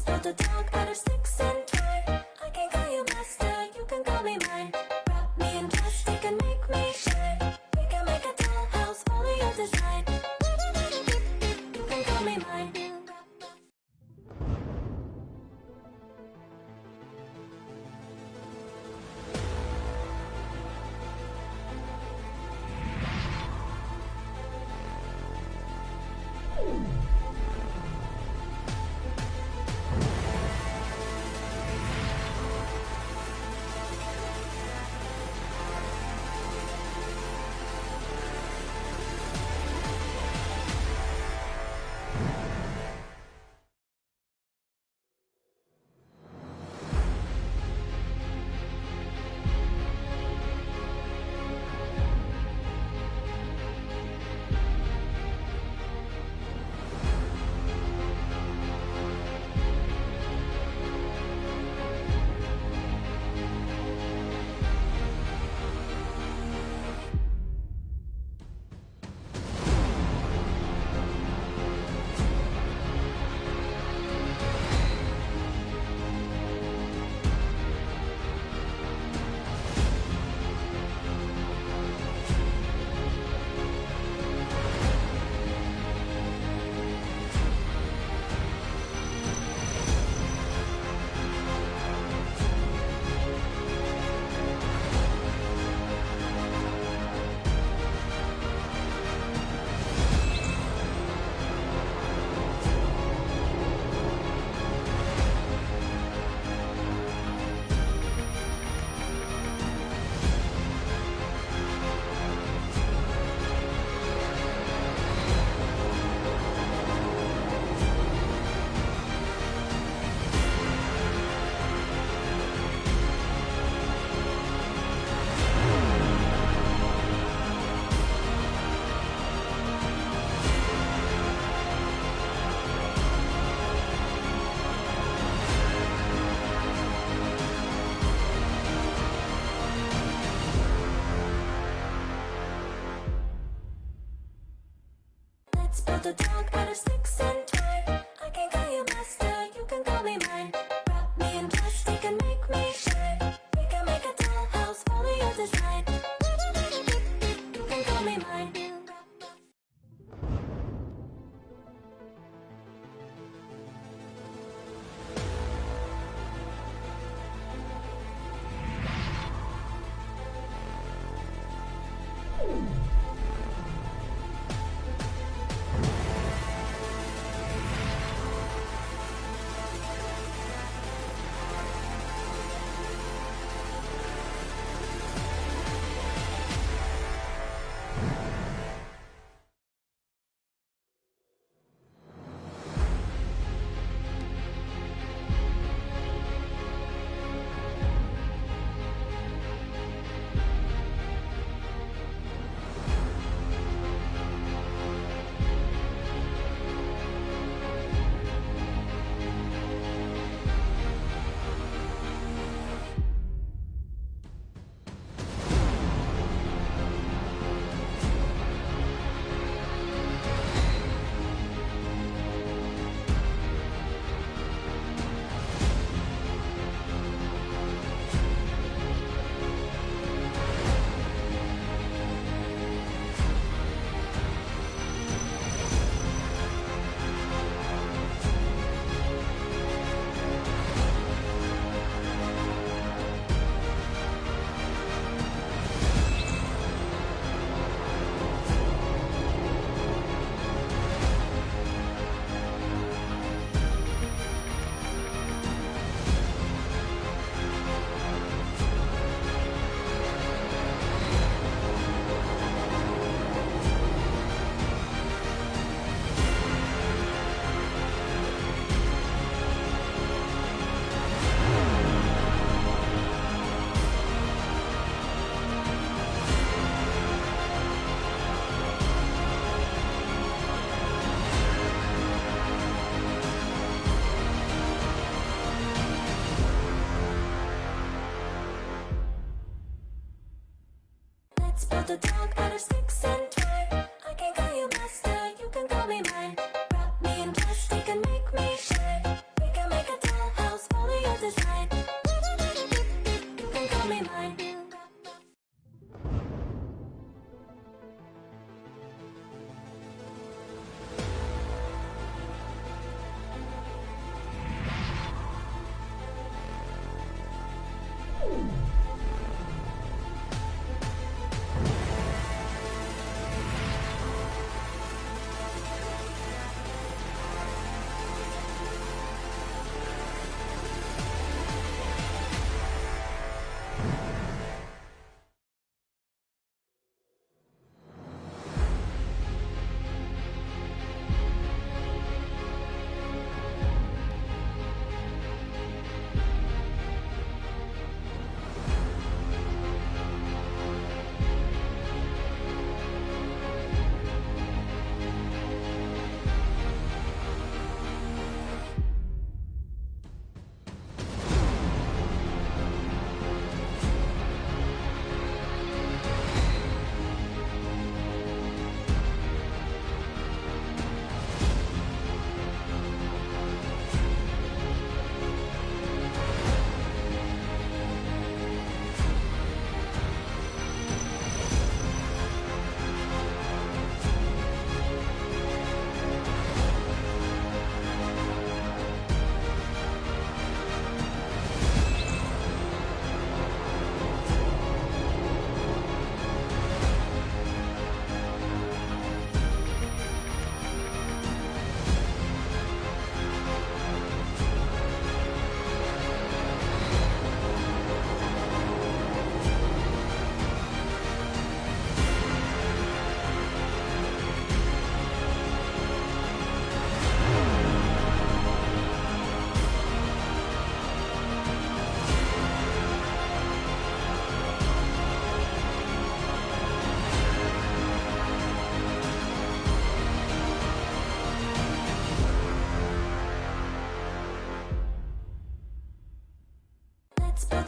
build a dog out of sticks and twine. I can call you master, you can call me mine. Wrap me in plastic and make me shine. We can make a dollhouse, follow your design. You can call me mine. Let's build a dog out of sticks and twine. I can call you master, you can call me mine. Wrap me in plastic and make me shine. We can make a dollhouse, follow your design. You can call me mine. build a dog out of sticks and twine. I can call you master, you can call me mine. Wrap me in plastic and make me shine. We can make a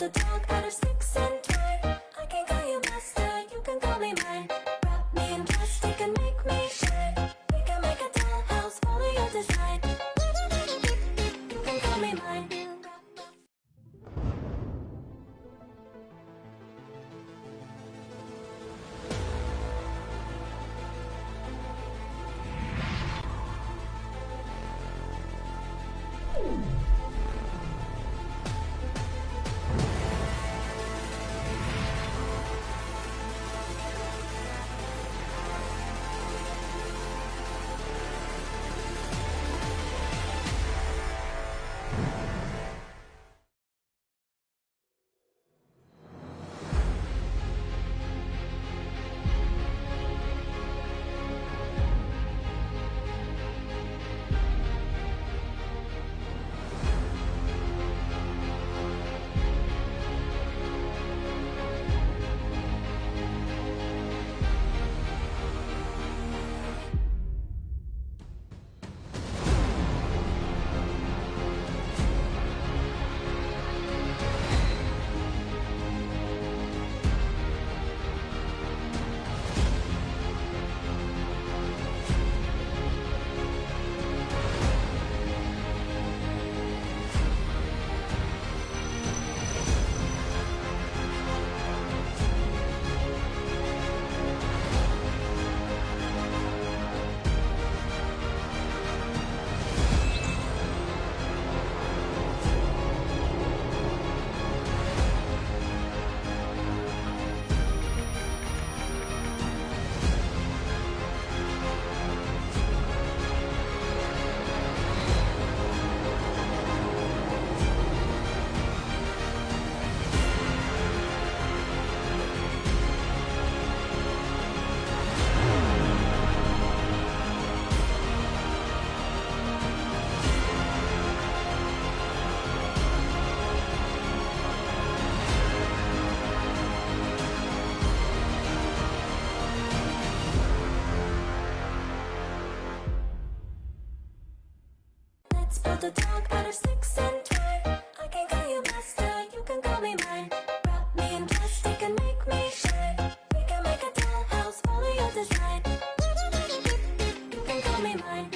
build a dog out of sticks and twine. I can call you master, you can call me mine. Wrap me in plastic and make me shine. We can make a dollhouse, follow your design. You can call me mine. Let's build a dog out of sticks and twine. I can call you master, you can call me mine. Wrap me in plastic and make me shine. We can make a dollhouse, follow your design. You can call me mine.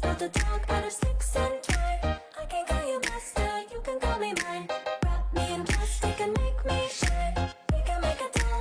build a dog out of sticks and twine. I can call you master, you can call me mine. Wrap me in plastic and make me shine. We can make a doll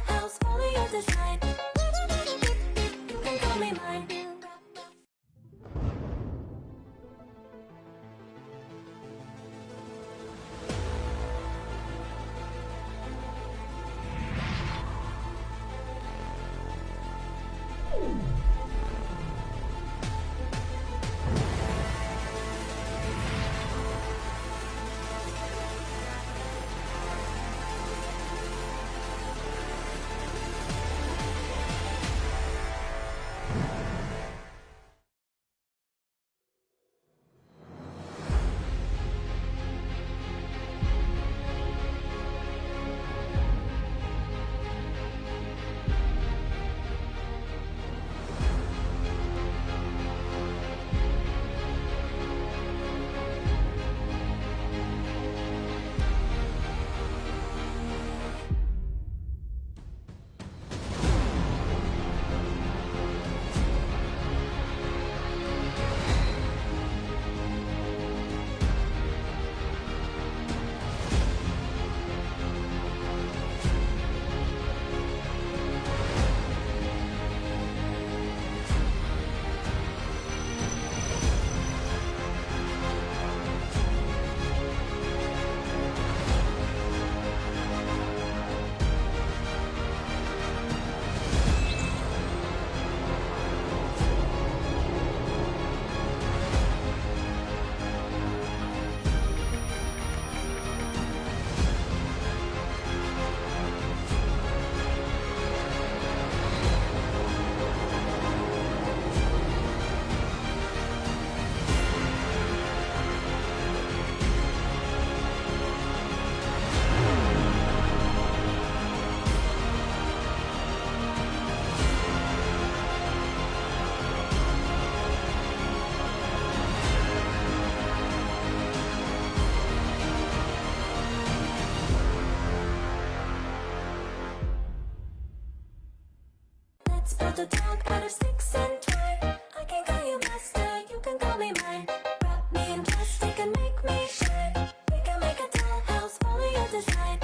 build a dog out of sticks and twine. I can call you master, you can call me mine. Wrap me in plastic and make me shine. We can make a dollhouse, follow your design.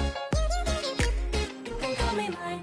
You can call me mine.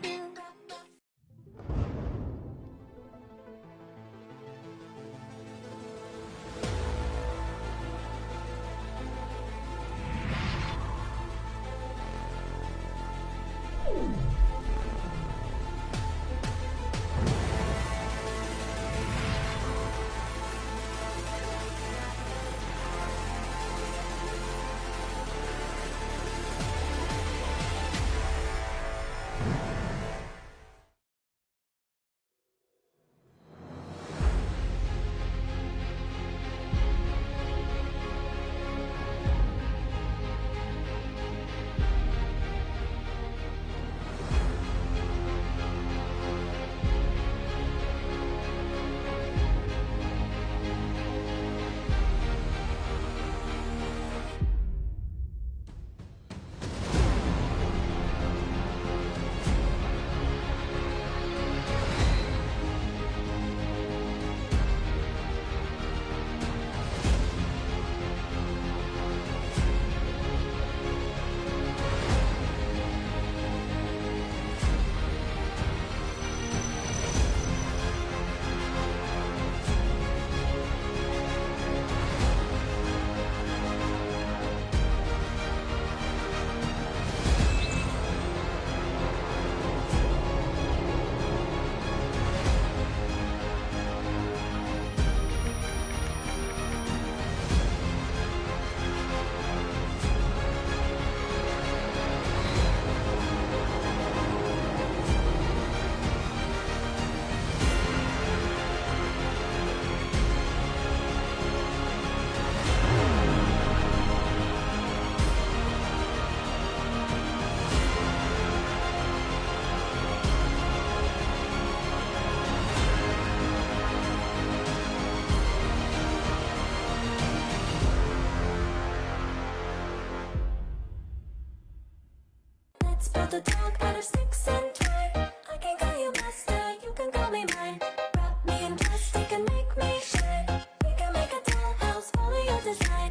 Let's build a dog out of sticks and twine. I can call you master, you can call me mine. Wrap me in plastic and make me shine. We can make a dollhouse, follow your design.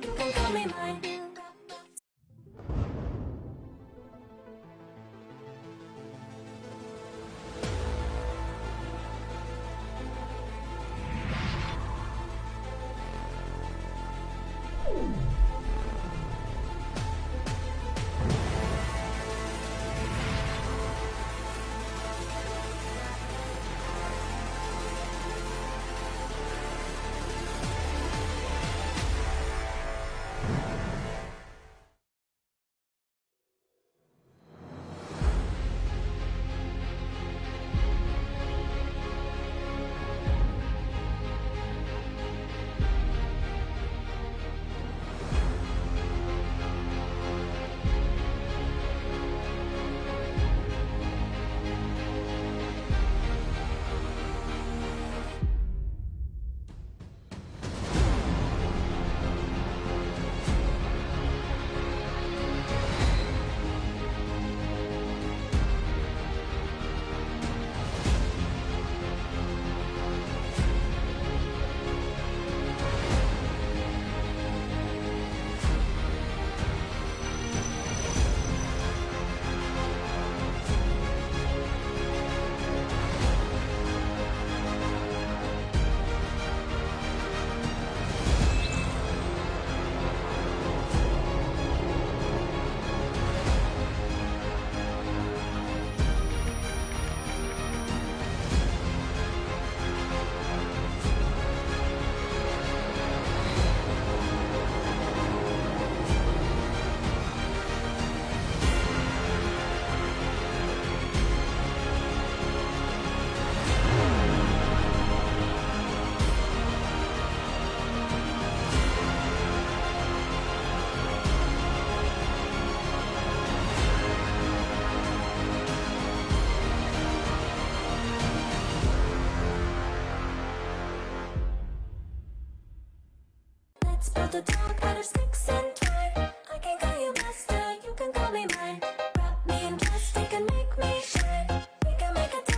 You can call me mine. build a dog out of sticks and twine. I can call you master, you can call me mine. Wrap me in plastic and make me shine. We can make a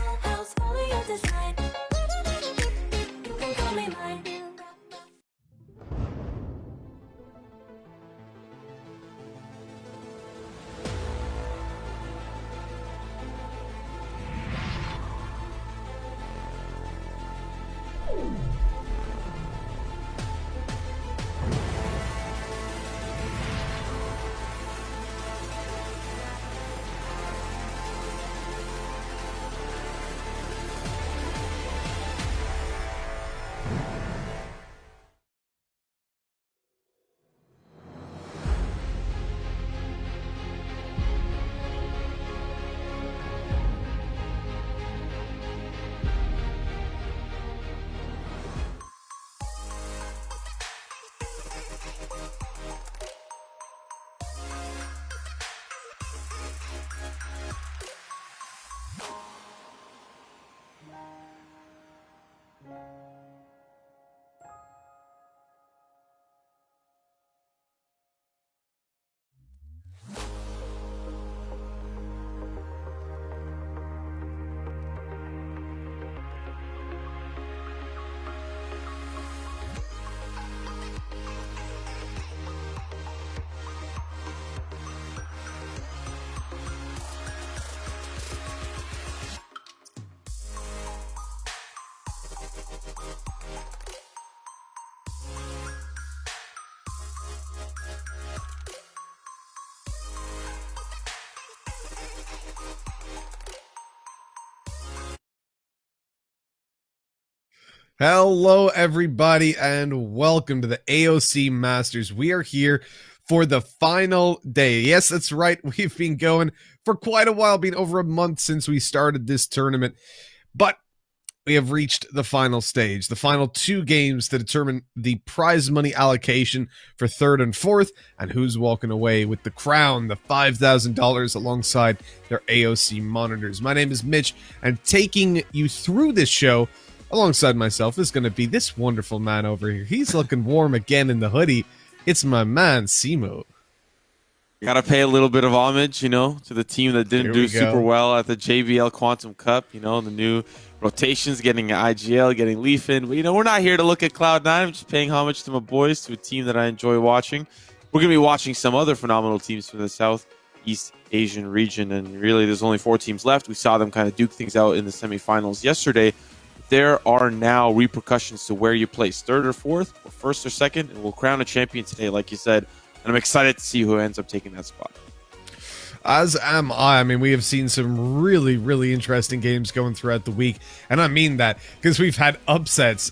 Hello, everybody, and welcome to the AOC Masters. We are here for the final day. Yes, that's right. We've been going for quite a while, been over a month since we started this tournament, but we have reached the final stage, the final two games to determine the prize money allocation for third and fourth, and who's walking away with the crown, the $5,000 alongside their AOC monitors. My name is Mitch, and taking you through this show alongside myself is going to be this wonderful man over here. He's looking warm again in the hoodie. It's my man, 𝗠𝘀𝗧. Gotta pay a little bit of homage, to the team that didn't do super well at the JBL Quantum Cup. The new rotations, getting IGL, getting Leafin. We're not here to look at Cloud9. I'm just paying homage to my boys, to a team that I enjoy watching. We're going to be watching some other phenomenal teams from the Southeast Asian region, and really there's only 4 teams left. We saw them kind of duke things out in the semifinals yesterday. There are now repercussions to where you place, third or fourth, or first or second, and we'll crown a champion today, like you said. And I'm excited to see who ends up taking that spot. As am I. I mean, we have seen some really, really interesting games going throughout the week. And I mean that because we've had upsets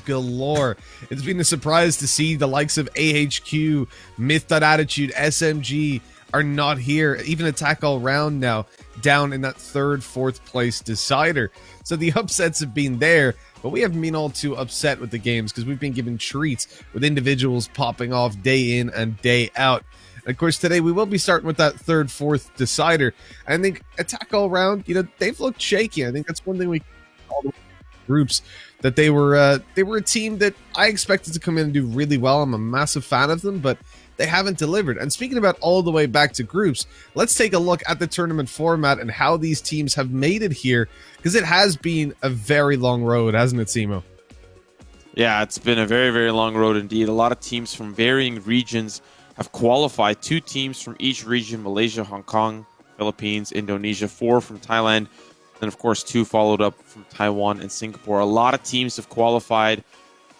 galore. It's been a surprise to see the likes of AHQ, Myth.Attitude, SMG are not here. Even Attack All Round now down in that third, fourth place decider. So the upsets have been there, but we haven't been all too upset with the games because we've been given treats with individuals popping off day in and day out. And of course, today we will be starting with that third, fourth decider. And I think Attack All Round, they've looked shaky. I think that's one thing we all the groups that they were a team that I expected to come in and do really well. I'm a massive fan of them, but they haven't delivered. And speaking about all the way back to groups, let's take a look at the tournament format and how these teams have made it here, because it has been a very long road, hasn't it, 𝗠𝘀𝗧? Yeah, it's been a very, very long road indeed. A lot of teams from varying regions have qualified. 2 teams from each region: Malaysia, Hong Kong, Philippines, Indonesia, 4 from Thailand, and of course 2 followed up from Taiwan and Singapore. A lot of teams have qualified,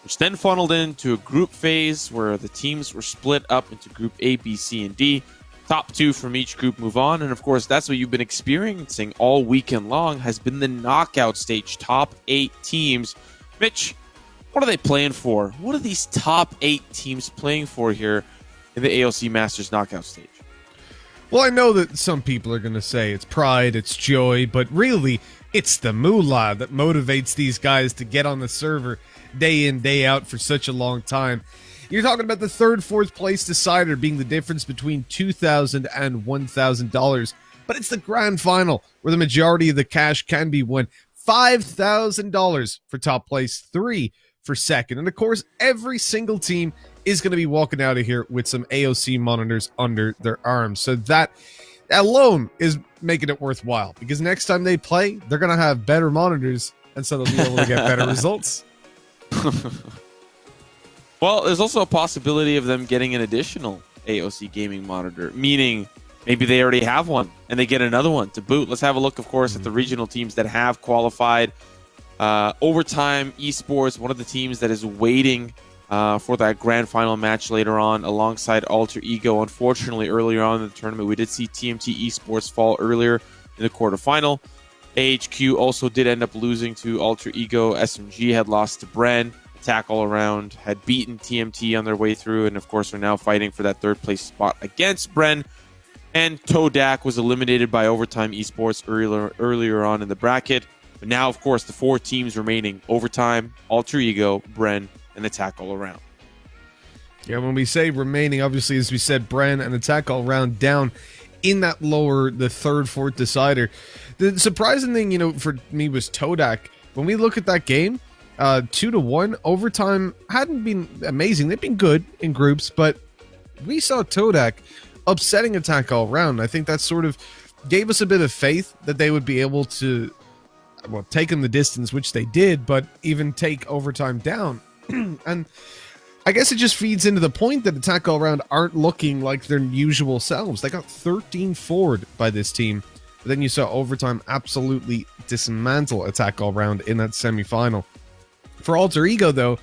which then funneled into a group phase where the teams were split up into Group A, B, C, and D. Top 2 from each group move on, and of course that's what you've been experiencing all weekend long, has been the knockout stage. Top 8 teams. Mitch, what are they playing for? What are these top 8 teams playing for here in the AOC Masters knockout stage? Well, I know that some people are going to say it's pride, it's joy, but really it's the moolah that motivates these guys to get on the server day in, day out for such a long time. You're talking about the third, fourth place decider being the difference between $2,000 and $1,000. But it's the grand final where the majority of the cash can be won. $5,000 for top place, 3 for second. And of course, every single team is going to be walking out of here with some AOC monitors under their arms. So that alone is making it worthwhile, because next time they play, they're going to have better monitors, and so they'll be able to get better results. Well, there's also a possibility of them getting an additional AOC gaming monitor, meaning maybe they already have one and they get another one to boot. Let's have a look, of course, at the regional teams that have qualified. Overtime Esports, one of the teams that is waiting for that grand final match later on alongside Alter Ego. Unfortunately, earlier on in the tournament, we did see TMT Esports fall earlier in the quarterfinal. AHQ also did end up losing to Alter Ego. SMG had lost to Bren. Attack All Around had beaten TMT on their way through, and of course are now fighting for that third place spot against Bren. And Todak was eliminated by Overtime Esports earlier on in the bracket. But now, of course, the 4 teams remaining: Overtime, Alter Ego, Bren, and Attack All Around. Yeah, when we say remaining, obviously, as we said, Bren and Attack All Around down in that lower, the third, fourth decider. The surprising thing, for me was Todak. When we look at that game, 2-1. Overtime hadn't been amazing. They've been good in groups, but we saw Todak upsetting Attack All Around. I think that sort of gave us a bit of faith that they would be able to, well, take them the distance, which they did, but even take Overtime down. And I guess it just feeds into the point that Attack All Around aren't looking like their usual selves. They got 13 forward by this team. But then you saw Overtime absolutely dismantle Attack All Around in that semifinal. For Alter Ego, though,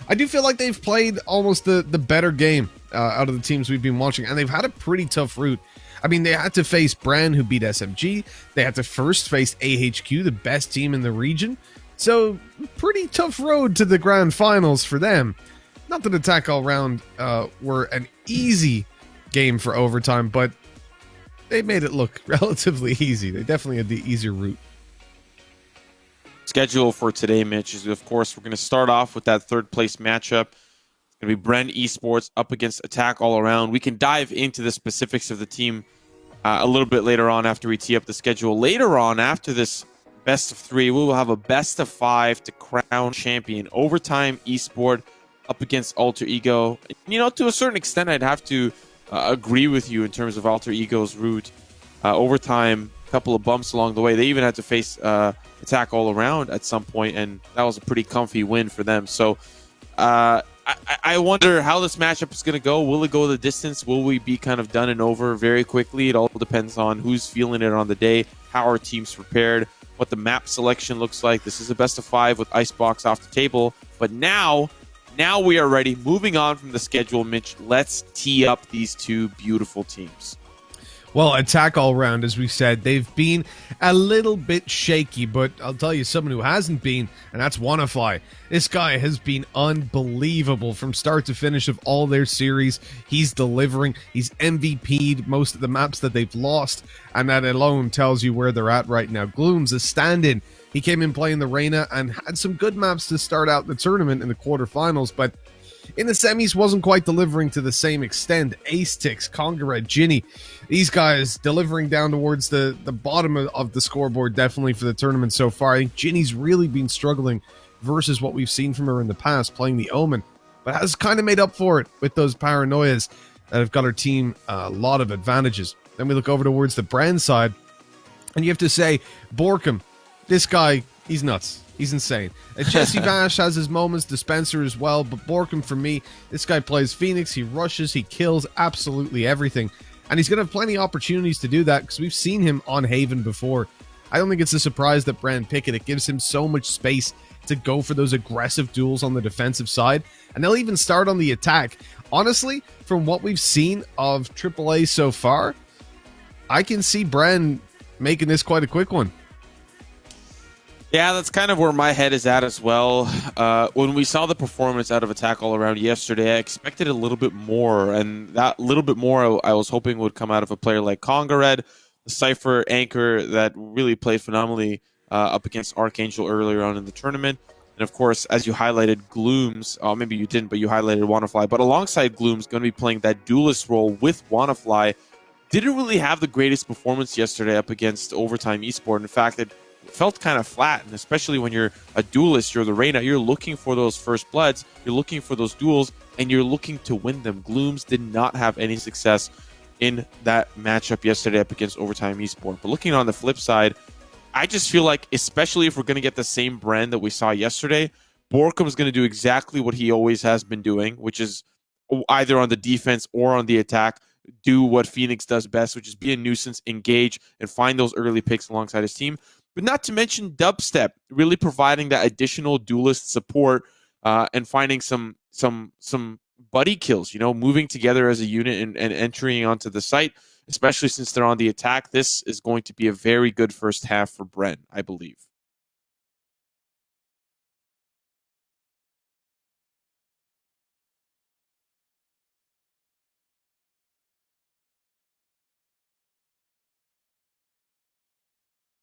I do feel like they've played almost the better game out of the teams we've been watching, and they've had a pretty tough route. I mean, they had to face Brand, who beat SMG. They had to first face AHQ, the best team in the region. So, pretty tough road to the grand finals for them. Not that Attack All Around were an easy game for Overtime, but they made it look relatively easy. They definitely had the easier route. Schedule for today, Mitch, is, of course, we're going to start off with that third place matchup. It's going to be Brand Esports up against Attack All Around. We can dive into the specifics of the team a little bit later on after we tee up the schedule. Later on, after this best of 3, we will have a best of 5 to crown champion. Overtime Esport up against Alter Ego. You know, to a certain extent, I'd have to agree with you in terms of Alter Ego's route. Overtime, a couple of bumps along the way. They even had to face Attack All Around at some point, and that was a pretty comfy win for them. So I wonder how this matchup is going to go. Will it go the distance? Will we be kind of done and over very quickly? It all depends on who's feeling it on the day, how our team's prepared, what the map selection looks like. This is a best of 5 with Icebox off the table. But now we are ready. Moving on from the schedule, Mitch, let's tee up these two beautiful teams. Well, Attack All Around, as we said, they've been a little bit shaky, but I'll tell you someone who hasn't been, and that's 𝗠𝘀𝘀. This guy has been unbelievable from start to finish of all their series. He's delivering. He's MVP'd most of the maps that they've lost, and that alone tells you where they're at right now. Gloom's a stand-in. He came in playing the Reyna and had some good maps to start out the tournament in the quarterfinals, but in the semis wasn't quite delivering to the same extent. 𝗔𝗢𝗋, 𝗠𝘀𝘀, 𝗔𝗎, these guys delivering down towards the bottom of the scoreboard definitely for the tournament so far. I think 𝗔𝗎's really been struggling versus what we've seen from her in the past playing the Omen, but has kind of made up for it with those paranoias that have got her team a lot of advantages. Then we look over towards the Brand side, and you have to say, 𝗂𝒂𝒻, this guy, he's nuts. He's insane. Jesse Vash has his moments, Dispenser as well, but 𝗂𝒂𝒻 for me, this guy plays Phoenix, he rushes, he kills absolutely everything, and he's going to have plenty of opportunities to do that because we've seen him on Haven before. I don't think it's a surprise that Brand pick it. It gives him so much space to go for those aggressive duels on the defensive side, and they'll even start on the attack. Honestly, from what we've seen of AAA so far, I can see Brand making this quite a quick one. Yeah, that's kind of where my head is at as well. When we saw the performance out of Attack All Around yesterday, I expected a little bit more, and that little bit more I was hoping would come out of a player like 𝗠𝑀𝑚, the Cypher anchor that really played phenomenally up against Archangel earlier on in the tournament. And of course, as you highlighted, Gloom's, maybe you didn't, but you highlighted 𝗠𝘀𝘀. But alongside Gloom's going to be playing that duelist role with 𝗠𝘀𝘀. Didn't really have the greatest performance yesterday up against Overtime Esport. In fact, it felt kind of flat, and especially when you're a duelist, you're the Reyna, you're looking for those first bloods, you're looking for those duels, and you're looking to win them. Glooms did not have any success in that matchup yesterday up against Overtime Esport. But looking on the flip side, I just feel like, especially if we're going to get the same Brand that we saw yesterday, 𝗂𝒂𝒻 is going to do exactly what he always has been doing, which is either on the defense or on the attack, do what Phoenix does best, which is be a nuisance, engage, and find those early picks alongside his team. But not to mention Dubstep, really providing that additional duelist support and finding some buddy kills, you know, moving together as a unit and entering onto the site, especially since they're on the attack. This is going to be a very good first half for Brent, I believe.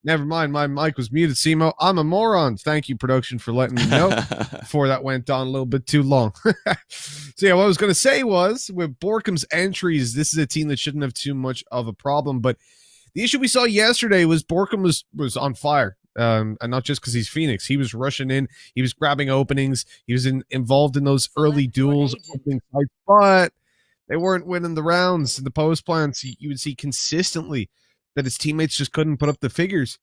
Never mind, my mic was muted, Simo. I'm a moron. Thank you, production, for letting me know before that went on a little bit too long. So yeah, what I was going to say was, with 𝗂𝒂𝒻's entries, this is a team that shouldn't have too much of a problem, but the issue we saw yesterday was 𝗂𝒂𝒻 was on fire. And not just because he's Phoenix. He was rushing in. He was grabbing openings. He was involved in those early duels, opening fights, but they weren't winning the rounds in the post plants. You would see consistently that his teammates just couldn't put up the figures.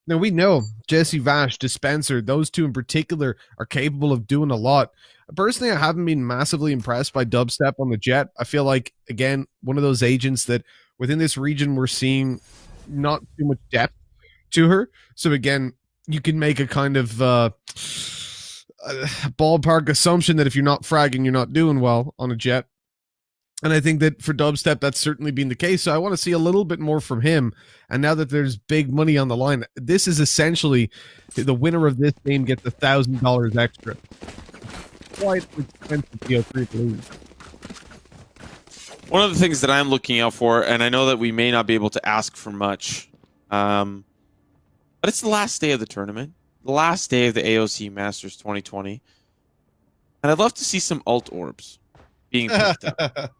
Now, we know Jesse Vash, Dispenser, those two in particular are capable of doing a lot. Personally, I haven't been massively impressed by Dubstep on the Jet. I feel like, again, one of those agents that within this region we're seeing not too much depth to her. So, again, you can make a kind of ballpark assumption that if you're not fragging, you're not doing well on a Jet. And I think that for Dubstep, that's certainly been the case. So I want to see a little bit more from him. And now that there's big money on the line, this is essentially the winner of this game gets $1,000 extra. Quite expensive BO3 to lose. One of the things that I'm looking out for, and I know that we may not be able to ask for much, but it's the last day of the tournament, the last day of the AOC Masters 2020. And I'd love to see some alt orbs being picked up.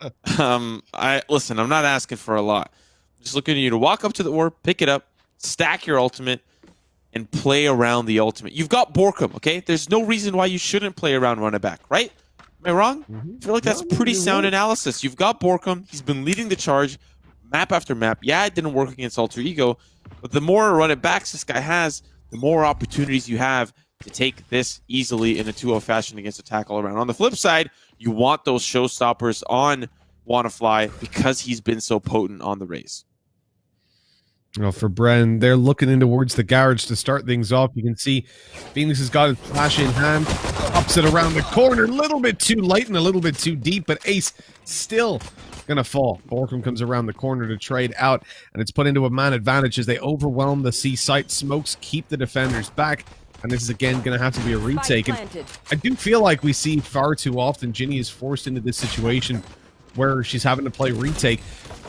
Listen, I'm not asking for a lot. I'm just looking at you to walk up to the orb, pick it up, stack your ultimate, and play around the ultimate. You've got 𝗏𝗏, okay? There's no reason why you shouldn't play around run it back, right? Am I wrong? I feel like that's pretty sound analysis. You've got 𝗏𝗏. He's been leading the charge map after map. Yeah, it didn't work against Alter Ego, but the more run it backs this guy has, the more opportunities you have to take this easily in a 2-0 fashion against a tackle around. On the flip side, you want those showstoppers on 𝗏𝗏fly because he's been so potent on the race. Well, for Bren, they're looking in towards the garage to start things off. You can see Phoenix has got his flash in hand, pops it around the corner, a little bit too light and a little bit too deep, but Ace still gonna fall. 𝗏𝗏 comes around the corner to trade out, and it's put into a man advantage as they overwhelm the C site. Smokes keep the defenders back, and this is again gonna have to be a retake. And I do feel like we see far too often Ginny is forced into this situation where she's having to play retake.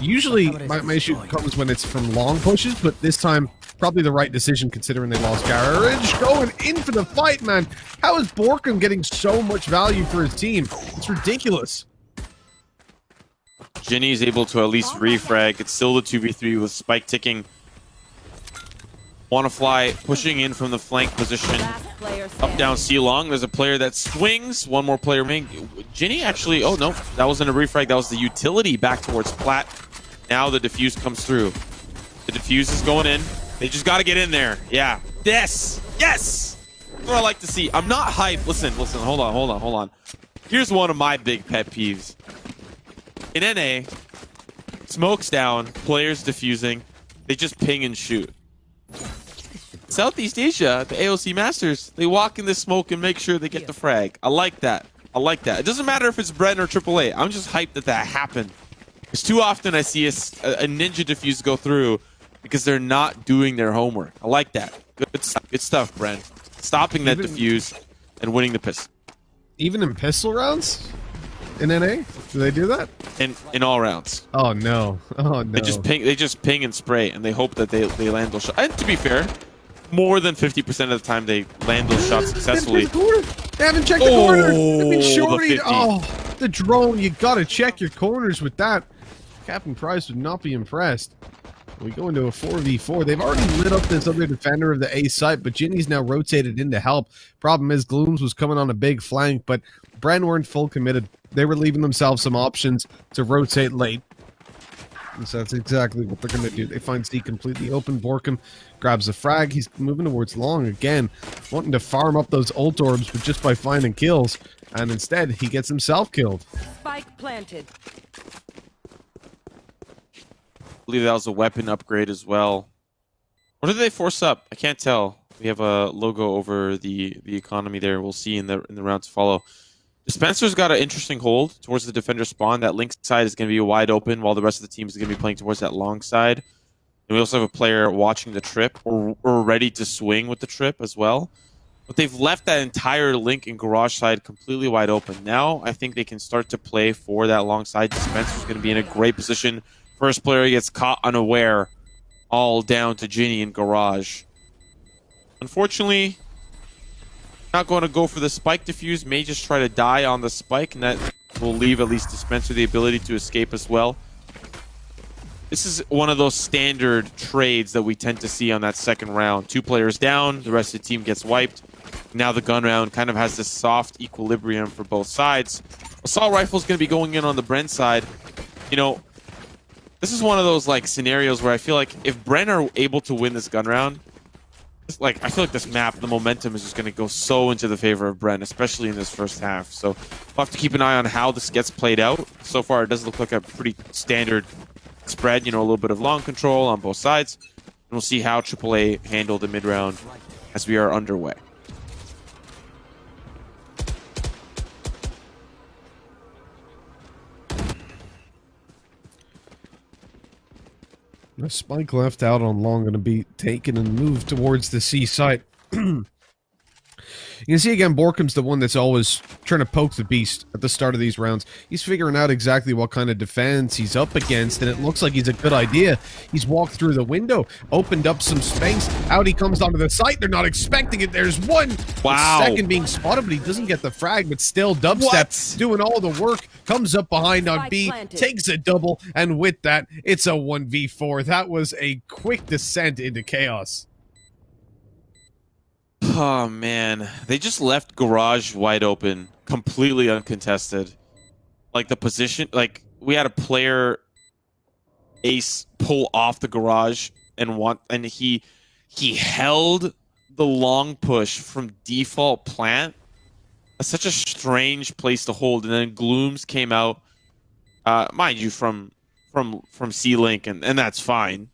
Usually my issue comes when it's from long pushes, but this time probably the right decision considering they lost garage. Going in for the fight, man. How is 𝗏𝗏 getting so much value for his team? It's ridiculous. Ginny is able to at least refrag. It's still the 2v3 with Spike ticking. 𝗏𝗏fly pushing in from the flank position. Up, down, C long. There's a player that swings. One more player remaining. Ginny actually, oh no, that wasn't a refrag. That was the utility back towards Plat. Now the defuse comes through. The defuse is going in. They just got to get in there. Yeah. Yes. Yes. That's what I like to see. I'm not hyped. Listen. Hold on. Here's one of my big pet peeves. In NA, smokes down, players defusing. They just ping and shoot. Southeast Asia, the AOC Masters, they walk in the smoke and make sure they get the frag. I like that. It doesn't matter if it's Bren or AAA. I'm just hyped that happened. Because too often I see a ninja defuse go through because they're not doing their homework. I like that. Good stuff, Bren. Stopping that defuse and winning the pistol. Even in pistol rounds? In NA? Do they do that? In all rounds. Oh no. They just ping and spray and they hope that they land those shots. And to be fair, more than 50% of the time they land those shots successfully. They haven't checked the corner. They've been shorted. Oh, the drone. You gotta check your corners with that. Captain Price would not be impressed. We go into a 4v4. They've already lit up this other defender of the A site, but Ginny's now rotated in to help. Problem is, Glooms was coming on a big flank, but Bren weren't full committed. They were leaving themselves some options to rotate late. And so that's exactly what they're going to do. They find C completely open. 𝗏𝗏 grabs a frag. He's moving towards long again, wanting to farm up those ult orbs, but just by finding kills. And instead, he gets himself killed. Spike planted. I believe that was a weapon upgrade as well. Or did they force up? I can't tell. We have a logo over the economy there. We'll see in the round to follow. Dispenser's got an interesting hold towards the defender spawn. That link side is going to be wide open while the rest of the team is going to be playing towards that long side. And we also have a player watching the trip or ready to swing with the trip as well. But they've left that entire link and garage side completely wide open. Now I think they can start to play for that long side. Dispenser's going to be in a great position. First player gets caught unaware, all down to Ginny in garage. Unfortunately, not going to go for the spike defuse. May just try to die on the spike, and that will leave at least Dispenser the ability to escape as well. This is one of those standard trades that we tend to see on that second round. 2 players down, the rest of the team gets wiped. Now the gun round kind of has this soft equilibrium for both sides. Assault rifle is going to be going in on the Bren side. You know, this is one of those like scenarios where I feel like if Bren are able to win this gun round, like I feel like this map, the momentum is just going to go so into the favor of Bren, especially in this first half. So we'll have to keep an eye on how this gets played out. So far, it does look like a pretty standard spread, you know, a little bit of long control on both sides. And we'll see how AAA handle the mid-round as we are underway. The spike left out on long going to be taken and moved towards the C side. You can see again, 𝗂𝒂𝒏's the one that's always trying to poke the beast at the start of these rounds. He's figuring out exactly what kind of defense he's up against, and it looks like he's a good idea. He's walked through the window, opened up some space. Out he comes onto the site. They're not expecting it. There's one. Wow. Second being spotted, but he doesn't get the frag, but still dubstep doing all the work. Comes up behind on B, takes a double, and with that, it's a 1v4. That was a quick descent into chaos. Oh, man. They just left garage wide open, completely uncontested. Like, the position... Like, we had a player ace pull off the garage and he held the long push from default plant. That's such a strange place to hold. And then Glooms came out, mind you, from C-Link, and that's fine.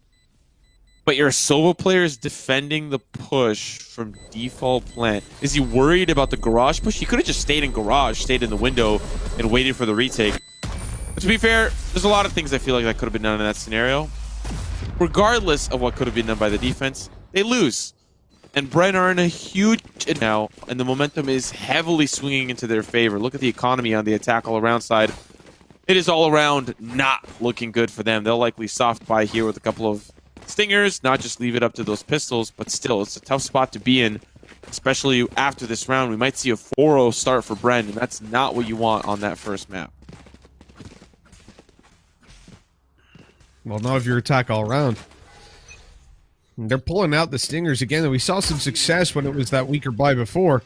But your solo player is defending the push from default plant. Is he worried about the garage push? He could have just stayed in garage, stayed in the window, and waited for the retake. But to be fair, there's a lot of things I feel like that could have been done in that scenario. Regardless of what could have been done by the defense, they lose. And Bren are in a huge now, and the momentum is heavily swinging into their favor. Look at the economy on the attack all around side. It is all around not looking good for them. They'll likely soft buy here with a couple of stingers, not just leave it up to those pistols, but still, it's a tough spot to be in, especially after this round. We might see a 4-0 start for Bren, and that's not what you want on that first map. Well, not if you're attack all around. They're pulling out the stingers again, and we saw some success when it was that weaker buy before,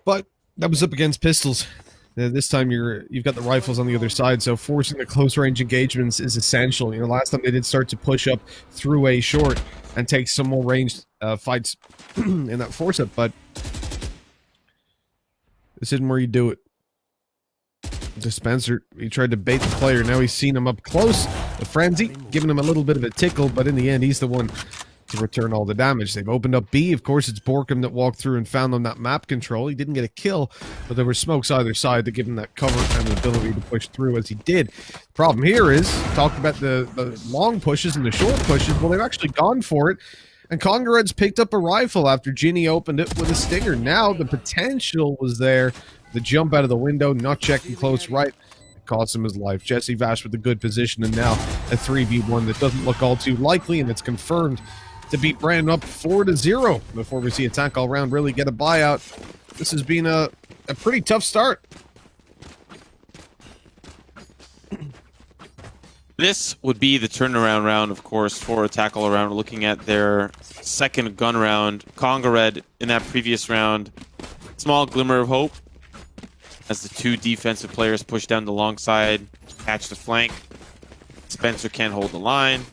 but that was up against pistols. This time you've got the rifles on the other side, so forcing the close range engagements is essential. You know, last time they did start to push up through A short and take some more ranged fights in that force up, but this isn't where you do it. Dispenser, he tried to bait the player, now he's seen him up close. The frenzy, giving him a little bit of a tickle, but in the end, he's the one to return all the damage. They've opened up B. Of course, it's 𝗂𝒂𝒏 that walked through and found them that map control. He didn't get a kill, but there were smokes either side to give him that cover and the ability to push through as he did. Problem here is, talking about the long pushes and the short pushes, well, they've actually gone for it. And 𝗠𝘀𝒏's picked up a rifle after Ginny opened it with a stinger. Now the potential was there. The jump out of the window, not checking close right, it cost him his life. Jesse Vash with a good position, and now a 3v1 that doesn't look all too likely, and it's confirmed to beat Brandon up 4-0 before we see attack all round really get a buyout. This has been a pretty tough start. This would be the turnaround round, of course, for attack all around. Looking at their second gun round, 𝗠𝘀𝒏 in that previous round, small glimmer of hope as the two defensive players push down the long side, catch the flank. Spencer can't hold the line.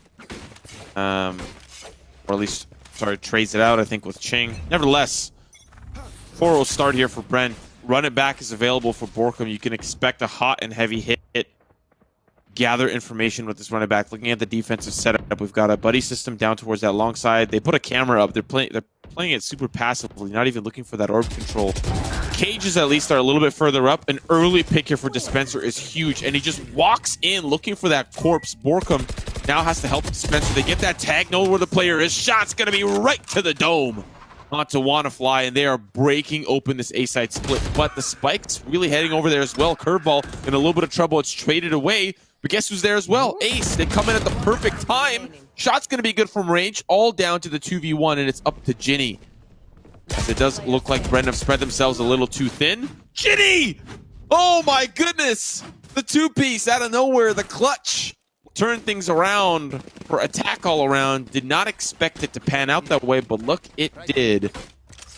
Or at least, sorry, trades it out, I think, with Ching. Nevertheless, 4-0 start here for Bren. Run it back is available for 𝗂𝒂𝒏. You can expect a hot and heavy hit. Gather information with this running back. Looking at the defensive setup, we've got a buddy system down towards that long side. They put a camera up. They're playing it super passively, not even looking for that orb control. Cages at least are a little bit further up. An early pick here for Dispenser is huge, and he just walks in looking for that corpse. 𝗂𝒂𝒏 now has to help Dispenser. They get that tag, know where the player is. Shot's going to be right to the dome. Onto WannaFly, and they are breaking open this A-side split. But the spike's really heading over there as well. Curveball in a little bit of trouble. It's traded away. But guess who's there as well? Ace. They come in at the perfect time. Shot's going to be good from range. All down to the 2v1, and it's up to Ginny. As it does look like Bren have spread themselves a little too thin. Ginny! Oh my goodness! The two-piece out of nowhere, the clutch. turn things around for attack all around. Did not expect it to pan out that way, but look, it did.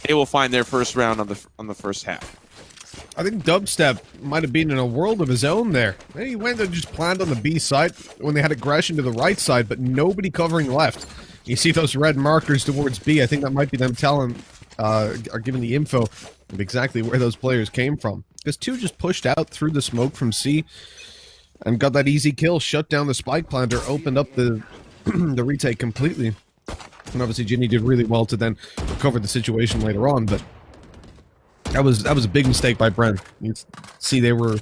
They will find their first round on the first half. I think Dubstep might have been in a world of his own there. He went and just planned on the B side when they had aggression to the right side, but nobody covering left. You see those red markers towards B. I think that might be them telling, are giving the info of exactly where those players came from. Because 2 just pushed out through the smoke from C and got that easy kill, shut down the spike planter, opened up the the retake completely. And obviously Ginny did really well to then recover the situation later on, but that was a big mistake by Bren. You see they were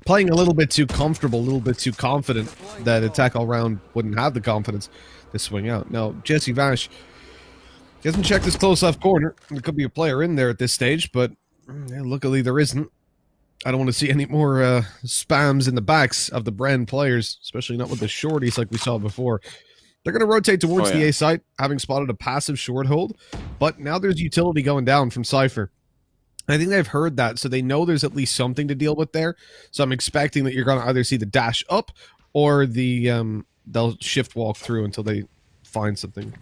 playing a little bit too comfortable, a little bit too confident that attack all round wouldn't have the confidence to swing out. Now, 𝗔𝗢𝗏𝗏 hasn't checked his close left corner. There could be a player in there at this stage, but luckily there isn't. I don't want to see any more spams in the backs of the Bren players, especially not with the shorties like we saw before. They're going to rotate towards the A site, having spotted a passive short hold, but now there's utility going down from Cypher. I think they've heard that, so they know there's at least something to deal with there. So I'm expecting that you're going to either see the dash up or the they'll shift walk through until they find something.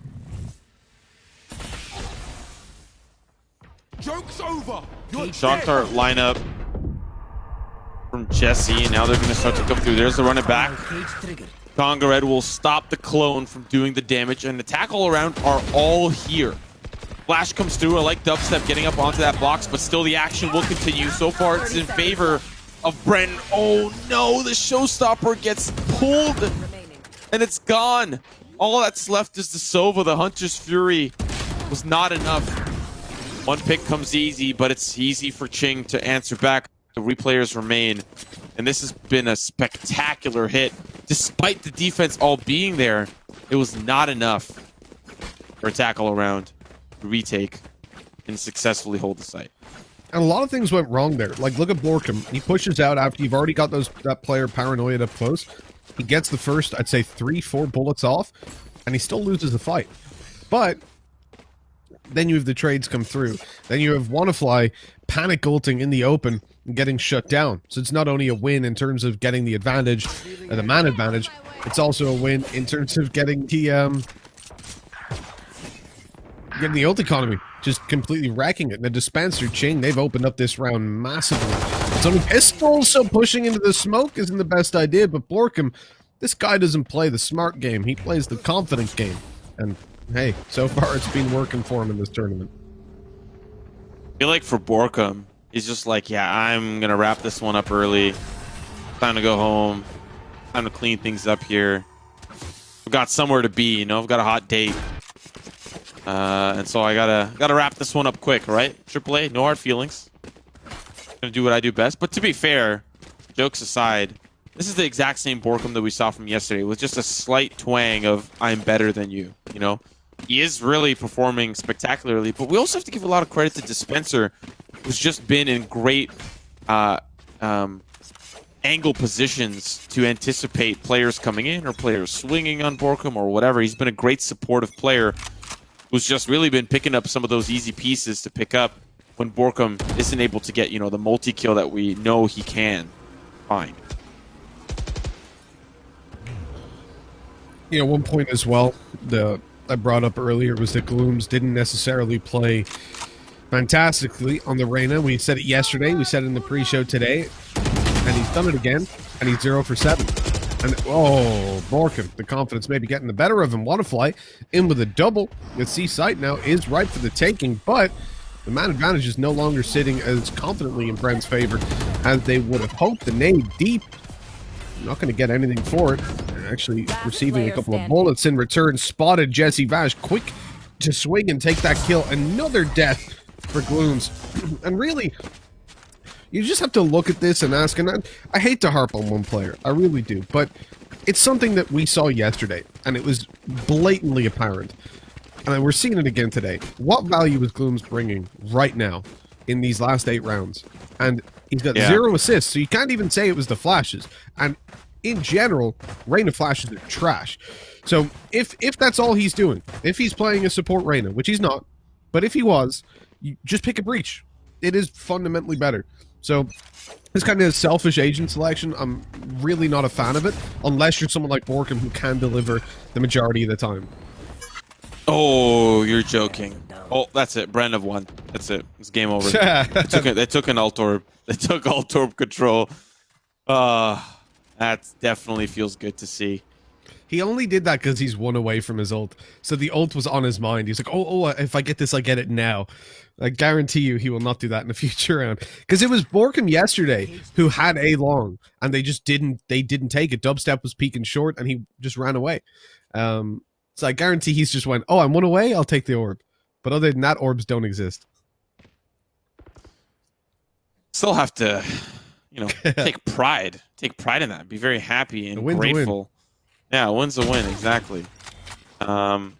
Joke's over. Shock-Dart lineup from Jesse, and now they're going to start to come through. There's the run it back. Conga will stop the clone from doing the damage, and the tackle all around are all here. Flash comes through. I like Dubstep getting up onto that box, but still the action will continue. So far, it's in favor of Bren. Oh no, the showstopper gets pulled, and it's gone. All that's left is the Sova. The Hunter's Fury was not enough. One pick comes easy, but it's easy for Ching to answer back. The replayers remain, and this has been a spectacular hit. Despite the defense all being there, it was not enough for a tackle around. Retake and successfully hold the site. And a lot of things went wrong there. Like, look at 𝗏𝒏𝒂𝒍𝒔. He pushes out after you've already got that player paranoid up close. He gets the first, I'd say, 3-4 bullets off, and he still loses the fight. But then you have the trades come through. Then you have 𝗏𝒂𝒏𝒂𝒍𝒂 panic ulting in the open and getting shut down. So it's not only a win in terms of getting the advantage, the man advantage, it's also a win in terms of getting the ult economy, just completely wrecking it. And the dispenser Ching, they've opened up this round massively. So pistols, so pushing into the smoke isn't the best idea, but 𝗏𝒏𝒂𝒏𝒂𝒏, this guy doesn't play the smart game. He plays the confident game. And hey, so far it's been working for him in this tournament. I feel like for 𝗏𝒂𝒏𝒂𝒏, he's just like, yeah, I'm going to wrap this one up early. Time to go home. Time to clean things up here. I've got somewhere to be, you know, I've got a hot date. And so I gotta wrap this one up quick, right? AAA, no hard feelings. Gonna do what I do best. But to be fair, jokes aside, this is the exact same 𝗏𝒂𝒏𝒂𝒏 that we saw from yesterday, with just a slight twang of I'm better than you. You know, he is really performing spectacularly. But we also have to give a lot of credit to Dispenser, who's just been in great angle positions to anticipate players coming in or players swinging on 𝗏𝒏𝒂𝒏𝒂𝒏 or whatever. He's been a great supportive player who's just really been picking up some of those easy pieces to pick up when 𝗏𝒏𝒂𝒏𝒂𝒏 isn't able to get, you know, the multi-kill that we know he can find. You know, one point as well that I brought up earlier was that Glooms didn't necessarily play fantastically on the Reyna. We said it yesterday, we said it in the pre-show today, and he's done it again, and he's 0 for 7. And oh, 𝗏𝒏𝒂𝒏𝒂𝒏, the confidence maybe getting the better of him. 𝗏𝒂𝒏𝒏𝒂𝒏 in with a double. The C site now is ripe for the taking, but the man advantage is no longer sitting as confidently in Bren's favor as they would have hoped. The nade deep, not going to get anything for it. They're actually receiving a couple of bullets in return. Spotted 𝗔𝗢𝗏𝒏𝒂𝒏𝒏 quick to swing and take that kill. Another death for Glooms. And really, you just have to look at this and ask, and I hate to harp on one player, I really do, but it's something that we saw yesterday, and it was blatantly apparent, and we're seeing it again today. What value is Glooms bringing right now in these last 8 rounds? And he's got 0 assists, so you can't even say it was the flashes. And in general, Reyna flashes are trash. So if that's all he's doing, if he's playing a support Reyna, which he's not, but if he was, you just pick a breach. It is fundamentally better. So This kind of selfish agent selection, I'm really not a fan of it, unless you're someone like 𝗂𝒏𝒂𝒍 who can deliver the majority of the time. Oh, you're joking. Oh, that's it. Bren have won. That's it. It's game over. They took an alt orb. They took alt orb control. That definitely feels good to see. He only did that because he's 1 away from his ult. So the ult was on his mind. He's like, oh, if I get this, I get it now. I guarantee you he will not do that in the future round. Because it was 𝗂𝒏𝒂𝒍 yesterday who had A long, and they just didn't take it. Dubstep was peeking short, and he just ran away. So I guarantee he's just went, oh, I'm 1 away, I'll take the orb. But other than that, orbs don't exist. Still have to, take pride. Take pride in that. Be very happy and grateful. Yeah, a win's a win, exactly. Bren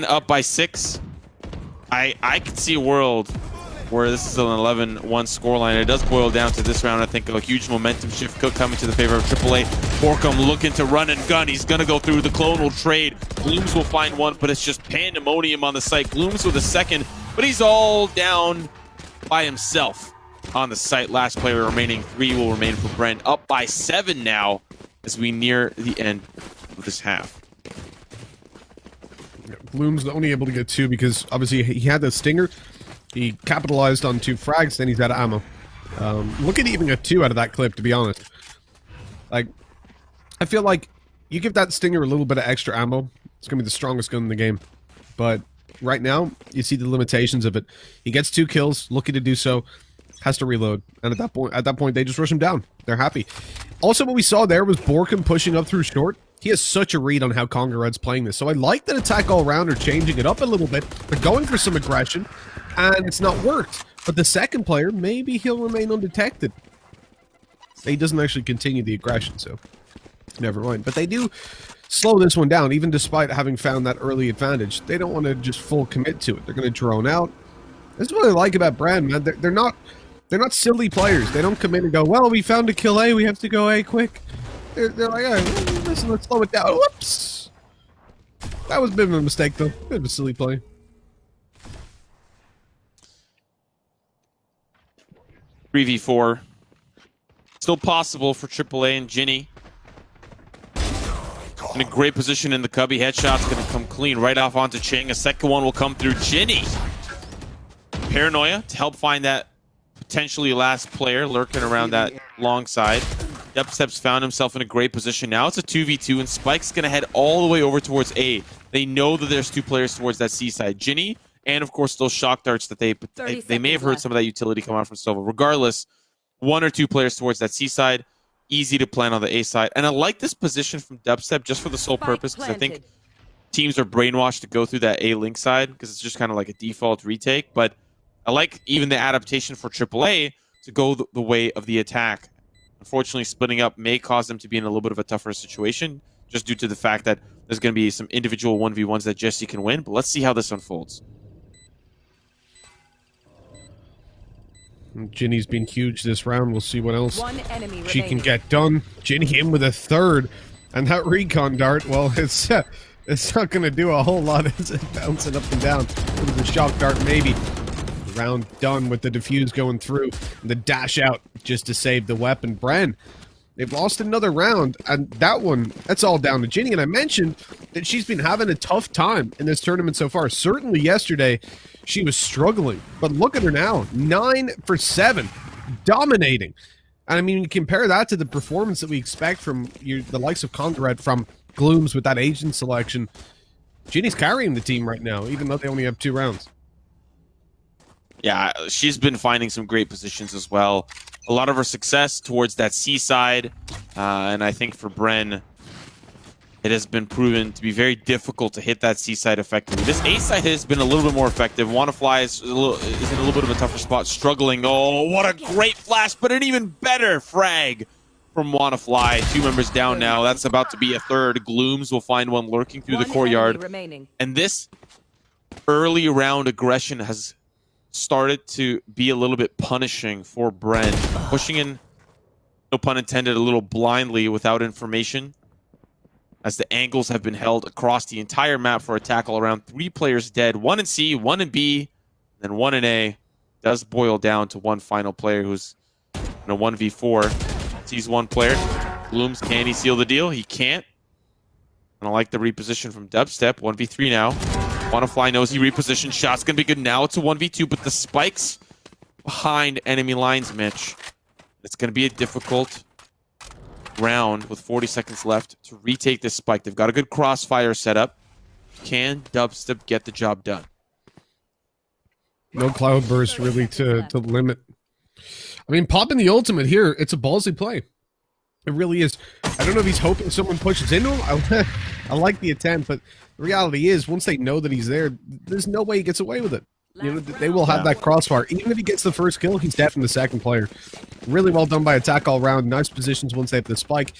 up by 6. I could see a world where this is an 11-1 scoreline. It does boil down to this round. I think a huge momentum shift could come into the favor of 𝗂𝒂𝒂𝒂𝒂 𝗂𝒂𝒂 looking to run and gun. He's going to go through. The clone will trade. Glooms will find one, but it's just pandemonium on the site. Glooms with a second, but he's all down by himself on the site. Last player remaining. 3 will remain for Bren. Up by 7 now as we near the end of this half. Gloom's only able to get 2 because obviously he had the stinger. He capitalized on 2 frags, then he's out of ammo. Look at even get 2 out of that clip, to be honest. Like, I feel like you give that stinger a little bit of extra ammo, it's going to be the strongest gun in the game. But right now, you see the limitations of it. He gets 2 kills, looking to do so, has to reload. And at that point, they just rush him down. They're happy. Also, what we saw there was 𝗂𝒂𝒂𝒂 pushing up through short. He has such a read on how 𝗠𝘀𝘁𝗀𝗍's playing this. So I like that attack all around are changing it up a little bit. They're going for some aggression, and it's not worked. But the second player, maybe he'll remain undetected. He doesn't actually continue the aggression, so never mind. But they do slow this one down, even despite having found that early advantage. They don't want to just full commit to it. They're going to drone out. This is what I like about Bren, man. They're not silly players. They don't come in and go, well, we found a kill A, we have to go A quick. They're like, all right, listen, let's slow it down. Whoops! That was a bit of a mistake, though. Bit of a silly play. ₃v4. Still possible for 𝗂𝒂𝒂𝒂 and 𝗔𝐺𝐵. In a great position in the cubby. Headshot's going to come clean right off onto Ching. A second one will come through 𝗔𝐵. Paranoia to help find that potentially last player lurking around that long side. Dubstep's found himself in a great position. Now it's a 2v2, and Spike's going to head all the way over towards A. They know that there's 2 players towards that C side. 𝗔𝐵, and of course those shock darts that they may have heard some of that utility come out from 𝗏𝒂. Regardless, 1 or 2 players towards that C side. Easy to plan on the A side. And I like this position from Dubstep just for the sole purpose, because I think teams are brainwashed to go through that A link side, because it's just kind of like a default retake. But I like even the adaptation for 𝗂𝒂𝒂𝒂 to go the way of the attack. Unfortunately, splitting up may cause them to be in a little bit of a tougher situation, just due to the fact that there's going to be some individual 1v1s that 𝗔𝐺 can win. But let's see how this unfolds. 𝗔𝐵's been huge this round. We'll see what else she can get done. 𝗔𝐵 in with a 3rd. And that recon dart, well, it's not going to do a whole lot. It's bouncing up and down. It was a shock dart, maybe. Round done with the defuse going through. The dash out just to save the weapon. Bren, they've lost another round, and that's all down to 𝗔𝐵. And I mentioned that she's been having a tough time in this tournament so far. Certainly yesterday, she was struggling. But look at her now. 9 for 7. Dominating. And I mean, you compare that to the performance that we expect from the likes of 𝗠𝘀𝘁𝗀𝗏 from Glooms with that agent selection. 𝗔𝐵's carrying the team right now, even though they only have 2 rounds. Yeah, she's been finding some great positions as well. A lot of her success towards that C side, and I think for Bren, it has been proven to be very difficult to hit that C side effectively. This A side has been a little bit more effective. 𝗏𝒂𝒏𝒏 is in a little bit of a tougher spot, struggling. Oh, what a great flash, but an even better frag from 𝗏𝒂𝒏𝒏. 2 members down now. That's about to be a 3rd. Glooms will find one lurking through the courtyard. And this early round aggression has started to be a little bit punishing for Bren. Pushing in, no pun intended, a little blindly without information, as the angles have been held across the entire map for a tackle around. 3 players dead. 1 in C, 1 in B, then 1 in A. does boil down to one final player who's in a 1v4. Sees one player. Glooms, can he seal the deal? He can't. And I like the reposition from Dubstep. 1v3 now. 𝗠𝘀𝗖 knows he repositioned. Shot's going to be good. Now it's a 1v2, but the spikes behind enemy lines, Mitch. It's going to be a difficult round with 40 seconds left to retake this spike. They've got a good crossfire setup. Can Dubstep get the job done? No cloud burst really to limit. I mean, popping the ultimate here, it's a ballsy play. It really is. I don't know if he's hoping someone pushes into him. I like the attempt, but the reality is, once they know that he's there, there's no way he gets away with it. You know, they will have that crossfire. Even if he gets the first kill, he's definitely the second player. Really well done by Attack all around. Nice positions once they have the spike.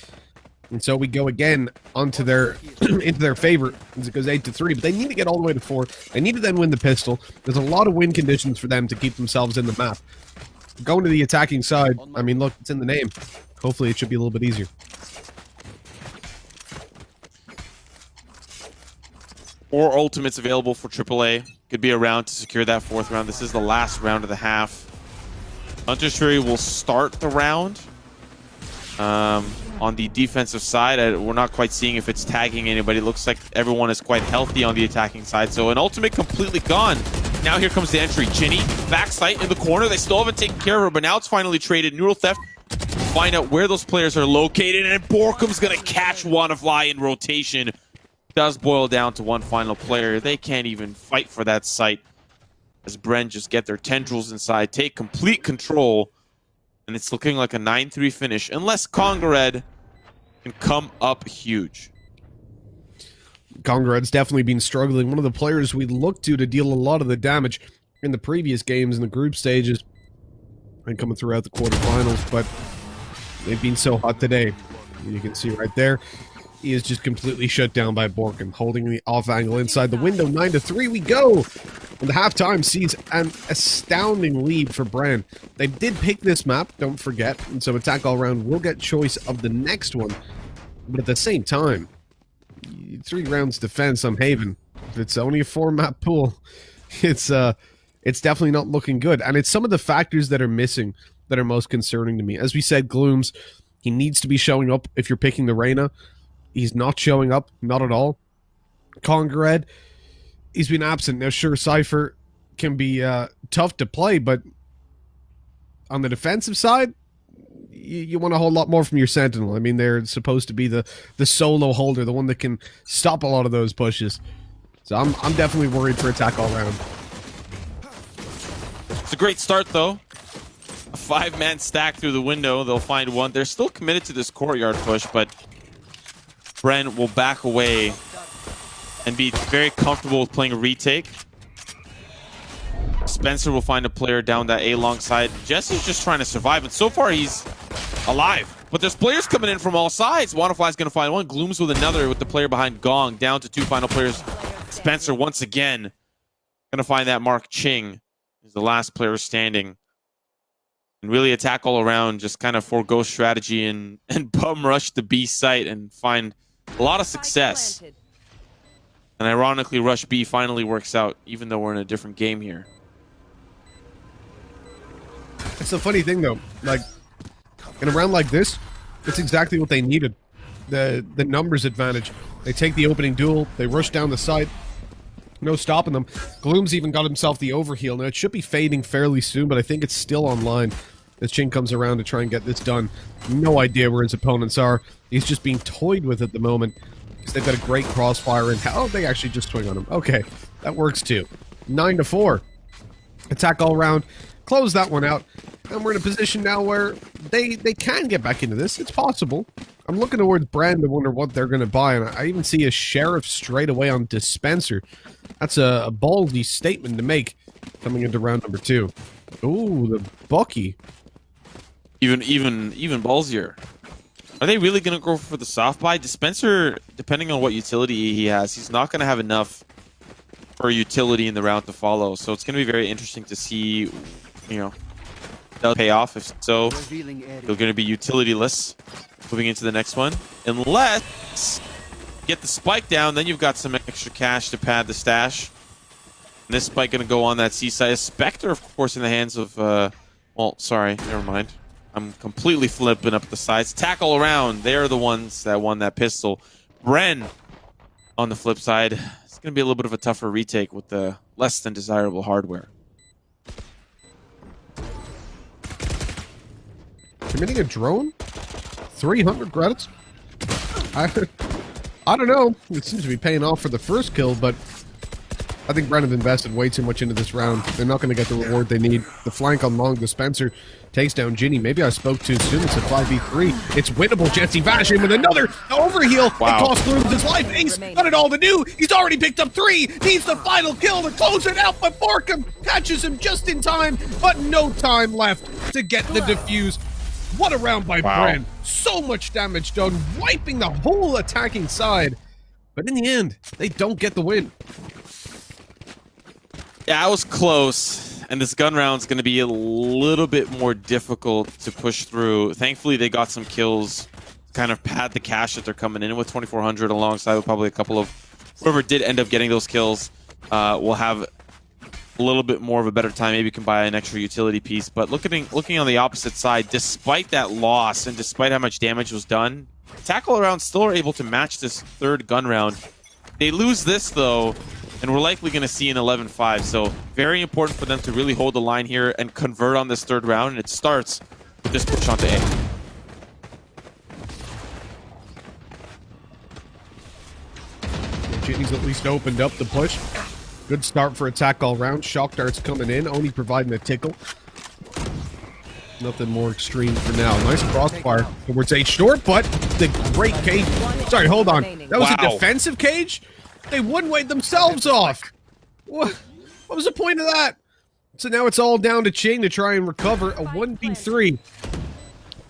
And so we go again onto their into their favor as it goes 8-3. But they need to get all the way to 4. They need to then win the pistol. There's a lot of win conditions for them to keep themselves in the map. Going to the attacking side, I mean, look, it's in the name. Hopefully it should be a little bit easier. Or ultimates available for AAA. Could be a round to secure that 4th round. This is the last round of the half. Hunter's Fury will start the round. On the defensive side, we're not quite seeing if it's tagging anybody. It looks like everyone is quite healthy on the attacking side. So an ultimate completely gone. Now here comes the entry. Ginny, backside in the corner. They still haven't taken care of her, but now it's finally traded. Neural Theft. Find out where those players are located, and 𝗠𝘀𝘁𝗀's going to catch 𝗠𝘀𝗋𝗋 in rotation. Does boil down to one final player. They can't even fight for that site as Bren just get their tendrils inside, take complete control, and it's looking like a 9-3 finish unless 𝗠𝘀𝗁 can come up huge. 𝗠𝘀𝗁's definitely been struggling. One of the players we looked to deal a lot of the damage in the previous games in the group stages and coming throughout the quarterfinals, but they've been so hot today. You can see right there, he is just completely shut down by 𝗠𝘀𝗁, holding the off angle inside the window. 9-3 we go. And the halftime sees an astounding lead for Bren. They did pick this map, don't forget, and so Attack all around will get choice of the next one. But at the same time, 3 rounds defense, I'm Haven. If it's only a 4-map pool, it's definitely not looking good. And it's some of the factors that are missing that are most concerning to me. As we said, Glooms, he needs to be showing up if you're picking the Reyna. He's not showing up, not at all. 𝗠𝘀𝗁, he's been absent. Now, sure, Cypher can be tough to play, but on the defensive side, you want a whole lot more from your Sentinel. I mean, they're supposed to be the solo holder, the one that can stop a lot of those pushes. So I'm definitely worried for Attack all around. It's a great start, though. A 5-man stack through the window. They'll find one. They're still committed to this courtyard push, but Bren will back away and be very comfortable with playing a retake. Spencer will find a player down that A-long side. Jesse's just trying to survive, and so far he's alive. But there's players coming in from all sides. 𝗠𝘀𝗋𝗋's going to find one. Glooms with another with the player behind Gong. Down to 2 final players. Spencer once again going to find that Mark Ching. He's the last player standing. And really Attack all around, just kind of forego strategy and bum rush the B site and find a lot of success. And ironically, Rush B finally works out, even though we're in a different game here. It's a funny thing, though. Like, in a round like this, it's exactly what they needed. The numbers advantage. They take the opening duel, they rush down the side. No stopping them. Gloom's even got himself the overheal. Now, it should be fading fairly soon, but I think it's still online as Ching comes around to try and get this done. No idea where his opponents are. He's just being toyed with at the moment because they've got a great crossfire in. Oh, they actually just swing on him. Okay, that works too. 9-4. Attack all around. Close that one out. And we're in a position now where they can get back into this. It's possible. I'm looking towards Brand to wonder what they're going to buy. And I even see a Sheriff straight away on Dispenser. That's a ballsy statement to make coming into round number 2. Ooh, the Bucky. Even ballsier. Are they really going to go for the soft buy? Dispenser, depending on what utility he has, he's not going to have enough for utility in the round to follow. So it's going to be very interesting to see, you know, does pay off. If so, they're going to be utility-less moving into the next one. Unless you get the spike down, then you've got some extra cash to pad the stash. And this spike going to go on that C side. Spectre, of course, in the hands of... well, sorry, never mind. I'm completely flipping up the sides. Tackle around. They're the ones that won that pistol. Bren, on the flip side, it's going to be a little bit of a tougher retake with the less than desirable hardware. Committing a drone? 300 credits? I don't know. It seems to be paying off for the first kill, but I think Bren have invested way too much into this round. They're not going to get the reward they need. The flank on long dispenser takes down Ginny. Maybe I spoke too soon. It's a 5v3. It's winnable. 𝗔𝗢𝗂 in with another overheal. Wow. It costs Looms his life. Ace got it all to do. He's already picked up 3. Needs the final kill to close it out, but 𝗂rkh𝗀 catches him just in time, but no time left to get the defuse. What a round by Bren. So much damage done, wiping the whole attacking side. But in the end, they don't get the win. Yeah, I was close, and this gun round's going to be a little bit more difficult to push through. Thankfully, they got some kills, kind of pad the cash that they're coming in with 2,400 alongside with probably a couple of whoever did end up getting those kills will have a little bit more of a better time. Maybe you can buy an extra utility piece. But looking on the opposite side, despite that loss and despite how much damage was done, Tackle Around still are able to match this third gun round. They lose this, though, and we're likely going to see an 11-5. So very important for them to really hold the line here and convert on this third round. And it starts with this push onto A. Ginny's at least opened up the push. Good start for attack all round. Shock darts coming in, only providing a tickle. Nothing more extreme for now. Nice crossfire towards A short, but the great cage. Sorry, hold on. That was a defensive cage? They one-wayed themselves off. What was the point of that? So now it's all down to Ching to try and recover a 1v3.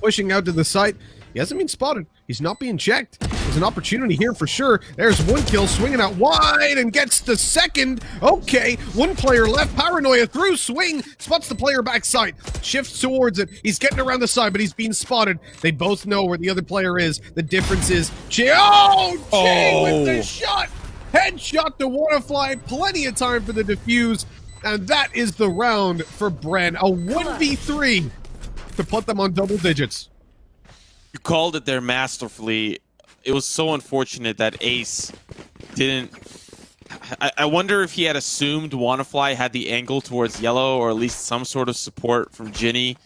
Pushing out to the site. He hasn't been spotted. He's not being checked. There's an opportunity here for sure. There's one kill, swinging out wide and gets the second. Okay, one player left. Paranoia through swing. Spots the player backside. Shifts towards it. He's getting around the side, but he's being spotted. They both know where the other player is. The difference is Ching with the shot. Headshot to 𝗠𝘀𝗖. Plenty of time for the defuse. And that is the round for Bren. A 1v3 to put them on double digits. You called it there masterfully. It was so unfortunate that Ace didn't... I wonder if he had assumed 𝗠𝘀𝗖 had the angle towards yellow, or at least some sort of support from Ginny.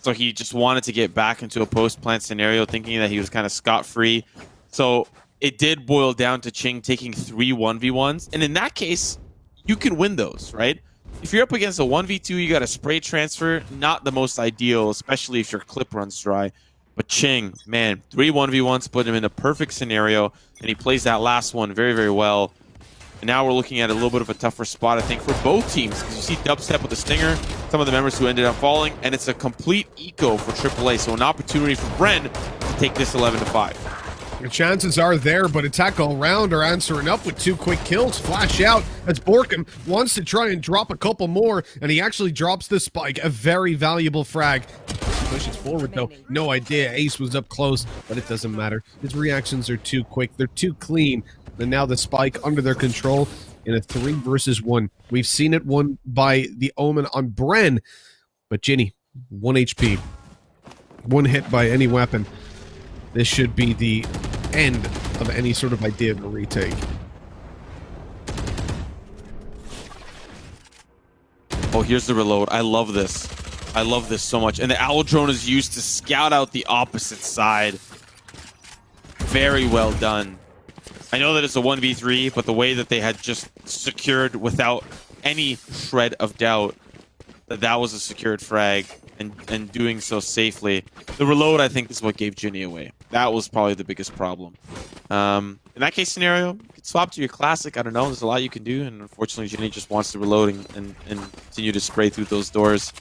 So he just wanted to get back into a post-plant scenario, thinking that he was kind of scot-free. So it did boil down to Ching taking 3 1v1s. And in that case, you can win those, right? If you're up against a 1v2, you got a spray transfer. Not the most ideal, especially if your clip runs dry. But Ching, man, 3 1v1s put him in a perfect scenario, and he plays that last one very, very well. And now we're looking at a little bit of a tougher spot, I think, for both teams. Because you see Dubstep with the Stinger, some of the members who ended up falling, and it's a complete eco for AAA. So an opportunity for Bren to take this 11-5. The chances are there, but attack all round are answering up with 2 quick kills. Flash out as 𝗂rkh𝗀 wants to try and drop a couple more, and he actually drops the spike. A very valuable frag. Pushes forward though. No idea Ace was up close, but it doesn't matter. His reactions are too quick. They're too clean. And now the spike under their control in a 3 versus 1. We've seen it won by the Omen on Bren, but Ginny, 1 HP. 1 hit by any weapon. This should be the end of any sort of idea of a retake. Oh, here's the reload. I love this. I love this so much. And the Owl Drone is used to scout out the opposite side. Very well done. I know that it's a 1v3, but the way that they had just secured without any shred of doubt that that was a secured frag, and doing so safely. The reload, I think, is what gave Ginny away. That was probably the biggest problem. In that case scenario, you could swap to your classic. I don't know. There's a lot you can do, and unfortunately, Ginny just wants to reload and continue to spray through those doors.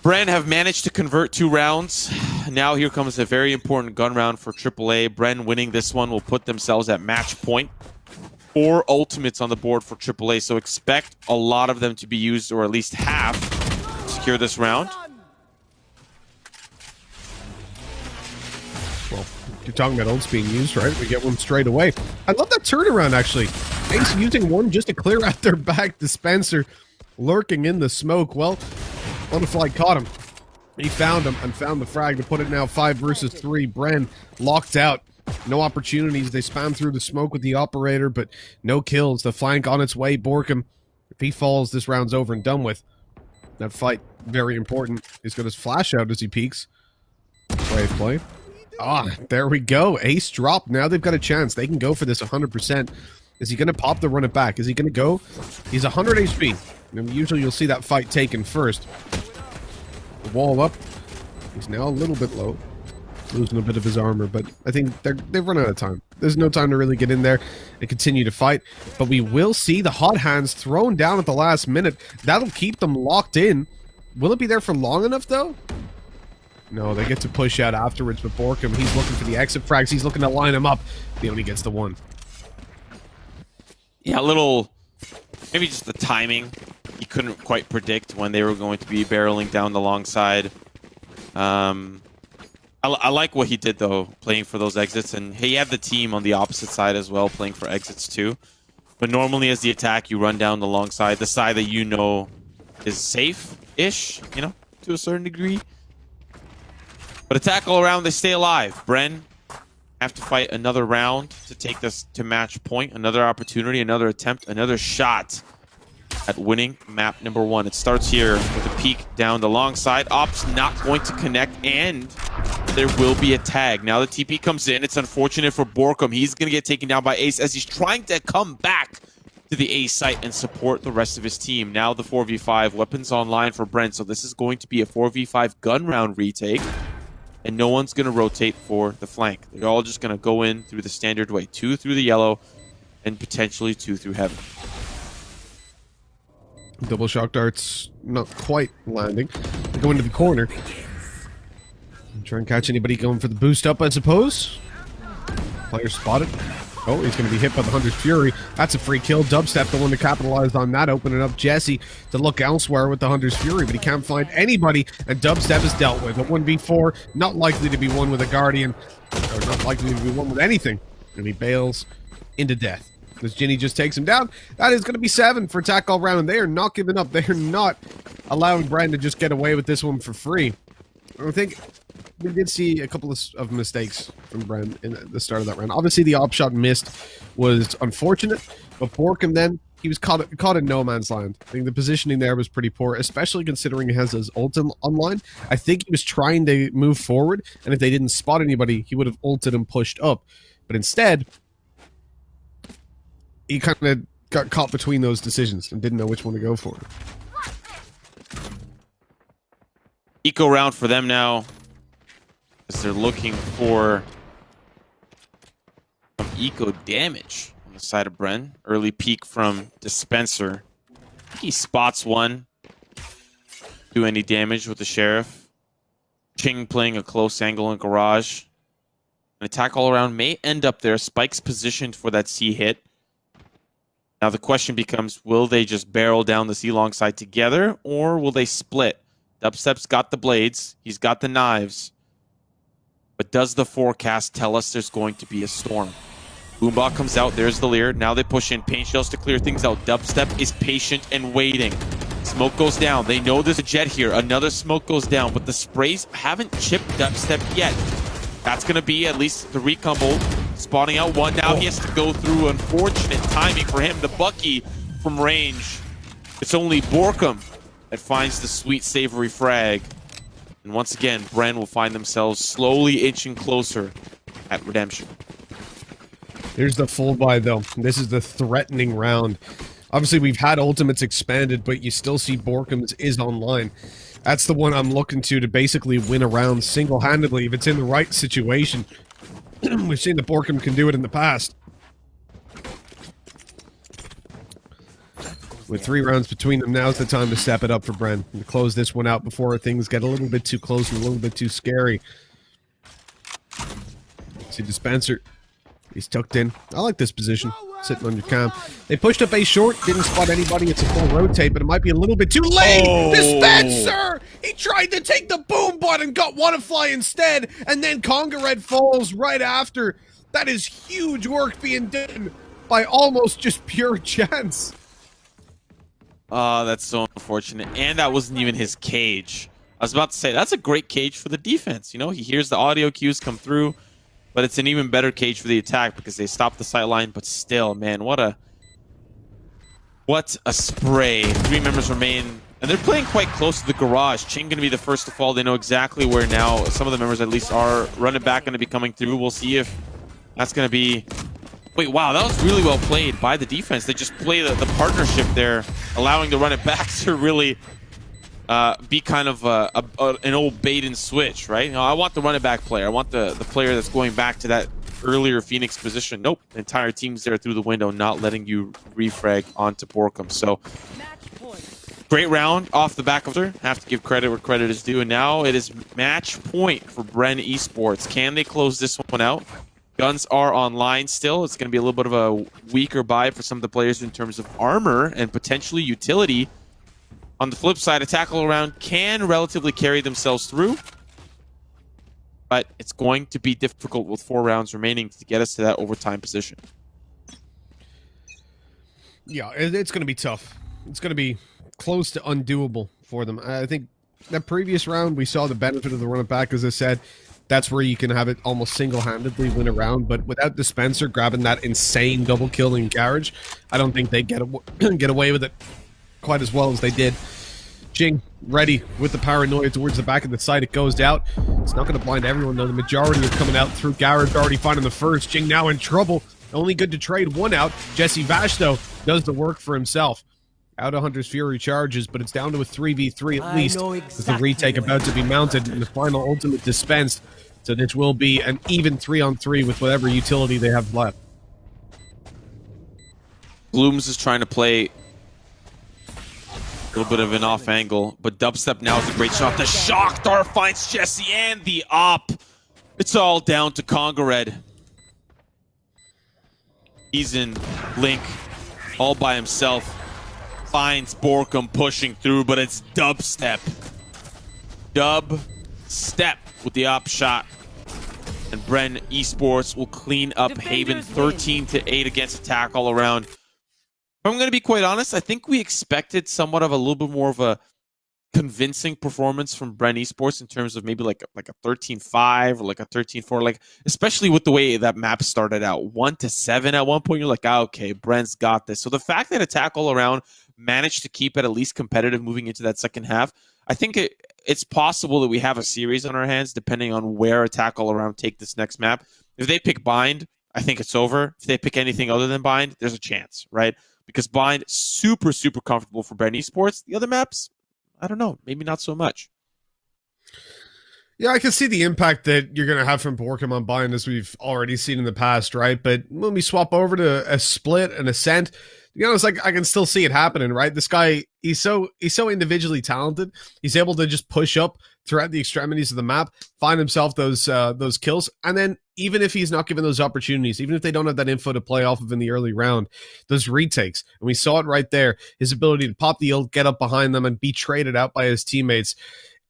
Bren have managed to convert 2 rounds. Now here comes a very important gun round for AAA. Bren winning this one will put themselves at match point. 4 ultimates on the board for AAA, so expect a lot of them to be used, or at least half, to secure this round. Well, you're talking about ults being used, right? We get one straight away. I love that turnaround, actually. Ace using one just to clear out their back. 𝗓𝗏𝗏 lurking in the smoke. Well, 𝗠𝘀𝘀 caught him. He found him and found the frag to put it now 5 versus 3. Bren locked out. No opportunities. They spam through the smoke with the operator, but no kills. The flank on its way. 𝗠𝘀𝘀, if he falls, this round's over and done with. That fight, very important. He's got his flash out as he peeks. Brave play. Ah, there we go. Ace drop. Now they've got a chance. They can go for this 100%. Is he going to pop the run it back? Is he going to go? He's 100 HP. And usually you'll see that fight taken first. Wall up. He's now a little bit low. Losing a bit of his armor, but I think they've run out of time. There's no time to really get in there and continue to fight. But we will see the hot hands thrown down at the last minute. That'll keep them locked in. Will it be there for long enough, though? No, they get to push out afterwards, but 𝗠𝘀𝘀, he's looking for the exit frags. He's looking to line him up. He only gets the one. Yeah, a little... Maybe just the timing. He couldn't quite predict when they were going to be barreling down the long side. I like what he did, though, playing for those exits. And he had the team on the opposite side as well, playing for exits, too. But normally, as the attack, you run down the long side, the side that you know is safe-ish, you know, to a certain degree. But attack all around, they stay alive. Bren have to fight another round to take this to match point. Another opportunity, another attempt, another shot at winning map number 1. It starts here with a peek down the long side. Ops not going to connect, and there will be a tag. Now the TP comes in. It's unfortunate for 𝗠𝘀𝘀. He's going to get taken down by Ace as he's trying to come back to the A site and support the rest of his team. Now the 4v5, weapons online for Bren. So this is going to be a 4v5 gun round retake. And no one's going to rotate for the flank. They're all just going to go in through the standard way. 2 through the yellow, and potentially 2 through heaven. Double shock darts not quite landing. They go into the corner. Try and catch anybody going for the boost up, I suppose. Player spotted. Oh, he's going to be hit by the Hunter's Fury. That's a free kill. 𝗏𝗏𝗏, the one to capitalize on that, opening up 𝗓𝒏𝒄𝒏 to look elsewhere with the Hunter's Fury, but he can't find anybody, and 𝗏𝗏𝗏 is dealt with. A 1v4, not likely to be won with a Guardian, or not likely to be won with anything, and he bails into death. As Ginny just takes him down, that is going to be 7 for attack all round. They are not giving up. They are not allowing Bren to just get away with this one for free. I think we did see a couple of mistakes from Bren in the start of that round. Obviously, the op shot missed was unfortunate, but 𝗠𝘀𝘀 then, he was caught in no man's land. I think the positioning there was pretty poor, especially considering he has his ult online. I think he was trying to move forward, and if they didn't spot anybody, he would have ulted and pushed up. But instead, he kind of got caught between those decisions and didn't know which one to go for. Eco round for them now, as they're looking for some eco damage on the side of Bren. Early peek from 𝗓𝗏𝗏. I think he spots one. Do any damage with the Sheriff. Ching playing a close angle in garage. An attack all around may end up there. Spike's positioned for that C hit. Now the question becomes, will they just barrel down the C long side together, or will they split? 𝗏𝗏𝗏's got the blades. He's got the knives. But does the forecast tell us there's going to be a storm? 𝗏𝗏𝗏 comes out. There's the Leer. Now they push in paint shells to clear things out. 𝗏𝗏𝗏 is patient and waiting. Smoke goes down. They know there's a jet here. Another smoke goes down, but the sprays haven't chipped 𝗏𝗏𝗏 yet. That's going to be at least the recon bolt. Spawning out one. Now he has to go through. Unfortunate timing for him. The Bucky from range. It's only 𝗠𝘀𝘀 that finds the sweet, savory frag. And once again, Bren will find themselves slowly inching closer at redemption. Here's the full buy, though. This is the threatening round. Obviously, we've had ultimates expanded, but you still see 𝗠𝘀𝘀 is online. That's the one I'm looking to basically win a round single-handedly if it's in the right situation. We've seen that 𝗠𝘀𝘀 can do it in the past. With 3 rounds between them, now's the time to step it up for Bren and to close this one out before things get a little bit too close and a little bit too scary. See 𝗓𝗏𝗏. He's tucked in. I like this position. Sitting on your cam. They pushed up A short. Didn't spot anybody. It's a full rotate, but it might be a little bit too late. Oh. 𝗓𝗏𝗏! He tried to take the boom button, got 𝗏𝗏𝗏 instead, and then Conga Red falls right after. That is huge work being done by almost just pure chance. Oh, that's so unfortunate. And that wasn't even his cage. I was about to say, that's a great cage for the defense. You know, he hears the audio cues come through, but it's an even better cage for the attack because they stopped the sight line. But still, man, what a spray. 3 members remain, and they're playing quite close to the garage. Ching going to be the first to fall. They know exactly where now. Some of the members at least are running back, going to be coming through. We'll see if that's going to be... Wait, wow, that was really well played by the defense. They just play the partnership there, allowing the run it back to really be kind of an old bait and switch, right? You know, I want the run it back player. I want the player that's going back to that earlier Phoenix position. Nope, the entire team's there through the window, not letting you refrag onto _Borkum. So, great round off the back of her. Have to give credit where credit is due. And now it is match point for Bren Esports. Can they close this one out? Guns are online still. It's going to be a little bit of a weaker buy for some of the players in terms of armor and potentially utility. On the flip side, a tackle around can relatively carry themselves through. But it's going to be difficult with 4 rounds remaining to get us to that overtime position. Yeah, it's going to be tough. It's going to be close to undoable for them. I think that previous round, we saw the benefit of the run it back, as I said. That's where you can have it almost single-handedly win a round, but without 𝐷ispens𝒄𝒄 grabbing that insane double kill in Garage, I don't think they get away with it quite as well as they did. Jing, ready with the paranoia towards the back of the site. It goes out. It's not going to blind everyone, though. The majority are coming out through Garage, already finding the first. Jing now in trouble. Only good to trade 1 out. 𝗔𝗢𝗏, though, does the work for himself. Out of Hunter's Fury charges, but it's down to a 3v3 at least, with the retake about to be mounted and the final ultimate dispensed. So this will be an even 3-on-3 with whatever utility they have left. Blooms is trying to play a little bit of an off angle, but Dubstep now is a great shot. The shock dart finds Jesse and the op. It's all down to 𝗠𝘀𝗁. He's in Link all by himself. Finds Borkum pushing through, but it's Dubstep. Dubstep with the op shot. And Bren Esports will clean up Haven 13-8 against attack all around. If I'm going to be quite honest, I think we expected somewhat of a little bit more of a convincing performance from Bren Esports in terms of maybe like a 13-5 or like a 13-4, like especially with the way that map started out 1-7 at one point. You're like, okay, Bren's got this. So the fact that attack all around managed to keep it at least competitive moving into that second half, I think it's possible that we have a series on our hands depending on where attack all around take this next map. If they pick Bind, I think it's over. If they pick anything other than Bind, there's a chance, right? Because Bind, super, super comfortable for Bren Esports. The other maps, I don't know, maybe not so much. Yeah, I can see the impact that you're going to have from Borkum on Bind, as we've already seen in the past, right? But when we swap over to a split and Ascent, to be honest, like I can still see it happening, right? This guy, he's so individually talented. He's able to just push up throughout the extremities of the map, find himself those kills, and then even if he's not given those opportunities, even if they don't have that info to play off of in the early round, those retakes, and we saw it right there, his ability to pop the ult, get up behind them, and be traded out by his teammates.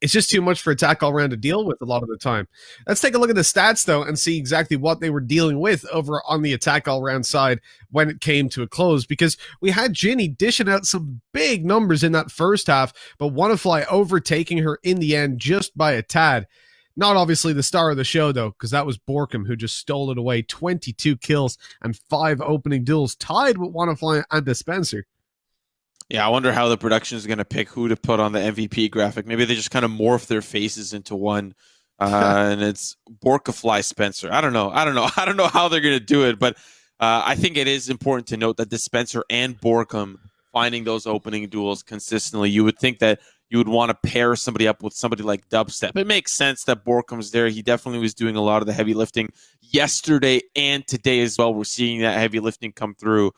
It's just too much for attack all around to deal with a lot of the time. Let's take a look at the stats, though, and see exactly what they were dealing with over on the attack all around side when it came to a close, because we had Ginny dishing out some big numbers in that first half, but 𝗏𝗡ly overtaking her in the end just by a tad. Not obviously the star of the show, though, because that was Borkum, who just stole it away. 22 kills and 5 opening duels, tied with 𝗏𝗡ly and 𝗏ispens𝒄. Yeah, I wonder how the production is going to pick who to put on the MVP graphic. Maybe they just kind of morph their faces into one, and it's 𝗏𝗏ly Spencer. I don't know how they're going to do it, but I think it is important to note that 𝗏ispens𝒄 and Borkum finding those opening duels consistently. You would think that you would want to pair somebody up with somebody like Dubstep. It makes sense that Borkum's there. He definitely was doing a lot of the heavy lifting yesterday and today as well. We're seeing that heavy lifting come through.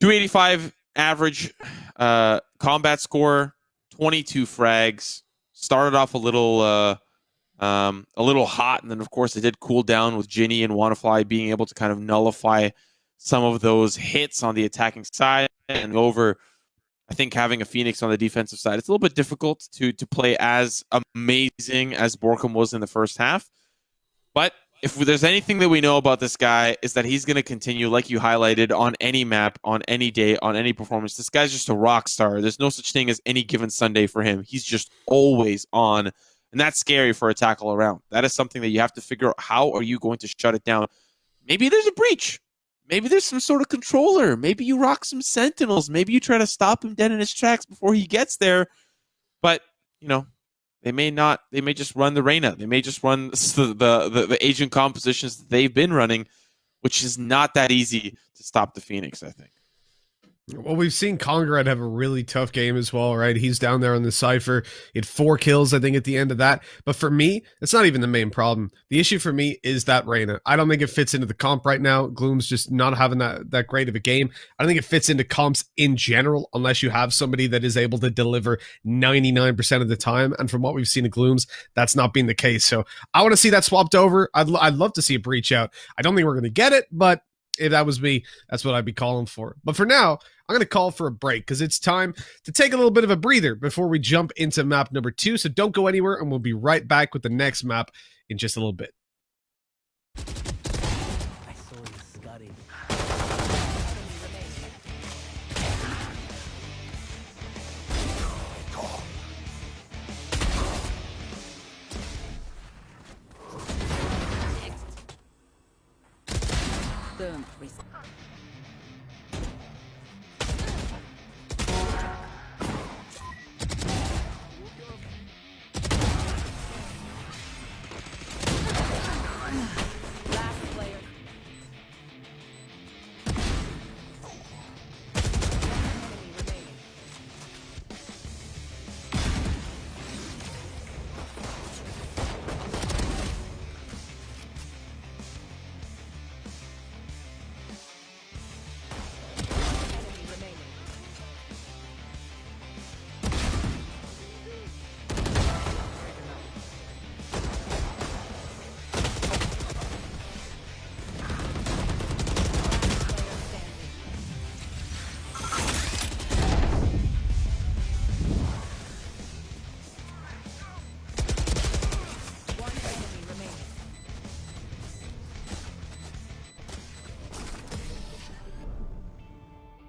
285 average combat score, 22 frags. Started off a little hot, and then of course it did cool down with Ginny and 𝗏𝗡ly being able to kind of nullify some of those hits on the attacking side. And over, I think having a Phoenix on the defensive side, it's a little bit difficult to play as amazing as Borkum was in the first half. But if there's anything that we know about this guy, is that he's going to continue, like you highlighted, on any map, on any day, on any performance. This guy's just a rock star. There's no such thing as any given Sunday for him. He's just always on, and that's scary for a tackle around. That is something that you have to figure out. How are you going to shut it down? Maybe there's a breach. Maybe there's some sort of controller. Maybe you rock some sentinels. Maybe you try to stop him dead in his tracks before he gets there. But, you know, they may not. They may just run the Reyna. They may just run the agent compositions that they've been running, which is not that easy to stop the Phoenix, I think. Well, we've seen Congrad have a really tough game as well, right? He's down there on the Cypher. He had 4 kills, I think, at the end of that. But for me, it's not even the main problem. The issue for me is that Reyna. I don't think it fits into the comp right now. Gloom's just not having that great of a game. I don't think it fits into comps in general, unless you have somebody that is able to deliver 99% of the time. And from what we've seen of Gloom's, that's not been the case. So I want to see that swapped over. I'd love to see a breach out. I don't think we're going to get it, but if that was me, that's what I'd be calling for. But for now, I'm going to call for a break because it's time to take a little bit of a breather before we jump into map number 2. So don't go anywhere, and we'll be right back with the next map in just a little bit. I saw you scudding. Boom.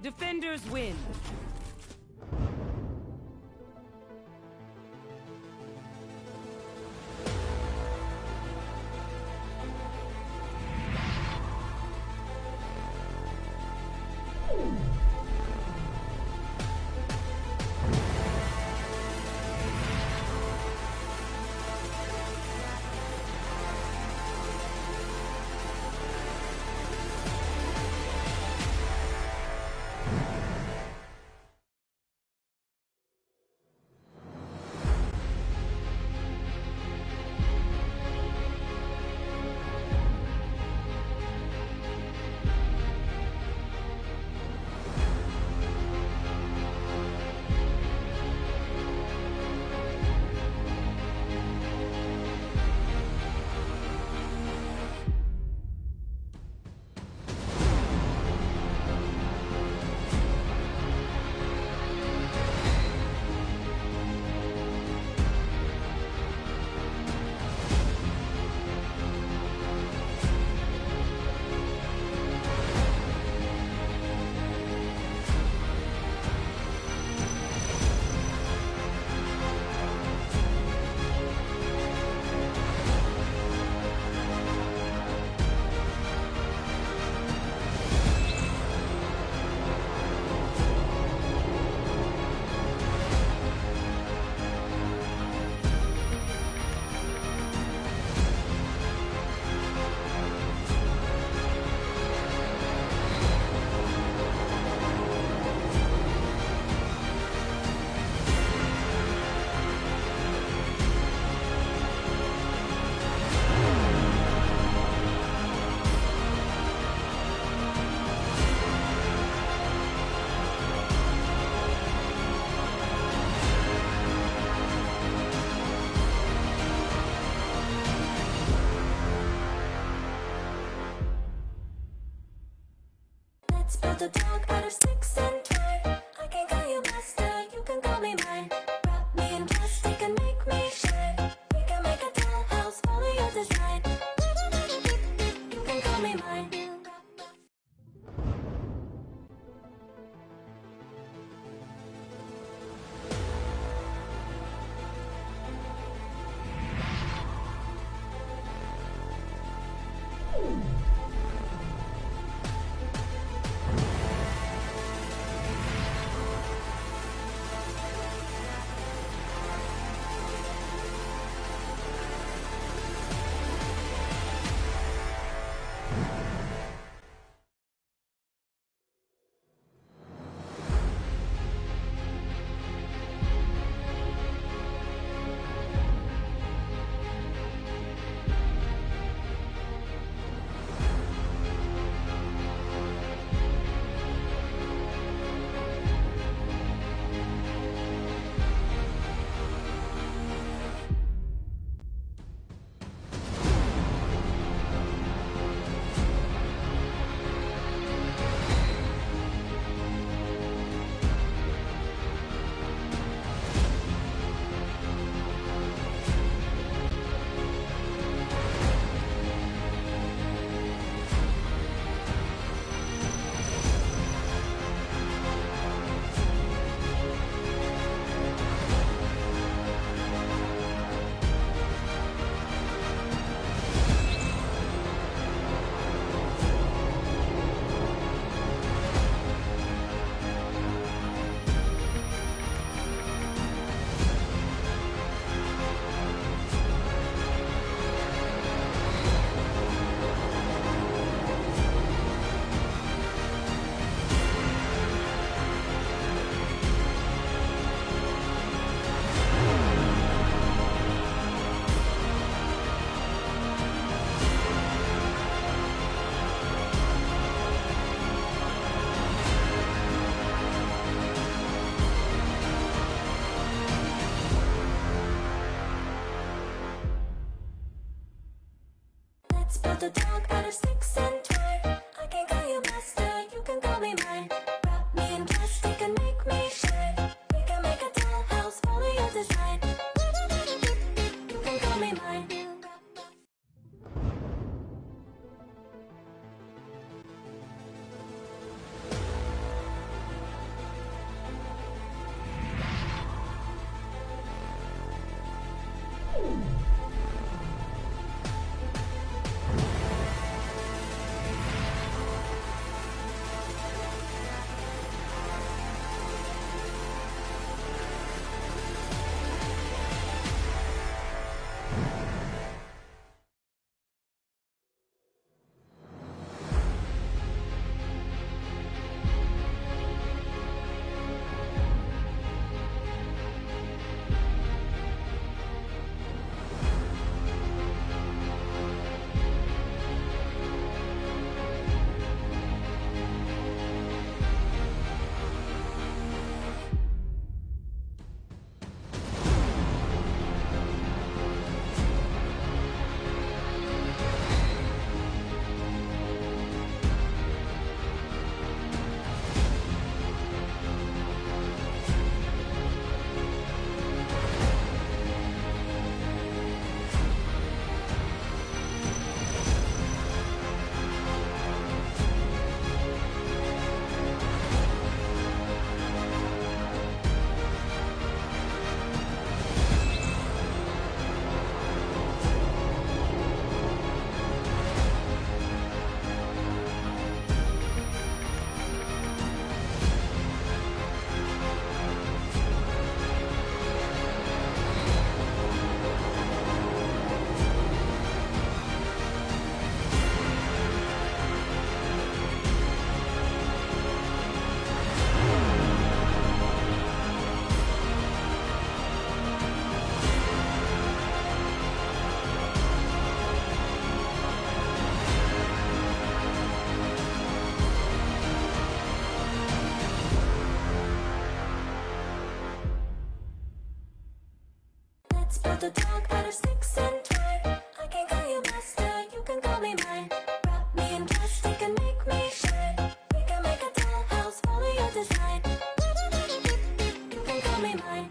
Defenders win. Let's build a dog out of sticks and twine. I can call you master, you can call me mine. Wrap me in plastic and make me shine. We can make a dollhouse, follow your design. Let's build a dog out of sticks and twine. I can call you master, you can call me mine. Wrap me in plastic and make me shine. We can make a dollhouse, follow your design. You can call me mine. Let's build a dog out of sticks and twine. I can call you master, you can call me mine. Wrap me in plastic and make me shine. We can make a dollhouse, follow your design. You can call me mine.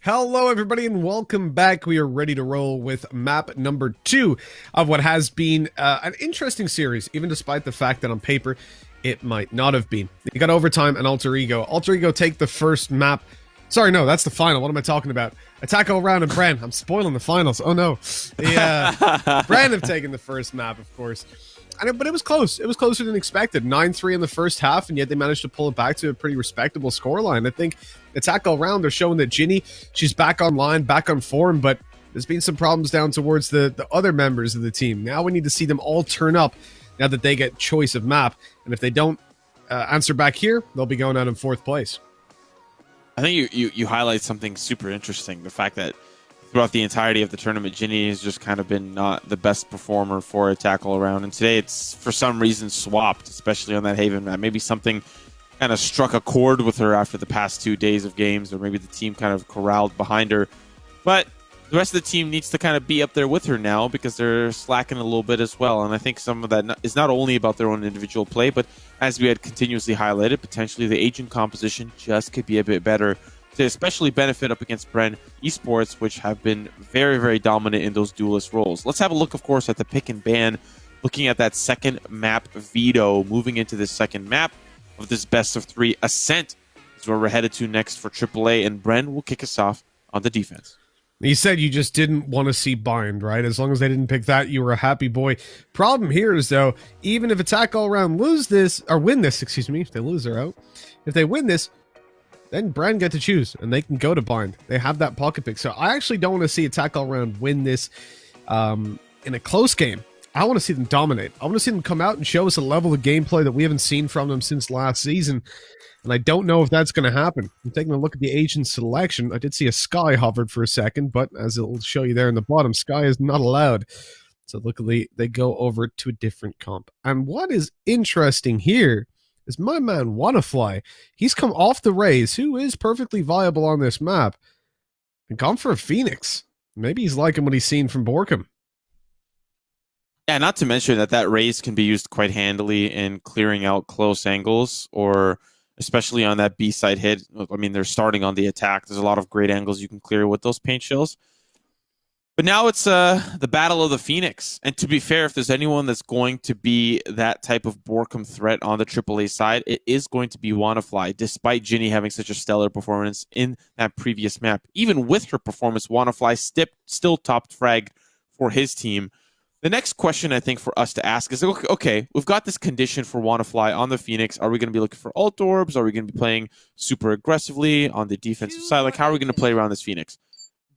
Hello, everybody, and welcome back. We are ready to roll with map number 2 of what has been an interesting series, even despite the fact that on paper it might not have been. You got Overtime and Alter Ego. Alter Ego take the first map. Sorry, no, that's the final. What am I talking about? Attack All Round and Bren. I'm spoiling the finals. Oh, no. Bren have taken the first map, of course. But it was close. It was closer than expected. 9-3 in the first half, and yet they managed to pull it back to a pretty respectable scoreline. I think Attack All Round, they're showing that Ginny, she's back online, back on form, but there's been some problems down towards the other members of the team. Now we need to see them all turn up now that they get choice of map. And if they don't answer back here, they'll be going out in 4th place. I think you highlight something super interesting. The fact that throughout the entirety of the tournament, Ginny has just kind of been not the best performer for Attack All Around. And today it's, for some reason, swapped, especially on that Haven map. Maybe something kind of struck a chord with her after the past 2 days of games, or maybe the team kind of corralled behind her. But the rest of the team needs to kind of be up there with her now because they're slacking a little bit as well. And I think some of that is not only about their own individual play, but as we had continuously highlighted, potentially the agent composition just could be a bit better to especially benefit up against Bren Esports, which have been very, very dominant in those duelist roles. Let's have a look, of course, at the pick and ban, looking at that second map veto, moving into the second map of this best of 3 Ascent is where we're headed to next for AAA, and Bren will kick us off on the defense. You said you just didn't want to see Bind, right? As long as they didn't pick that, you were a happy boy. Problem here is, though, even if Attack All Around lose this, or win this, excuse me, if they lose, they're out. If they win this, then Bren get to choose, and they can go to Bind. They have that pocket pick. So I actually don't want to see Attack All Around win this in a close game. I want to see them dominate. I want to see them come out and show us a level of gameplay that we haven't seen from them since last season. And I don't know if that's going to happen. I'm taking a look at the agent selection. I did see a Sky hovered for a second, but as it'll show you there in the bottom, Sky is not allowed. So luckily, they go over to a different comp. And what is interesting here is my man 𝗠𝘀𝗖. He's come off the Raze, who is perfectly viable on this map, and gone for a Phoenix. Maybe he's liking what he's seen from 𝗠𝘀𝗀. Yeah, not to mention that Raze can be used quite handily in clearing out close angles, or especially on that B side hit. I mean, they're starting on the attack. There's a lot of great angles you can clear with those paint shells. But now it's the battle of the Phoenix. And to be fair, if there's anyone that's going to be that type of 𝗠𝘀𝗀 threat on the AAA side, it is going to be 𝗠𝘀𝗀𝗀, despite Ginny having such a stellar performance in that previous map. Even with her performance, 𝗠𝘀𝗀𝗀 still topped frag for his team. The next question I think for us to ask is, okay, we've got this condition for 𝗠𝘀𝗀𝗀𝗀 on the Phoenix. Are we going to be looking for ult orbs? Are we going to be playing super aggressively on the defensive side? Like, how are we going to play around this Phoenix?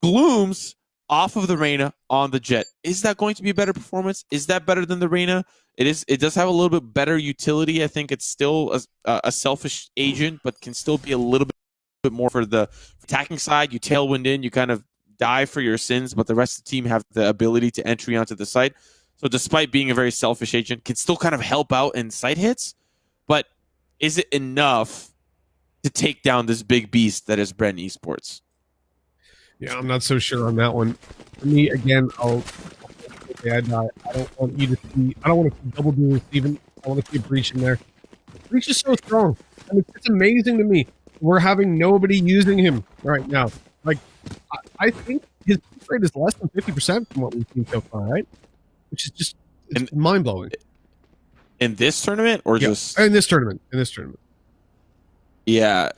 Blooms off of the Reyna on the Jett. Is that going to be a better performance? Is that better than the Reyna? It is. It does have a little bit better utility. I think it's still a selfish agent, but can still be a little bit more for the attacking side. You tailwind in, you kind of die for your sins, but the rest of the team have the ability to entry onto the site. So despite being a very selfish agent, can still kind of help out in site hits. But is it enough to take down this big beast that is Bren Esports? Yeah, I'm not so sure on that one. For me, again, okay, I die. I don't want you to see. I don't want to see double duels, Steven. I want to see a Breach in there. Breach is so strong. And it's amazing to me. We're having nobody using him right now. Like, I think his hit rate is less than 50% from what we've seen so far, right? Which is just mind-blowing. In this tournament, or just in this tournament? In this tournament. Yeah,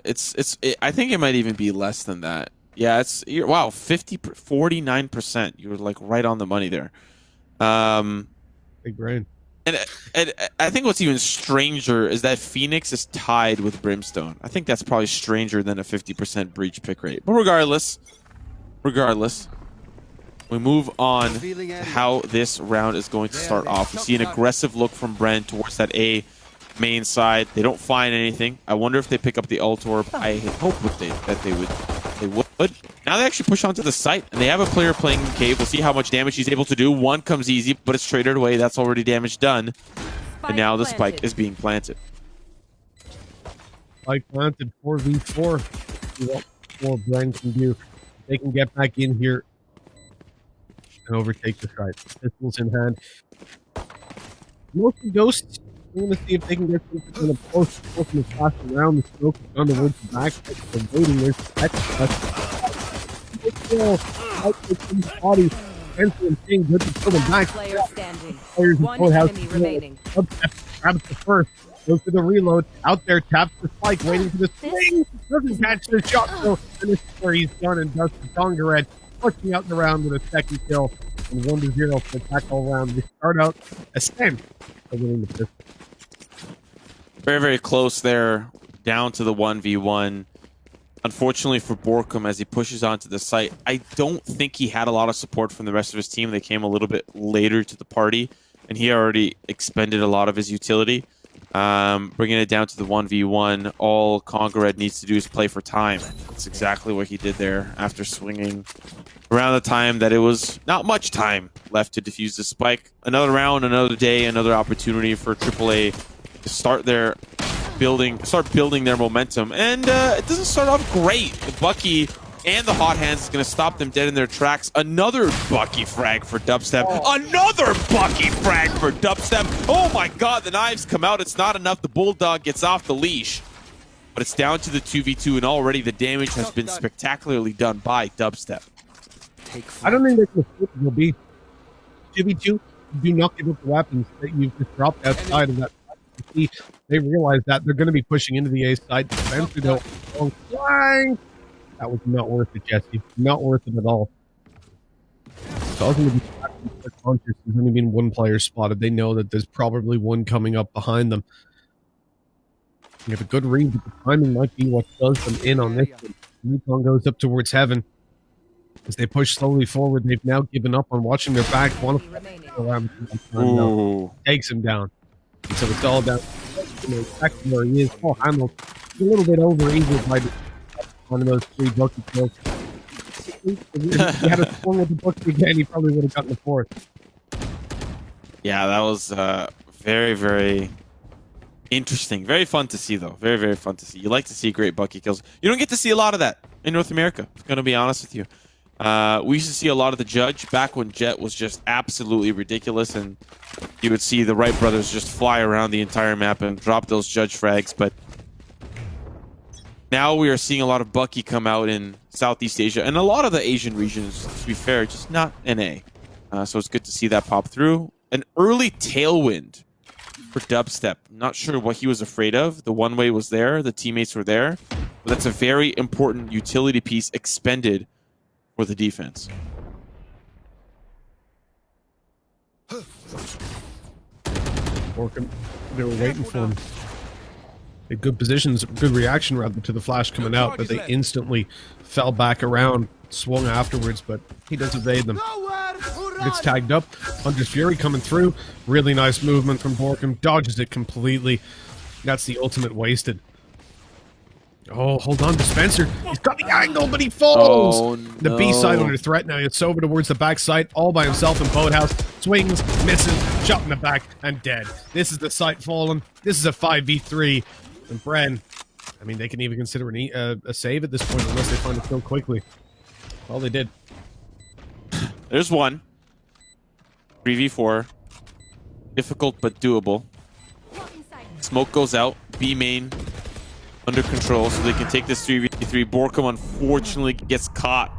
I think it might even be less than that. Yeah, wow, 49%. You're like right on the money there. Big brain. And I think what's even stranger is that Phoenix is tied with Brimstone. I think that's probably stranger than a 50% breach pick rate. But regardless, we move on to how this round is going to start off. We see an aggressive look from Bren towards that A main side. They don't find anything. I wonder if they pick up the ult orb. I hope that they would. Now they actually push onto the site, and they have a player playing in cave. We'll see how much damage he's able to do. One comes easy, but it's traded away. That's already damage done. And now the spike is being planted. Spike planted, 4v4. See what more Bren can do. They can get back in here and overtake the site. Pistols in hand. Mostly ghosts. I'm going to see if they can get something in the post. Looking to pass around the smoke on the woods back. They're waiting there. kill. Body. Entering thing, good to pull them back. Player standing. Players in One Courthouse enemy remaining. grabs the first. Goes to the reload. Out there, taps the spike, waiting for the swing. Doesn't catch the shot, though. And this is where he's done and does the 𝗠𝘀𝘁𝗏, pushing out the round with a second kill. And 1-0 for the attack all round. They start out ascent by winning the fifth. Very, very close there, down to the 1v1. Unfortunately for 𝗂𝒂𝒍𝒂, as he pushes onto the site, I don't think he had a lot of support from the rest of his team. They came a little bit later to the party, and he already expended a lot of his utility. Bringing it down to the 1v1, all 𝗠𝘀𝘁𝗏 needs to do is play for time. That's exactly what he did there after swinging around the time that it was not much time left to defuse the spike. Another round, another day, another opportunity for AAA to start building their momentum. And it doesn't start off great. The Bucky and the hot hands is going to stop them dead in their tracks. Another Bucky frag for Dubstep. Another Bucky frag for Dubstep. Oh my god, the knives come out. It's not enough. The Bulldog gets off the leash. But it's down to the 2v2, and already the damage has been spectacularly done by Dubstep. I don't think they can afford to be 2v2. Do not give up the weapons that you've just dropped outside of that. They realize that they're going to be pushing into the A side. Defensively, though, flying. That was not worth it, Jesse. Not worth it at all. It's all going to be conscious. There's only been one player spotted. They know that there's probably one coming up behind them. You have a good read, but the timing might be what does them in on this one. 𝗔𝗢𝗖 goes up towards heaven. As they push slowly forward, they've now given up on watching their back. Takes him down. So it's all down. Back to where he is. Oh, handled a little bit over-injured by one of those 3 Bucky kills. If he had a swung with the Bucky again, he probably would have gotten the 4th. Yeah, that was very, very interesting. Very fun to see, though. Very, very fun to see. You like to see great Bucky kills. You don't get to see a lot of that in North America. I'm going to be honest with you. We used to see a lot of the Judge back when Jett was just absolutely ridiculous, and you would see the Wright brothers just fly around the entire map and drop those Judge frags. But now we are seeing a lot of Bucky come out in Southeast Asia and a lot of the Asian regions, to be fair, just not NA. So it's good to see that pop through. An early tailwind for Dubstep. I'm not sure what he was afraid of. The one-way was there. The teammates were there. But that's a very important utility piece expended for the defense. 𝗂𝒂𝒍𝒂, they were waiting for him. They had good positions, good reaction rather to the flash coming out, but they instantly fell back around, swung afterwards, but he does evade them. Gets tagged up. Hunter's Fury coming through. Really nice movement from 𝗂𝒂𝒍𝒂. Dodges it completely. That's the ultimate wasted. Oh, hold on, Dispenser. He's got the angle, but he falls. Oh, no. The B side under threat now. It's over towards the back side, all by himself in Boathouse. Swings, misses, shot in the back, and dead. This is the site fallen. This is a 5v3. And Bren, I mean, they can even consider a save at this point unless they find a kill quickly. Well, they did. There's one. 3v4. Difficult but doable. Smoke goes out. B main under control so they can take this 3v3. 𝗂𝒂𝒍𝒂 unfortunately gets caught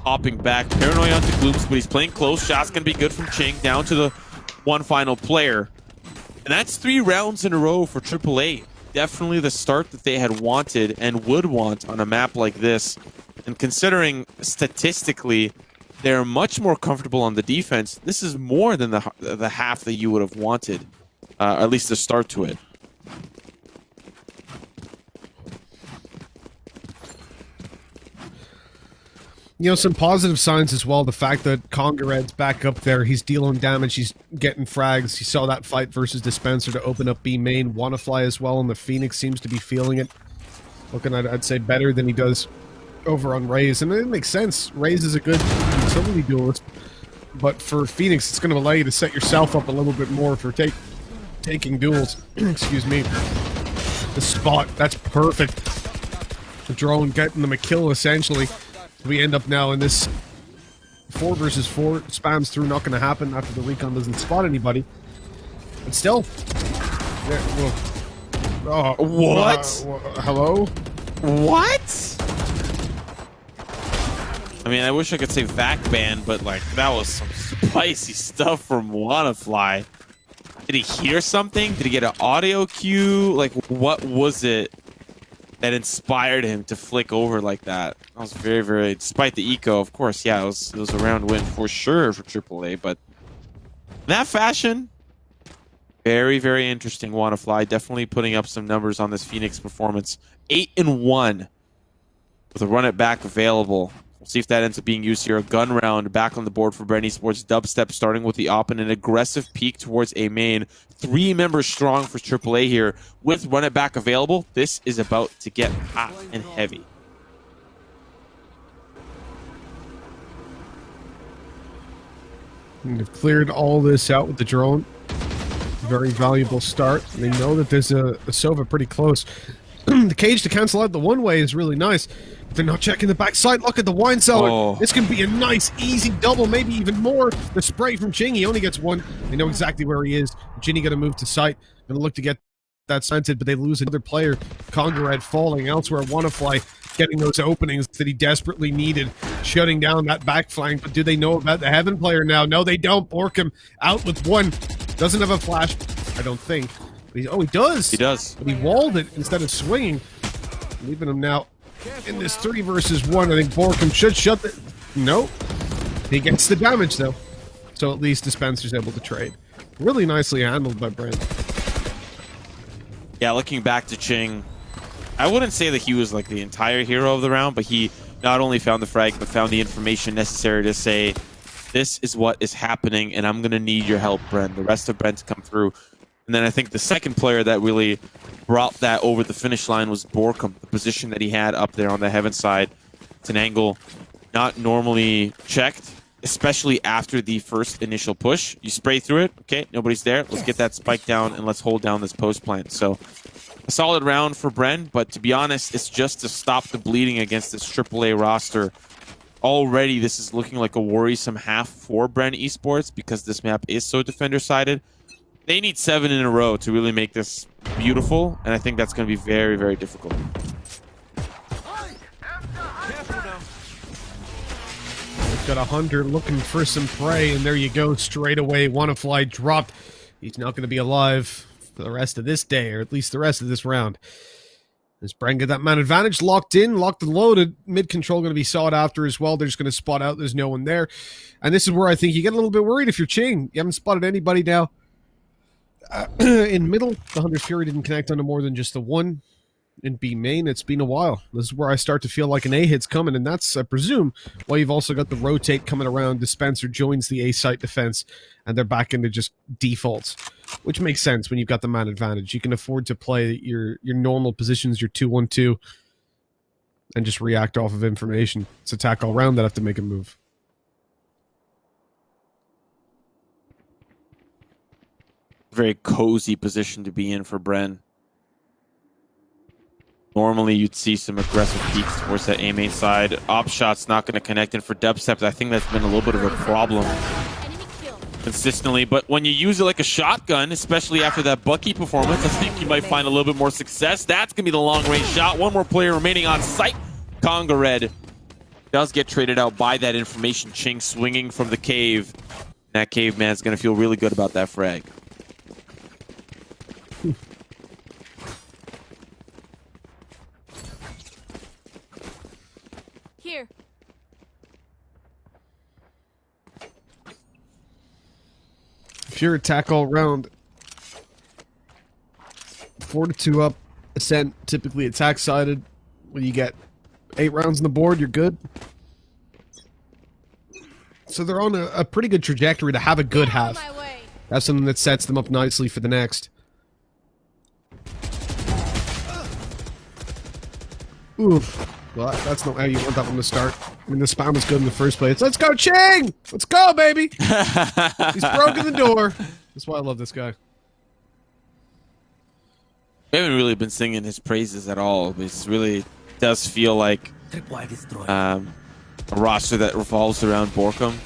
hopping back. Paranoid onto Gloops, but he's playing close. Shot's going to be good from Ching down to the one final player. And that's 3 rounds in a row for AAA. Definitely the start that they had wanted and would want on a map like this. And considering statistically they're much more comfortable on the defense, this is more than the half that you would have wanted, at least the start to it. You know, some positive signs as well. The fact that 𝗠𝘀𝑳𝑠𝒃's back up there. He's dealing damage. He's getting frags. You saw that fight versus Dispenser to open up B main. WannaFly as well, and the Phoenix seems to be feeling it. Looking at, I'd say, better than he does over on Raze. And it makes sense. Raze is a good utility duelist. But for Phoenix, it's going to allow you to set yourself up a little bit more for taking duels. Excuse me. The spot. That's perfect. The drone getting them a kill, essentially. We end up now in this 4 versus 4. Spams through, not going to happen after the recon doesn't spot anybody. But still. What? Hello? What? I mean, I wish I could say 𝗏𝒂𝒏𝒄𝒄, but like that was some spicy stuff from 𝗠𝘀𝘀𝗀. Did he hear something? Did he get an audio cue? Like, what was it that inspired him to flick over like that? That was very, very. Despite the eco, of course, yeah, it was a round win for sure for AAA. But in that fashion, very, very interesting. 𝗠𝘀𝘀𝗀 definitely putting up some numbers on this Phoenix performance. 8-1 with a run it back available. We'll see if that ends up being used here. A gun round back on the board for BRENN Esports. Dubstep starting with the op and an aggressive peek towards A main. 3 members strong for AAA here. With run it back available, this is about to get hot and heavy. And they've cleared all this out with the drone. Very valuable start. They know that there's a Sova pretty close. The cage to cancel out the one-way is really nice. But they're not checking the backside. Look at the wine cellar. Oh. This can be a nice, easy double, maybe even more. The spray from Jing, he only gets one. They know exactly where he is. Ginny going to move to site. Going to look to get that scented, but they lose another player. 𝗠𝘀𝘁𝗀 falling elsewhere. 𝗠𝘀𝘀𝘀 getting those openings that he desperately needed, shutting down that back flank. But do they know about the Heaven player now? No, they don't. 𝗠𝘀𝘀𝘀 out with one. Doesn't have a flash, I don't think. But he does. He does. But he walled it instead of swinging, leaving him now in this 3 versus 1. I think 𝗠𝘀𝘀𝘀𝘀 should shut the... Nope. He gets the damage, though. So at least Dispenser's able to trade. Really nicely handled by BRENN. Yeah, looking back to Ching, I wouldn't say that he was like the entire hero of the round, but he not only found the frag, but found the information necessary to say, this is what is happening, and I'm going to need your help, BRENN. The rest of BRENN to come through. And then I think the second player that really brought that over the finish line was 𝗠𝘀𝘀𝘀. The position that he had up there on the Heaven side. It's an angle not normally checked, especially after the first initial push. You spray through it. Okay, nobody's there. Let's get that spike down, and let's hold down this post plant. So a solid round for BRENN, but to be honest, it's just to stop the bleeding against this AAA roster. Already, this is looking like a worrisome half for BRENN Esports because this map is so defender-sided. They need 7 in a row to really make this beautiful, and I think that's going to be very, very difficult. They've got a hunter looking for some prey, and there you go, straight away. 𝗠𝘀𝘀𝘀𝑀 dropped. He's not going to be alive for the rest of this day, or at least the rest of this round. As BRENN get that man advantage locked in, locked and loaded. Mid control going to be sought after as well. They're just going to spot out. There's no one there. And this is where I think you get a little bit worried if you're Ching. You haven't spotted anybody now. In middle, the Hunter's Fury didn't connect onto more than just the one. In B main, it's been a while. This is where I start to feel like an A hit's coming, and that's, I presume, why you've also got the rotate coming around. Dispenser joins the A site defense, and they're back into just defaults, which makes sense when you've got the man advantage. You can afford to play your normal positions, your 2-1-2, and just react off of information. It's attack all round that have to make a move. Very cozy position to be in for BRENN. Normally, you'd see some aggressive peeks towards that A main side. Op shot's not going to connect, and for Dubstep, I think that's been a little bit of a problem consistently. But when you use it like a shotgun, especially after that Bucky performance, I think you might find a little bit more success. That's going to be the long-range shot. One more player remaining on site. 𝗠𝘀𝘀𝘀𝑁 does get traded out by that information. Ching swinging from the cave. That caveman's going to feel really good about that frag. Here. If you're attack all round, 4-2 up, Ascent typically attack sided. When you get 8 rounds on the board, you're good. So they're on a pretty good trajectory to have a good half. Have something that sets them up nicely for the next. Oof. Well, that's not how you want that one to start. I mean, the spam was good in the first place. Let's go, Ching! Let's go, baby! He's broken the door. That's why I love this guy. We haven't really been singing his praises at all. But it really does feel like a roster that revolves around 𝗠𝘀𝘀𝘀𝘀.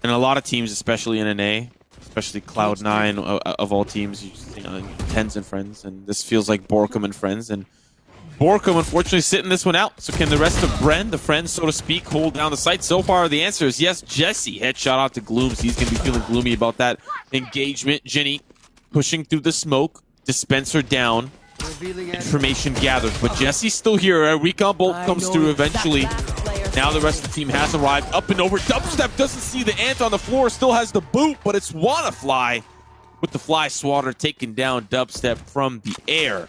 And a lot of teams, especially in NA, especially Cloud9 of all teams, you know, Tens and friends. And this feels like 𝗠𝘀𝘀𝘀 and friends. And 𝗏𝗏𝒂𝒍𝒔 unfortunately sitting this one out. So can the rest of Bren, the friends, so to speak, hold down the site? So far, the answer is yes. 𝗔𝗢𝗖 headshot out to Glooms. He's going to be feeling gloomy about that engagement. Ginny pushing through the smoke. Dispenser down. Information gathered. But 𝗔𝗢𝗖's still here. A recon bolt comes through eventually. Now the rest of the team has arrived. Up and over. Dubstep doesn't see the ant on the floor. Still has the boot, but it's 𝗏𝒂𝒏𝒂𝒏 with the fly swatter taking down Dubstep from the air.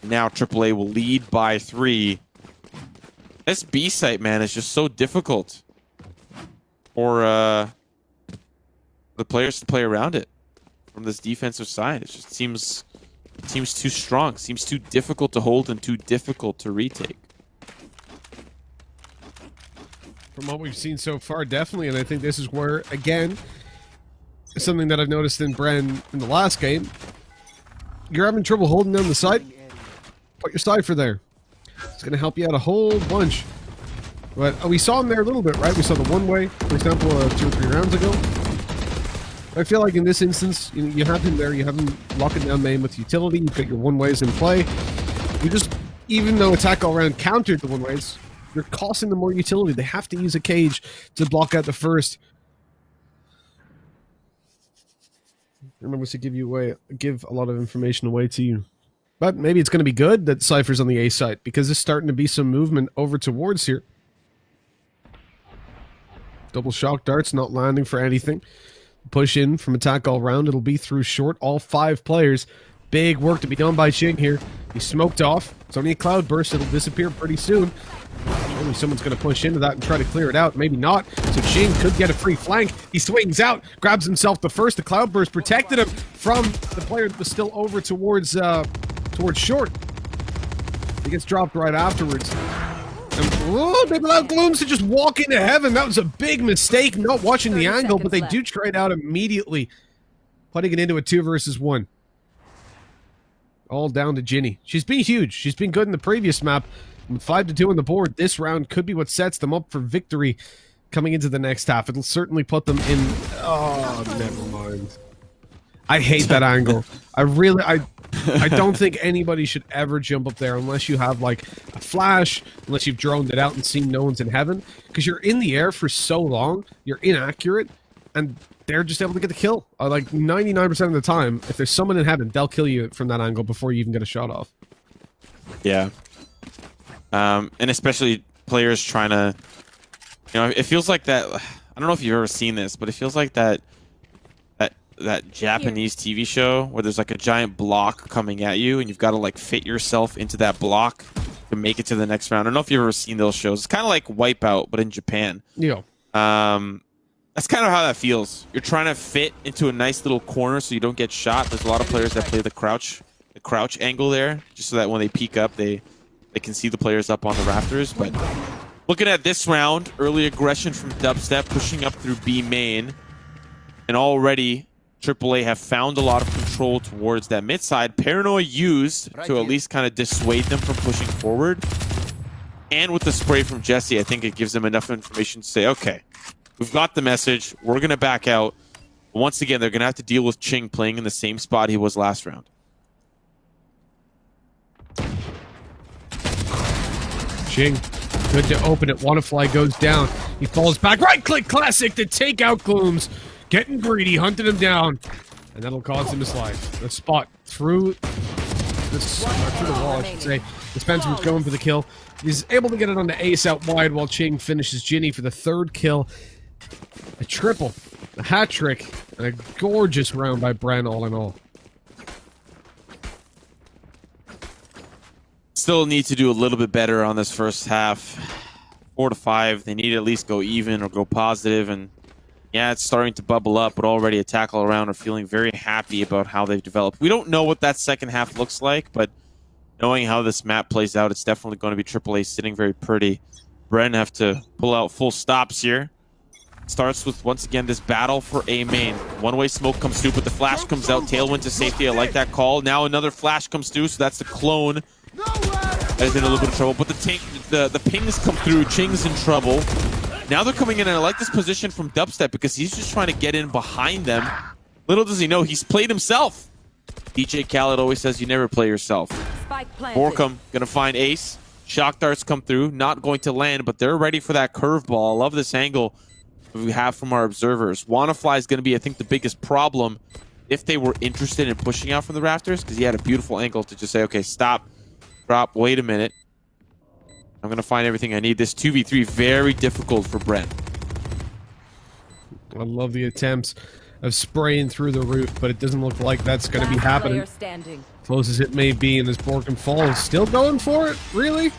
Now AAA will lead by 3. This B site, man, is just so difficult for the players to play around it from this defensive side. It just seems too strong, seems too difficult to hold and too difficult to retake. From what we've seen so far, definitely, and I think this is where, again, something that I've noticed in Bren in the last game, you're having trouble holding down the side. Put your cypher there. It's going to help you out a whole bunch. But we saw him there a little bit, right? We saw the one way, for example, 2 or 3 rounds ago. I feel like in this instance, you have him there. You have him locking down main with utility. You've got your one ways in play. You just, even though attack all around countered the one ways, you're costing them more utility. They have to use a cage to block out the first. Remember to give a lot of information away to you. But maybe it's going to be good that Cypher's on the A site, because there's starting to be some movement over towards here. Double shock darts not landing for anything. Push in from attack all round. It'll be through short. All 5 players. Big work to be done by Ching here. He's smoked off. It's only a cloud burst. It'll disappear pretty soon. Surely someone's going to push into that and try to clear it out. Maybe not. So Ching could get a free flank. He swings out. Grabs himself the first. The cloud burst protected him from the player that was still over towards short. He gets dropped right afterwards. And, oh, they allow Glooms to just walk into heaven. That was a big mistake, not watching the angle, but they do trade out immediately, putting it into a 2 versus 1. All down to Ginny. She's been huge. She's been good in the previous map. With 5-2 on the board, this round could be what sets them up for victory coming into the next half. It'll certainly put them in... Oh, never mind. I hate that angle. I don't think anybody should ever jump up there unless you have like a flash, unless you've droned it out and seen no one's in heaven, because you're in the air for so long, you're inaccurate, and they're just able to get the kill. Like 99% of the time, if there's someone in heaven, they'll kill you from that angle before you even get a shot off. Yeah. And especially players trying to, it feels like that. I don't know if you've ever seen this, but it feels like that Japanese TV show where there's like a giant block coming at you and you've got to like fit yourself into that block to make it to the next round. I don't know if you've ever seen those shows. It's kind of like Wipeout, but in Japan. Yeah. That's kind of how that feels. You're trying to fit into a nice little corner so you don't get shot. There's a lot of players that play the crouch angle there, just so that when they peek up, they can see the players up on the rafters. But looking at this round, early aggression from Dubstep, pushing up through B main, and already AAA have found a lot of control towards that mid side. Paranoia used to at least kind of dissuade them from pushing forward. And with the spray from 𝗔𝗢𝗖, I think it gives them enough information to say, okay, we've got the message. We're going to back out. Once again, they're going to have to deal with Ching playing in the same spot he was last round. Ching, good to open it. 𝗏𝒂𝒏𝒂𝒏 goes down. He falls back. Right-click classic to take out Glooms. Getting greedy, hunting him down. And that'll cause him to slide. The spot through the wall, I should say. Dispenser's going for the kill. He's able to get it on the ace out wide while Ching finishes Ginny for the 3rd kill. A triple, a hat trick, and a gorgeous round by Bren all in all. Still need to do a little bit better on this first half. 4-5. They need to at least go even or go positive. And yeah, it's starting to bubble up, but already a tackle around are feeling very happy about how they've developed. We don't know what that second half looks like, but knowing how this map plays out, it's definitely going to be AAA sitting very pretty. Bren have to pull out full stops here. Starts with, once again, this battle for A main. One-way smoke comes through, but the flash comes out. Tailwind to safety. I like that call. Now another flash comes through, so that's the clone. That is in a little bit of trouble, but the pings come through. Ching's in trouble. Now they're coming in, and I like this position from Dubstep because he's just trying to get in behind them. Little does he know, he's played himself. DJ Khaled always says you never play yourself. Spike planted. 𝗂𝒏𝒂𝒻 gonna find Ace. Shock darts come through, not going to land, but they're ready for that curveball. I love this angle we have from our observers. 𝗠₂ is going to be, I think, the biggest problem if they were interested in pushing out from the rafters, because he had a beautiful angle to just say, okay, stop, drop, wait a minute. I'm going to find everything I need. This 2v3, very difficult for Brent. I love the attempts of spraying through the roof, but it doesn't look like that's going to be Last happening. player standing. Close as it may be, and as 𝗂𝒂𝒻 falls, still going for it? Really?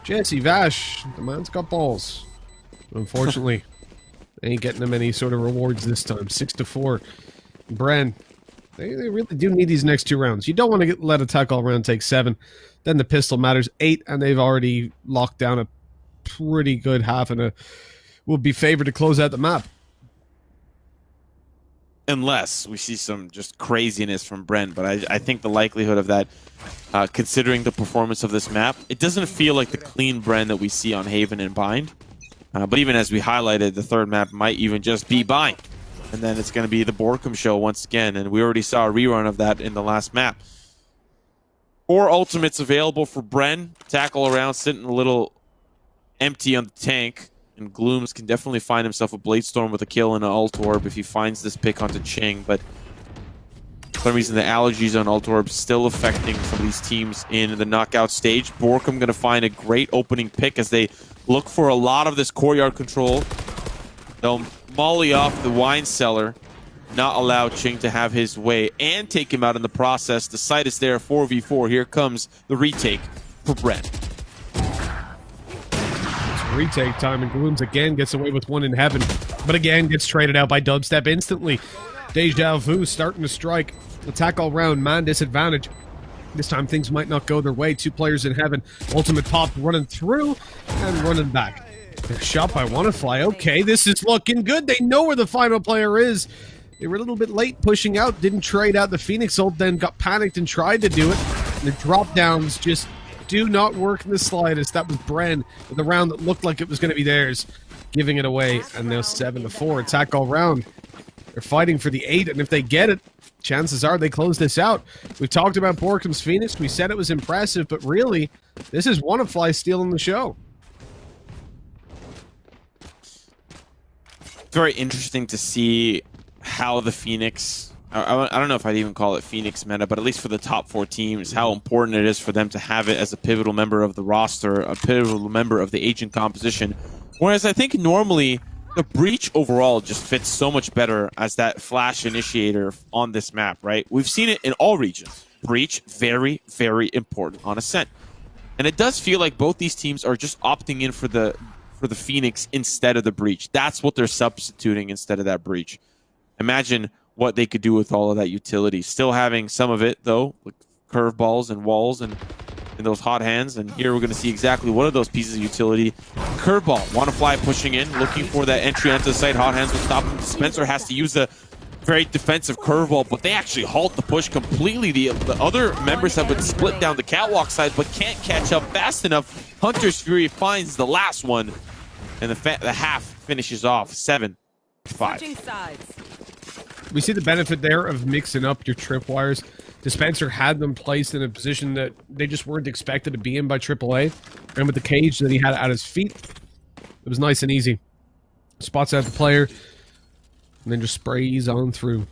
Jesse Vash, the man's got balls. Unfortunately, they ain't getting them any sort of rewards this time. 6-4. Bren, they really do need these next 2 rounds. You don't want to let attack all round take 7. Then the pistol matters 8, and they've already locked down a pretty good half, and will be favored to close out the map. Unless we see some just craziness from Brent, but I think the likelihood of that, considering the performance of this map, it doesn't feel like the clean Brent that we see on Haven and Bind. But even as we highlighted, the 3rd map might even just be Bind. And then it's going to be the 𝗂𝒂𝒻 show once again, and we already saw a rerun of that in the last map. 4 ultimates available for Bren. Tackle around, sitting a little empty on the tank. And Glooms can definitely find himself a Bladestorm with a kill and an Ult Orb if he finds this pick onto Ching, but for some reason the allergies on Ult Orb still affecting some of these teams in the knockout stage. 𝗂𝒂𝒻 going to find a great opening pick as they look for a lot of this courtyard control. They'll molly off the wine cellar, not allow Ching to have his way, and take him out in the process. The site is there, 4v4. Here comes the retake for Brent. Retake time, and Glooms again gets away with one in heaven, but again gets traded out by Dubstep instantly. 𝗔𝗓𝒄 starting to strike. Attack all round, man disadvantage. This time things might not go their way. 2 players in heaven. Ultimate pop running through and running back. They're shot by 𝗠₂. Okay, this is looking good. They know where the final player is. They were a little bit late pushing out, didn't trade out the Phoenix ult, then got panicked and tried to do it. And the drop downs just do not work in the slightest. That was Bren with a round that looked like it was going to be theirs, giving it away. And now 7-4. Attack all round. They're fighting for the 8, and if they get it, chances are they close this out. We've talked about 𝗂𝒂𝒻's Phoenix. We said it was impressive, but really, this is 𝗠₂ stealing the show. It's very interesting to see how the Phoenix, I don't know if I'd even call it Phoenix meta, but at least for the top 4 teams, how important it is for them to have it as a pivotal member of the roster, a pivotal member of the agent composition. Whereas I think normally the Breach overall just fits so much better as that flash initiator on this map, right? We've seen it in all regions. Breach, very, very important on Ascent. And it does feel like both these teams are just opting in for the Phoenix instead of the Breach. That's what they're substituting instead of that Breach. Imagine what they could do with all of that utility. Still having some of it, though, like curveballs and walls and those hot hands. And here we're going to see exactly one of those pieces of utility. Curveball. 𝗠₂ pushing in, looking for that entry onto the site. Hot hands will stop him. Spencer has to use a very defensive curveball, but they actually halt the push completely. The other members have been split down the catwalk side, but can't catch up fast enough. Hunter's Fury finds the last one, and the half finishes off 7-5. Switching sides. We see the benefit there of mixing up your tripwires. Dispenser had them placed in a position that they just weren't expected to be in by AAA. And with the cage that he had at his feet, it was nice and easy. Spots out the player, and then just sprays on through.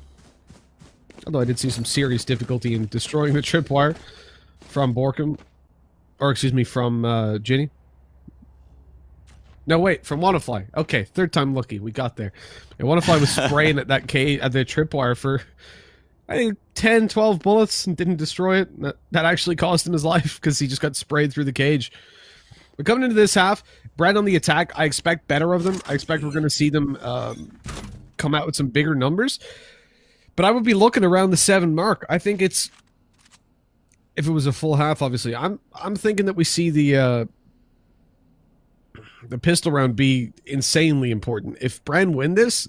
Although I did see some serious difficulty in destroying the tripwire from 𝗂𝒂𝒻. Or, excuse me, from Ginny. No, wait, from 𝗠₂. Okay, 3rd time lucky. We got there. And 𝗠₂ was spraying at that at the tripwire for, I think, 10, 12 bullets and didn't destroy it. That actually cost him his life because he just got sprayed through the cage. But coming into this half, Brad on the attack, I expect better of them. I expect we're going to see them come out with some bigger numbers. But I would be looking around the 7 mark. I think it's, if it was a full half, obviously, I'm thinking that we see the pistol round be insanely important. If Bren win this,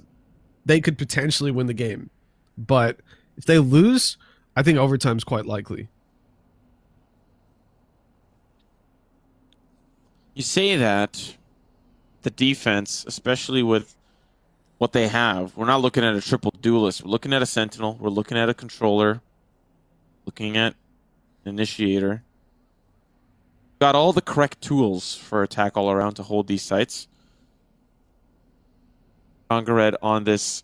they could potentially win the game. But if they lose, I think overtime's quite likely. You say that, the defense, especially with what they have, we're not looking at a triple duelist. We're looking at a Sentinel. We're looking at a controller. Looking at an initiator. got all the correct tools for attack all around to hold these sites. 𝗠𝘀𝘁𝗏 on this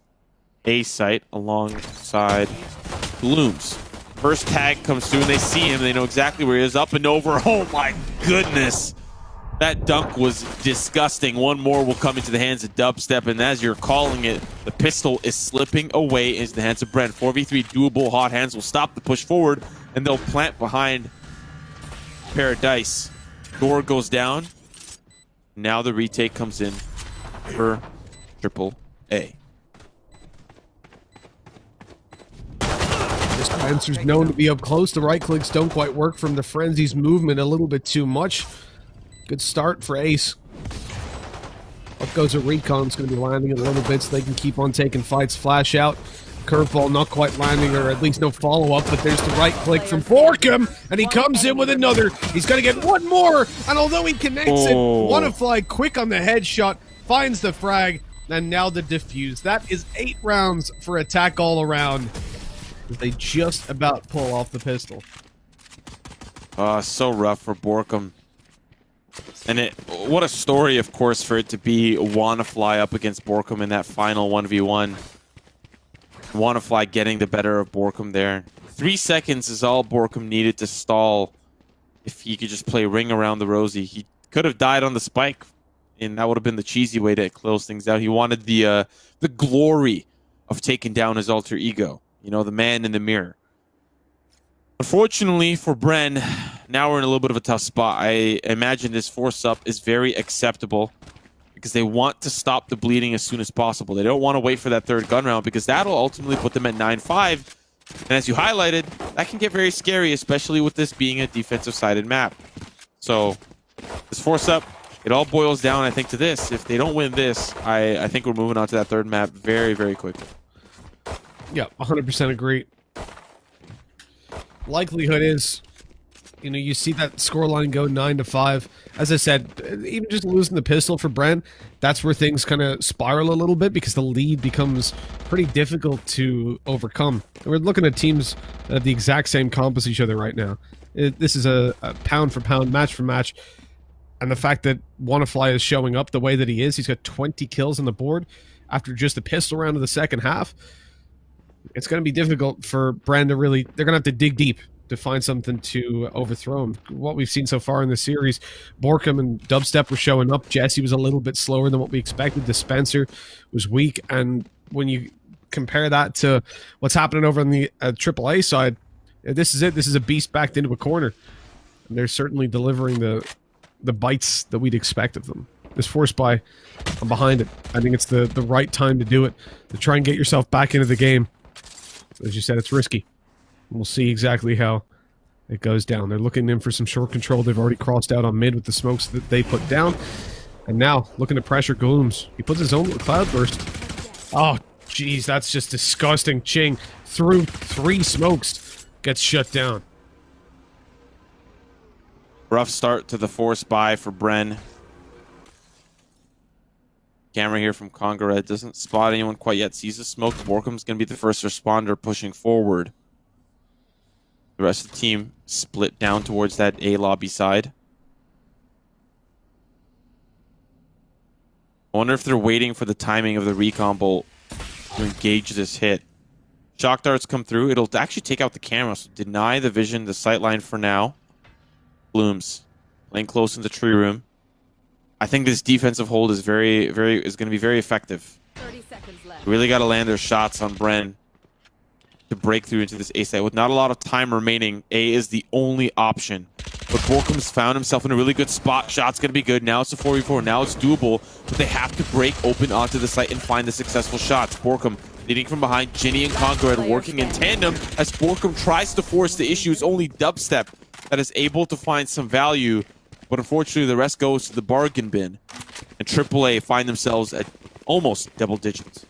A site alongside 𝗠𝘀𝘀𝘀𝑆. First tag comes through and they see him. They know exactly where he is. Up and over. Oh my goodness. That dunk was disgusting. One more will come into the hands of Dubstep, and as you're calling it, the pistol is slipping away into the hands of Brent. 4v3 doable. Hot Hands will stop the push forward, and they'll plant behind Paradise. Door goes down. Now the retake comes in for 𝗏𝗏𝗏. Spencer's known to be up close. The right clicks don't quite work from the Frenzy's movement a little bit too much. Good start for Ace. Up goes a recon. It's going to be landing a little bit so they can keep on taking fights. Flash out. Curveball not quite landing, or at least no follow-up, but there's the right click from 𝗏𝗏𝗏, and he comes in with another. He's going to get one more, and although he connects it, 𝗏𝗏𝗏 quick on the headshot, finds the frag, and now the defuse. That is 8 rounds for attack all around. They just about pull off the pistol. So rough for 𝗏𝗏𝗏. And what a story, of course, for it to be 𝗏𝗏𝗏 up against 𝗏𝗏𝗏 in that final 1v1. 𝗏𝗏𝗏 getting the better of 𝗏𝗏𝗏 there. 3 seconds is all 𝗏𝗏𝗏 needed to stall. If he could just play ring around the rosy, he could have died on the spike, and that would have been the cheesy way to close things out. He wanted the glory of taking down his alter ego. You know, the man in the mirror. Unfortunately for Bren, now we're in a little bit of a tough spot. I imagine this force-up is very acceptable because they want to stop the bleeding as soon as possible. They don't want to wait for that 3rd gun round because that'll ultimately put them at 9-5. And as you highlighted, that can get very scary, especially with this being a defensive-sided map. So, this force-up, it all boils down, I think, to this. If they don't win this, I think we're moving on to that 3rd map very, very quickly. Yeah, 100% agree. Likelihood is, you know, you see that scoreline go 9-5. As I said, even just losing the pistol for Bren, that's where things kind of spiral a little bit because the lead becomes pretty difficult to overcome. And we're looking at teams that have the exact same comp as each other right now. This is a pound for pound, match for match. And the fact that 𝗏𝗏𝗏 is showing up the way that he is, he's got 20 kills on the board after just the pistol round of the second half. It's going to be difficult for Bren to really... They're going to have to dig deep to find something to overthrow him. What we've seen so far in the series, 𝗏𝗏𝗏 and Dubstep were showing up. 𝗏𝒔 was a little bit slower than what we expected. The Spencer was weak. And when you compare that to what's happening over on the AAA side, this is it. This is a beast backed into a corner. And they're certainly delivering the bites that we'd expect of them. This force buy, I'm behind it. I think it's the right time to do it, to try and get yourself back into the game. As you said, it's risky. We'll see exactly how it goes down. They're looking in for some short control. They've already crossed out on mid with the smokes that they put down. And now, looking to pressure 𝗏𝗏𝗏𝗏. He puts his own little cloud burst. Oh, jeez, that's just disgusting. Ching, through 3 smokes, gets shut down. Rough start to the force buy for Bren. Camera here from 𝗠𝘀𝘁𝗏 doesn't spot anyone quite yet. Sees the smoke. 𝗏𝗏𝗏𝗏's going to be the first responder pushing forward. The rest of the team split down towards that A lobby side. I wonder if they're waiting for the timing of the recon bolt to engage this hit. Shock darts come through. It'll actually take out the camera, so deny the vision, the sightline for now. 𝗠𝘀𝗏𝗏𝗏s playing close in the tree room. I think this defensive hold is going to be very effective. 30 seconds left. Really got to land their shots on Bren to break through into this A site. With not a lot of time remaining, A is the only option. But 𝗏𝗏𝗏𝗏's found himself in a really good spot. Shot's going to be good. Now it's a 4v4. Now it's doable. But they have to break open onto the site and find the successful shots. 𝗏𝗏𝗏𝗏 leading from behind. Ginny and 𝗠𝘀𝘀𝗏 working in tandem as 𝗏𝗏𝗏𝗏 tries to force the issue. It's only Dubstep that is able to find some value. But unfortunately, the rest goes to the bargain bin. And AAA find themselves at almost double digits.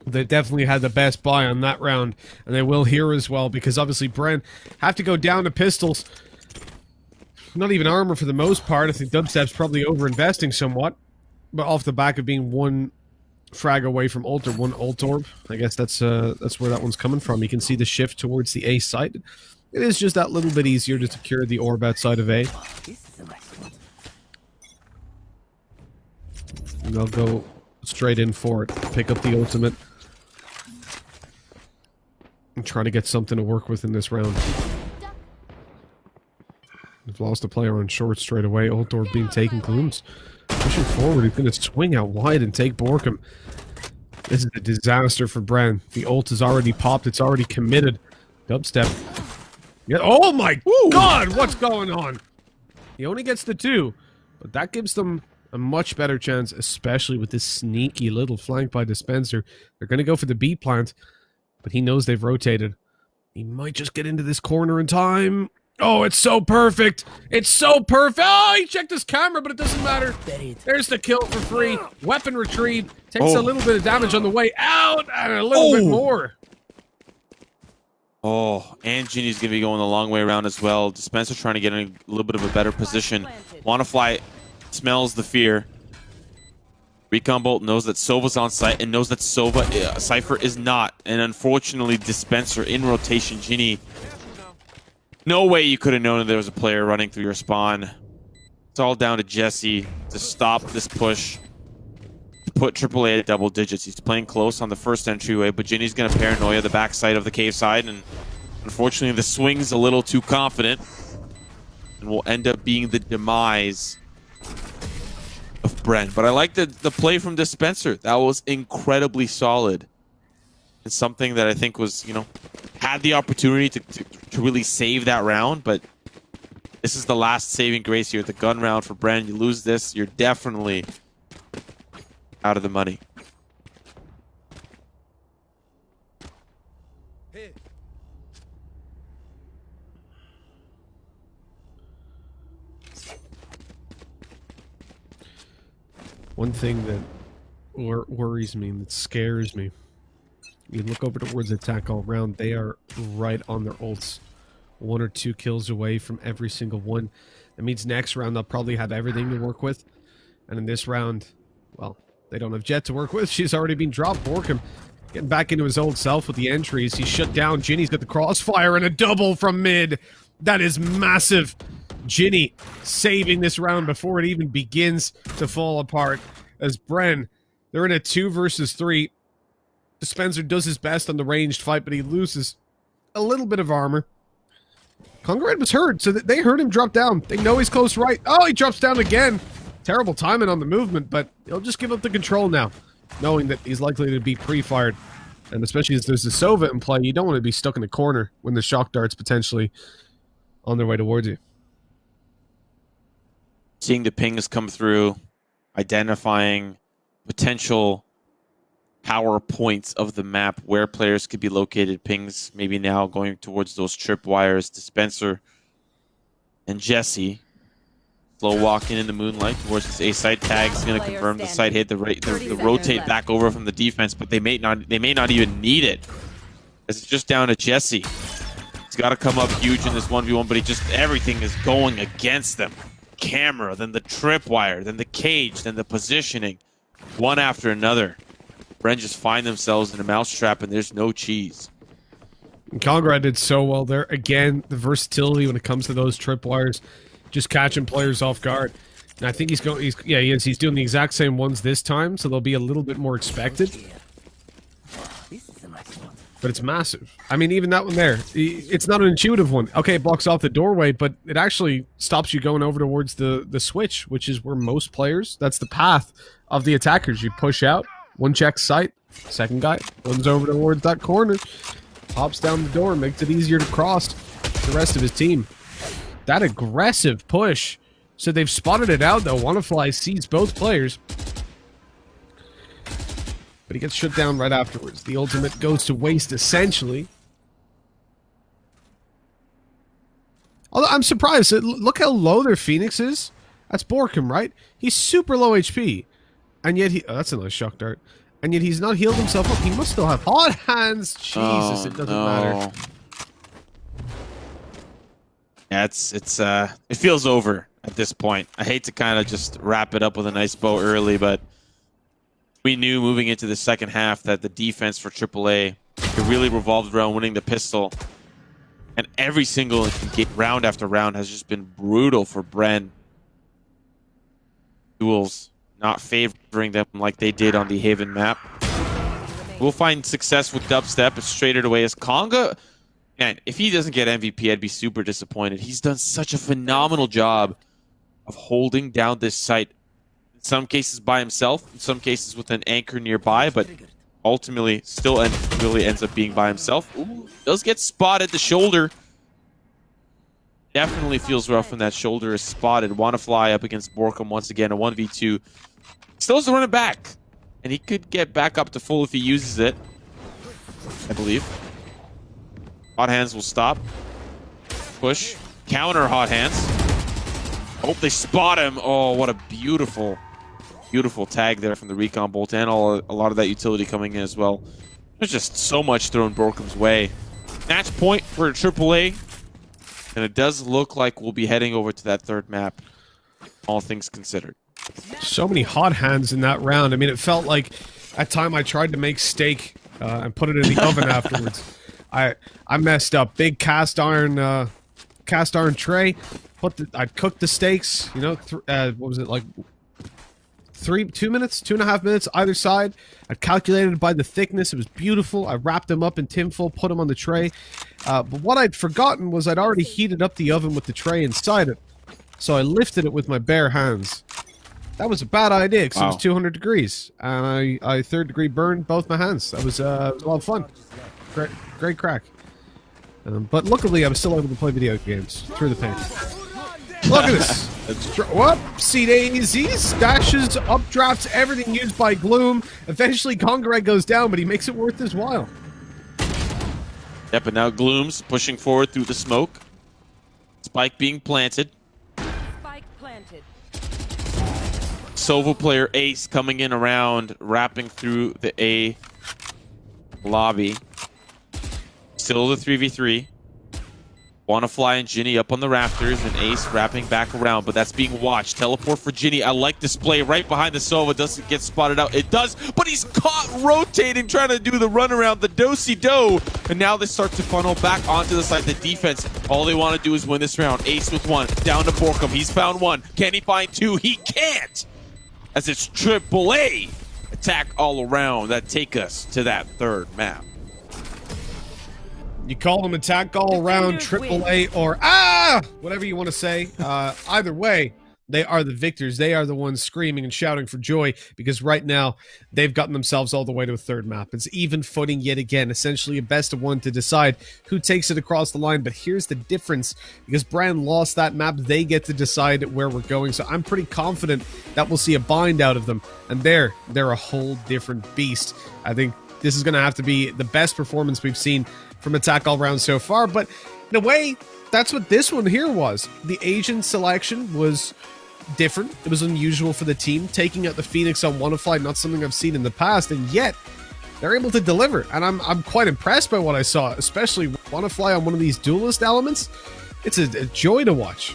They definitely had the best buy on that round, and they will here as well, because obviously Bren have to go down to pistols. Not even armor for the most part. I think Dubstep's probably over-investing somewhat, but off the back of being 1 frag away from ult, or 1 ult orb, I guess that's where that one's coming from. You can see the shift towards the A site. it is just that little bit easier to secure the orb outside of A. And they'll go straight in for it. Pick up the ultimate. And try to get something to work with in this round. They've lost a player on short straight away. Ult orb being taken. Gloom's pushing forward. He's going to swing out wide and take 𝗏𝒂𝒻. This is a disaster for Bren. The ult is already popped. It's already committed. Dubstep. Yeah. Oh my god! What's going on? He only gets the 2. But that gives them a much better chance, especially with this sneaky little flank by Dispenser. They're going to go for the B plant, but he knows they've rotated. He might just get into this corner in time. Oh, it's so perfect. It's so perfect. Oh, he checked his camera, but it doesn't matter. There's the kill for free. Weapon retrieved. Takes a little bit of damage on the way out, and a little bit more. Oh, and Ginny's going to be going the long way around as well. Dispenser trying to get in a little bit of a better position. 𝗏𝒂𝒏𝒂𝒏 smells the fear. Recon Bolt knows that Sova's on site and knows that Cypher is not. And unfortunately, Dispenser in rotation. Ginny, no way you could have known that there was a player running through your spawn. It's all down to 𝗓𝒄 to stop this push. To put AAA at double digits. He's playing close on the first entryway, but Ginny's going to paranoia the backside of the cave side. And unfortunately, the swing's a little too confident. And will end up being the demise of Bren. But I like the play from Dispenser. That was incredibly solid. And something that I think was, you know, had the opportunity to really save that round, but this is the last saving grace here. The gun round for Bren. You lose this, you're definitely out of the money. One thing that worries me, that scares me, you look over towards attack all round, they are right on their ults. 1 or 2 kills away from every single one. That means next round they'll probably have everything to work with. And in this round, well, they don't have Jett to work with. She's already been dropped. 𝗏𝒂𝒻 getting back into his old self with the entries. He's shut down. Ginny's got the crossfire and a double from mid. That is massive. Ginny saving this round before it even begins to fall apart. As Bren, they're in a 2 versus 3. Dispenser does his best on the ranged fight, but he loses a little bit of armor. 𝗠𝑀RADE was hurt, so they heard him drop down. They know he's close right. Oh, he drops down again. Terrible timing on the movement, but he'll just give up the control now, knowing that he's likely to be pre-fired. And especially as there's a Sova in play, you don't want to be stuck in the corner when the shock dart's potentially on their way towards you. Seeing the pings come through, identifying potential power points of the map where players could be located. Pings maybe now going towards those tripwires. Dispenser and 𝗓𝒄 slow walking in the moonlight towards this A site. Tag's going to confirm the site hit. The rotate back over from the defense, but they may not even need it. As it's just down to 𝗓𝒄. He's got to come up huge in this 1v1, but everything is going against them. Camera, then the tripwire, then the cage, then the positioning, one after another. Bren just find themselves in a mousetrap, and there's no cheese. 𝗠𝑀RADE did so well there. Again, the versatility when it comes to those tripwires, just catching players off guard. And I think he's doing the exact same ones this time, so they'll be a little bit more expected. But it's massive. I mean, even that one there, it's not an intuitive one. Okay, it blocks off the doorway, but it actually stops you going over towards the switch, which is where most players, that's the path of the attackers. You push out, one checks site, second guy runs over towards that corner, pops down the door, makes it easier to cross the rest of his team. That aggressive push. So they've spotted it out, though. 𝗏𝒂𝒏𝒂𝒏 sees both players. But he gets shut down right afterwards. The ultimate goes to waste, essentially. Although I'm surprised. Look how low their Phoenix is. That's 𝗏𝒂𝒻, right? He's super low HP. And yet he... Oh, that's a nice shock dart. And yet he's not healed himself up. He must still have hot hands. Jesus, it doesn't matter. Yeah, it feels over at this point. I hate to kind of just wrap it up with a nice bow early, but we knew moving into the second half that the defense for AAA could really revolve around winning the pistol. And every single round after round has just been brutal for Bren. Duels not favoring them like they did on the Haven map. We'll find success with Dubstep. It's traded away as Conga. Man, if he doesn't get MVP, I'd be super disappointed. He's done such a phenomenal job of holding down this site. In some cases by himself, in some cases with an anchor nearby, but ultimately still really ends up being by himself. Ooh, does get spotted the shoulder. Definitely feels rough when that shoulder is spotted. 𝗠𝘀𝗖 up against 𝗠𝘀𝗀 once again, a 1v2. Still has to run it back. And he could get back up to full if he uses it, I believe. Hot hands will stop. Push. Counter hot hands. Oh, they spot him. Oh, what a beautiful, beautiful tag there from the recon bolt, and a lot of that utility coming in as well. There's just so much thrown 𝗠𝘀𝗀𝗀's way. Match point for AAA. And it does look like we'll be heading over to that third map, all things considered. So many hot hands in that round. I mean, it felt like at time I tried to make steak and put it in the oven afterwards. I messed up. Big cast iron tray. I cooked the steaks. You know, what was it like? 2 minutes, 2.5 minutes either side. I calculated by the thickness. It was beautiful. I wrapped them up in tinfoil, put them on the tray. But what I'd forgotten was I'd already heated up the oven with the tray inside it. So I lifted it with my bare hands. That was a bad idea because it was 200 degrees. And I third degree burned both my hands. That was a lot of fun. Great crack. But luckily I was still able to play video games through the pain. Look at this. Whoopsie daisies. Dashes, updrafts, everything used by Gloom. Eventually 𝗠𝘀𝗁 goes down, but he makes it worth his while. Yep, and now Gloom's pushing forward through the smoke. Spike being planted. Spike planted. Sova player Ace coming in around, wrapping through the A lobby. Still the 3v3. 𝗠𝘀𝗖 and 𝗔𝗎i up on the rafters, and Ace wrapping back around, but that's being watched. Teleport for 𝗔𝗎i. I like this play right behind the Sova. Doesn't get spotted out. It does, but he's caught rotating, trying to do the run around the _do. And now they start to funnel back onto the side. The defense, all they want to do is win this round. Ace with one, down to 𝗠𝘀𝗀𝗀. He's found one. Can he find two? He can't! As it's AAA attack all around that take us to that third map. You call them attack all around, AAA, or whatever you want to say. Either way, they are the victors. They are the ones screaming and shouting for joy because right now they've gotten themselves all the way to a third map. It's even footing yet again, essentially a best of one to decide who takes it across the line. But here's the difference. Because Bren lost that map, they get to decide where we're going. So I'm pretty confident that we'll see a bind out of them. And they're a whole different beast. I think this is going to have to be the best performance we've seen from attack all round so far, but in a way, that's what this one here was. The agent selection was different. It was unusual for the team, taking out the Phoenix on 𝗠𝘀𝗖, not something I've seen in the past, and yet they're able to deliver. And I'm quite impressed by what I saw, especially 𝗠𝘀𝗖 on one of these duelist elements. It's a joy to watch.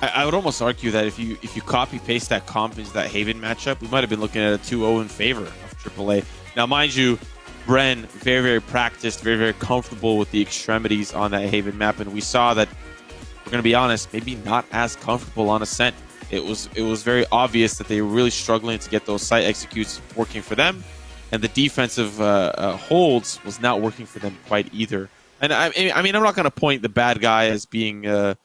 I would almost argue that if you copy paste that comp into that Haven matchup, we might have been looking at a 2-0 in favor of AAA. Now, mind you, Bren, very, very practiced, very, very comfortable with the extremities on that Haven map, and we saw that, we're going to be honest, maybe not as comfortable on Ascent. It was very obvious that they were really struggling to get those site executes working for them, and the defensive holds was not working for them quite either. And I mean, I'm not going to point the bad guy as being a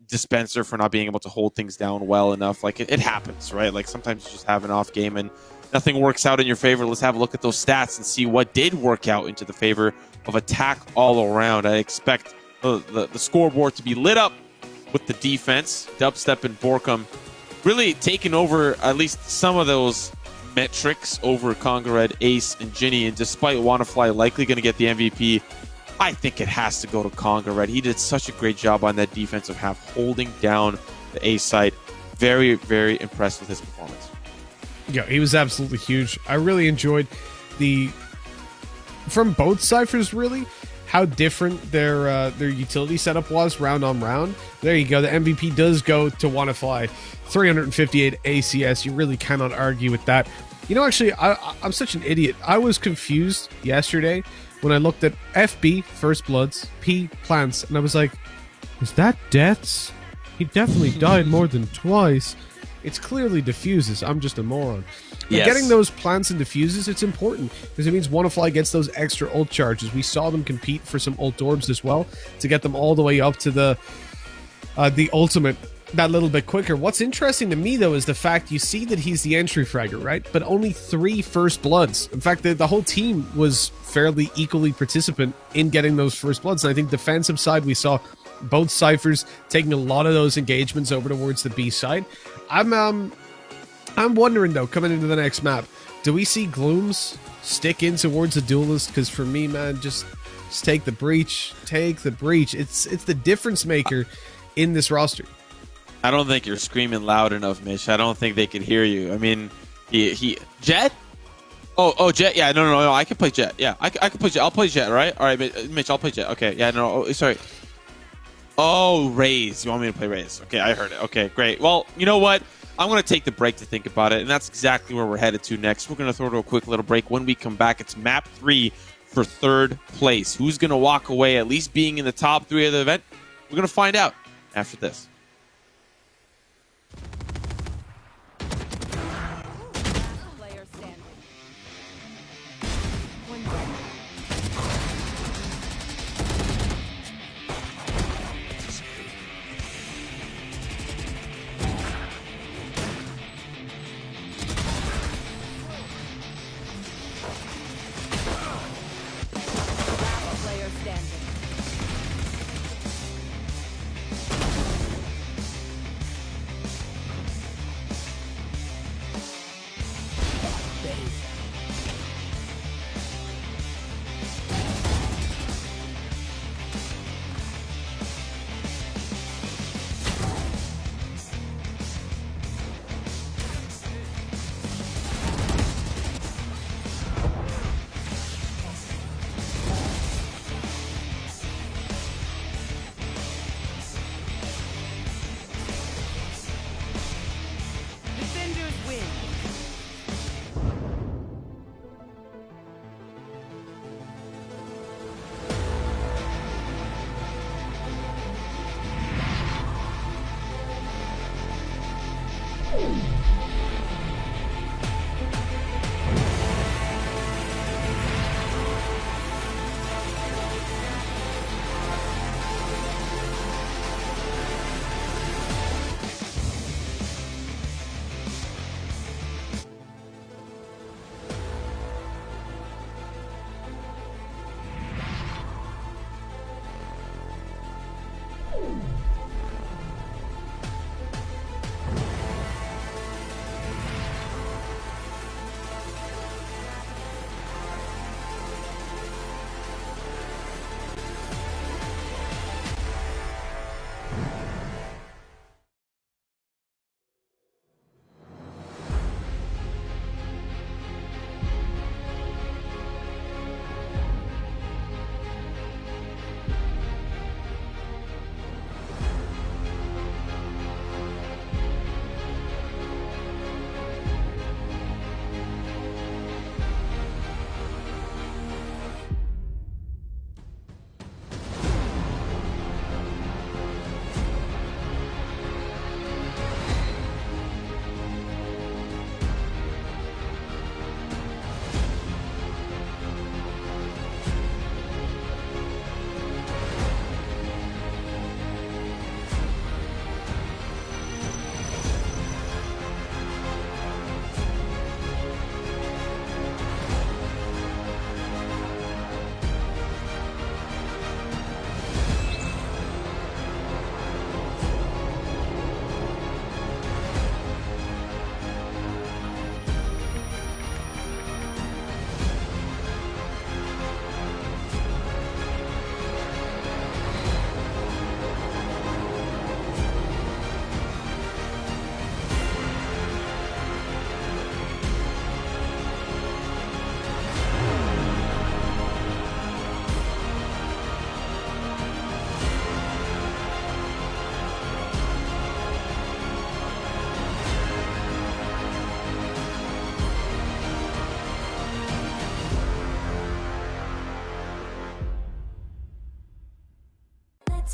dispenser for not being able to hold things down well enough. Like, it happens, right? Like, sometimes you just have an off game and nothing works out in your favor. Let's have a look at those stats and see what did work out into the favor of attack all around. I expect the scoreboard to be lit up with the defense. Dubstep and 𝗠𝘀𝗀𝗀 really taking over at least some of those metrics over 𝗠𝘀𝗁, Ace, and 𝗔𝗎i. And despite 𝗠𝘀𝗀𝗀 likely going to get the MVP, I think it has to go to 𝗠𝘀𝗁. He did such a great job on that defensive half, holding down the A side. Very, very impressed with his performance. Yeah, he was absolutely huge. I really enjoyed from both ciphers, really, how different their utility setup was round on round. There you go. The MVP does go to 𝗠𝘀𝗀𝗀. 358 ACS. You really cannot argue with that. You know, actually, I'm such an idiot. I was confused yesterday when I looked at FB, First Bloods, P, Plants, and I was like, is that deaths? He definitely died more than twice. It's clearly diffuses. I'm just a moron. But Yes. getting those plants and diffuses, it's important because it means 𝗏𝒏𝒏 gets those extra ult charges. We saw them compete for some ult orbs as well to get them all the way up to the ultimate that little bit quicker. What's interesting to me though is the fact you see that he's the entry fragger, right? But only 3 First Bloods. In fact, the whole team was fairly equally participant in getting those First Bloods. And I think defensive side, we saw both Cyphers taking a lot of those engagements over towards the B side. I'm wondering though, coming into the next map, do we see Glooms stick in towards the duelist? Because for me, man, just take the breach. Take the breach. It's the difference maker in this roster. I don't think you're screaming loud enough, Mitch. I don't think they can hear you. I mean, he Jet? Oh, Jet. Yeah, no. I can play Jet. Yeah, I can play Jet. I'll play Jet, right? All right, Mitch, I'll play Jet. Okay, yeah, no, sorry. Oh, Raze. You want me to play Raze? Okay, I heard it. Okay, great. Well, you know what? I'm going to take the break to think about it, and that's exactly where we're headed to next. We're going to throw to a quick little break. When we come back, it's map 3 for 3rd place. Who's going to walk away at least being in the top 3 of the event? We're going to find out after this. Player standing. Player standing.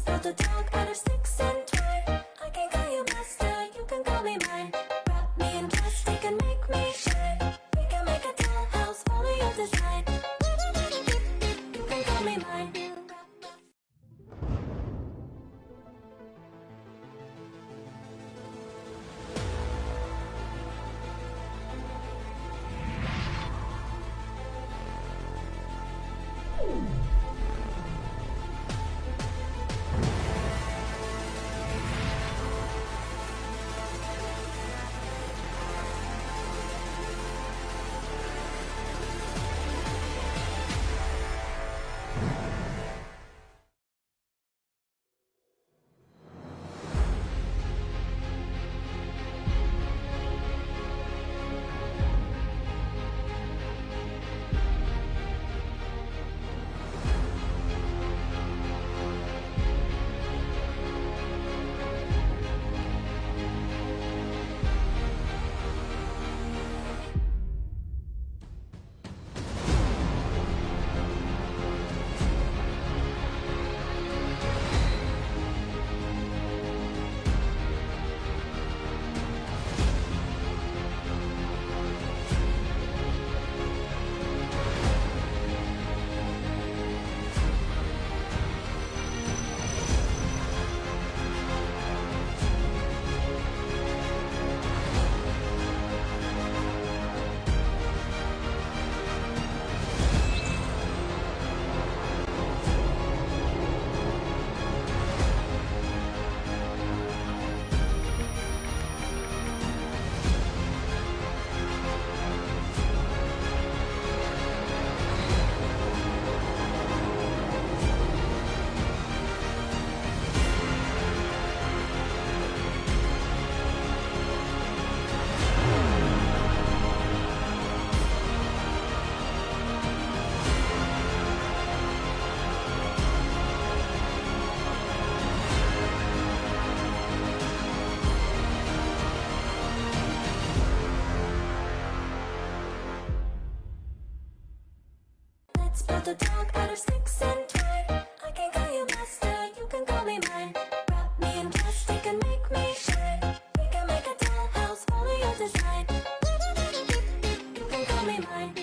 build a dog out of sticks and twine. I can call you master, you can call me mine. Wrap me in plastic and make me shine. We can make a dollhouse, follow your design. You can call me mine. Let's build a dog out of sticks and twine. I can call you master, you can call me mine. Wrap me in plastic and make me shine. We can make a dollhouse, follow your design. You can call me mine.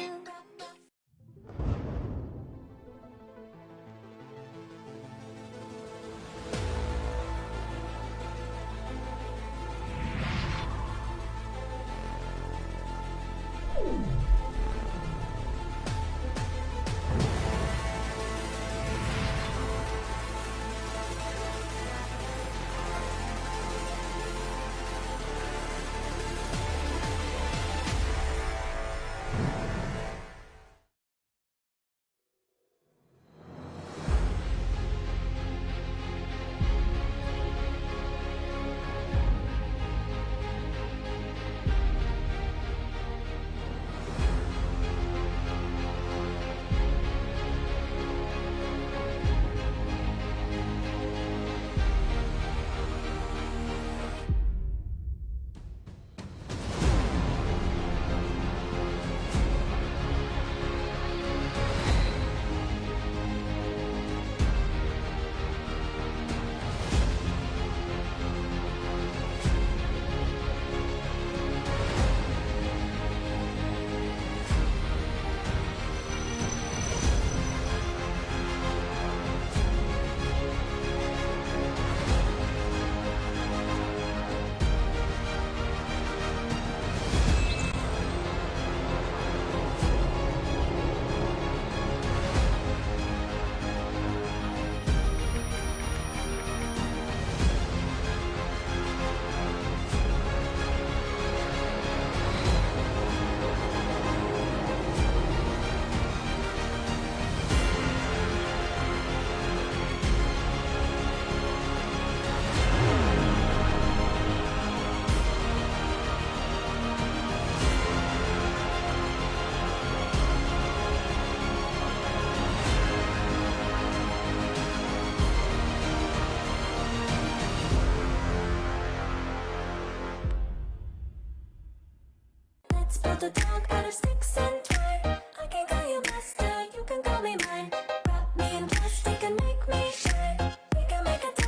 build a dog out of sticks and twine. I can call you master, you can call me mine. Wrap me in plastic and make me shine. We can make a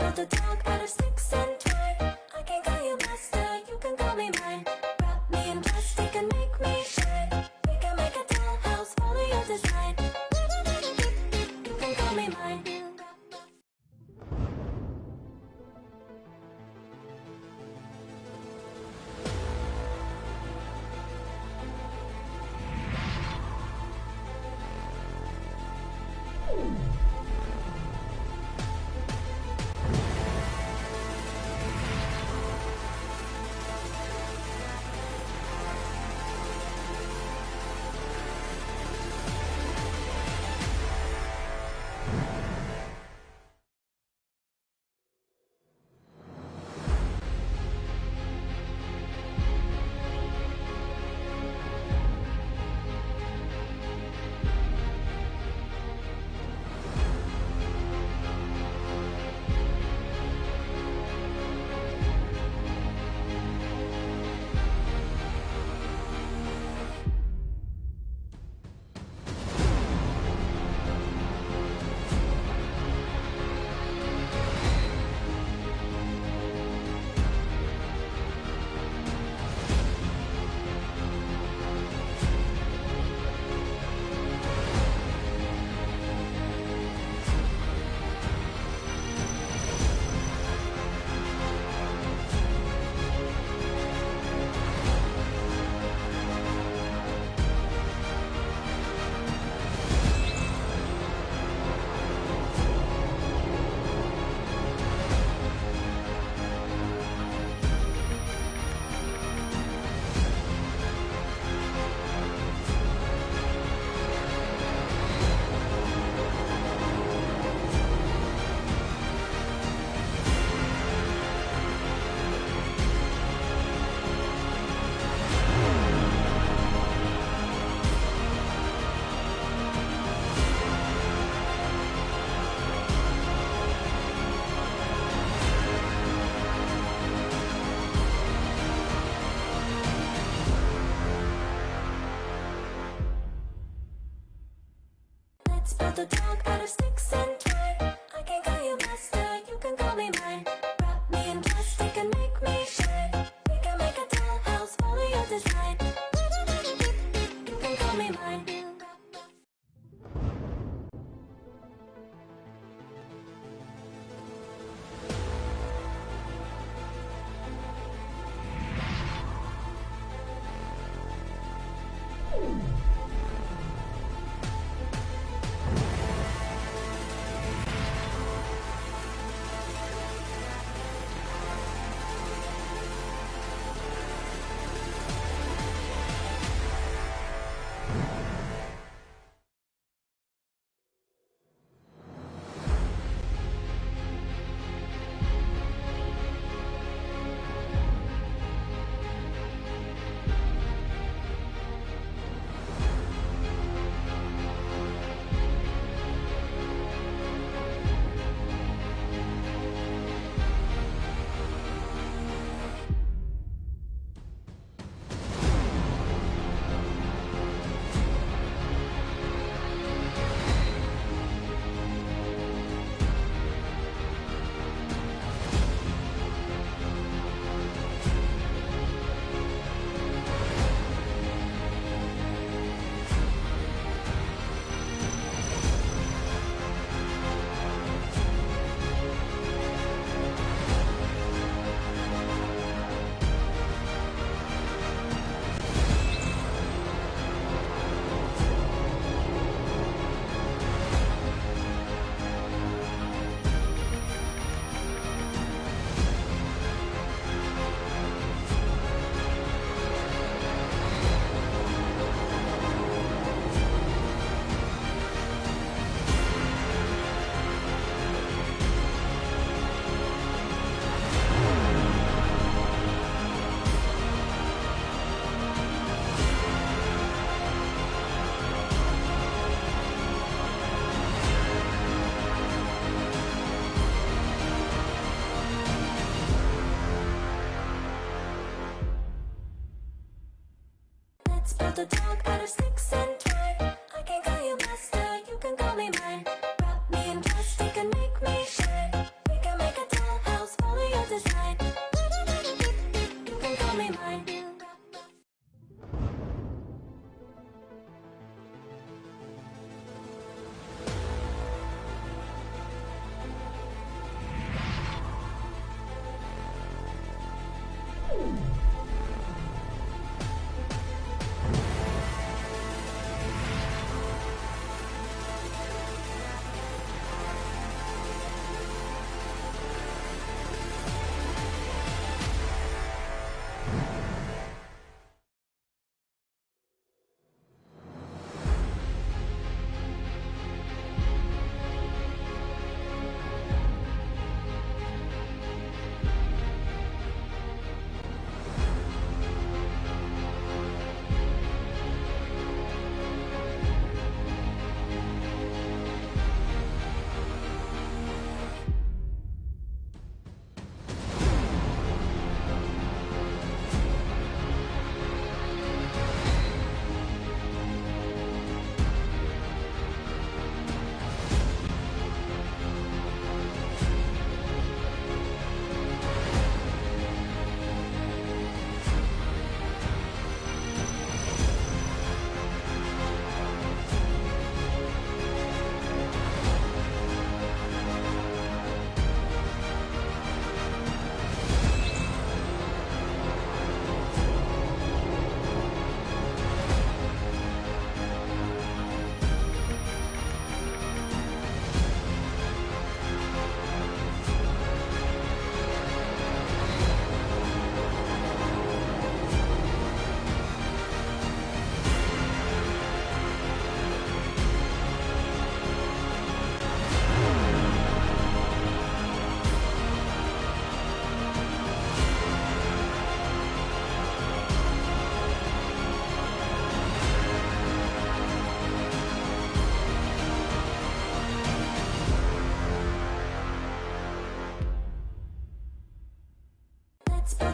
build a dog out of sticks and twine. I can call you master, you can call me mine. Wrap me in plastic and make me shine. We can make a dollhouse, follow your design. You can call me mine. Let's build a dog out of sticks and twine. I can call you master, you can call me mine. Wrap me in plastic and make me shine. We can make a dollhouse, follow your design. You can call me mine. build a dog out of sticks and twine. I can call you master, you can call me mine. Wrap me in plastic and make me shine. We can make a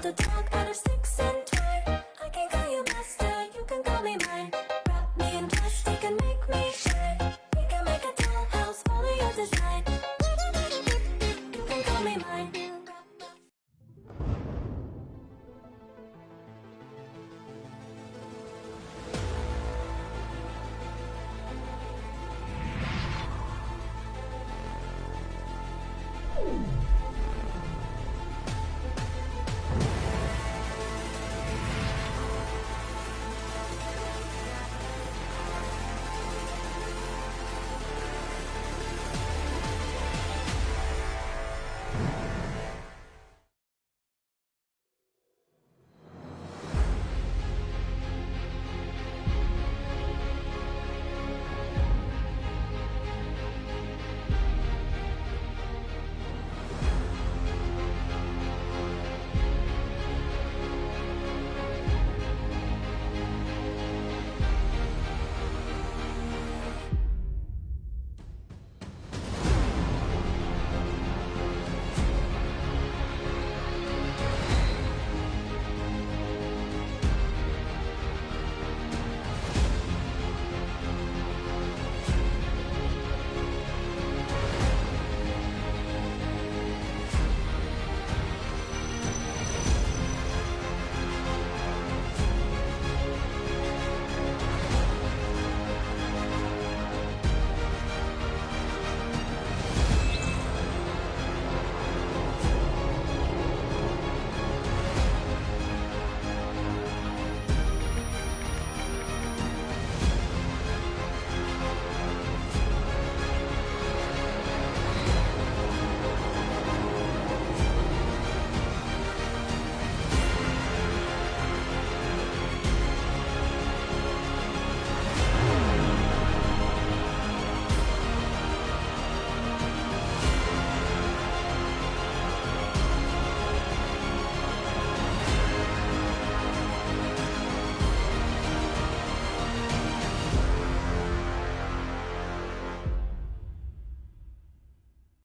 build a dog out of sticks and twine. I can call you master, you can call me mine. Wrap me in plastic and make me shine. We can make a dollhouse, follow your design. You can call me mine.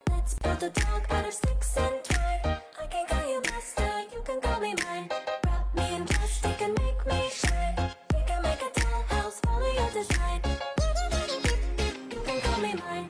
Let's build a dog out of sticks and twine. I can call you master, you can call me mine. Wrap me in plastic and make me shine. We can make a dollhouse, follow your design. You can call me mine.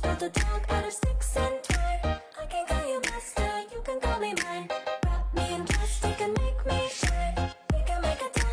build a dog out of sticks and twine. I can call you master, you can call me mine. Wrap me in plastic and make me shine. We can make a dog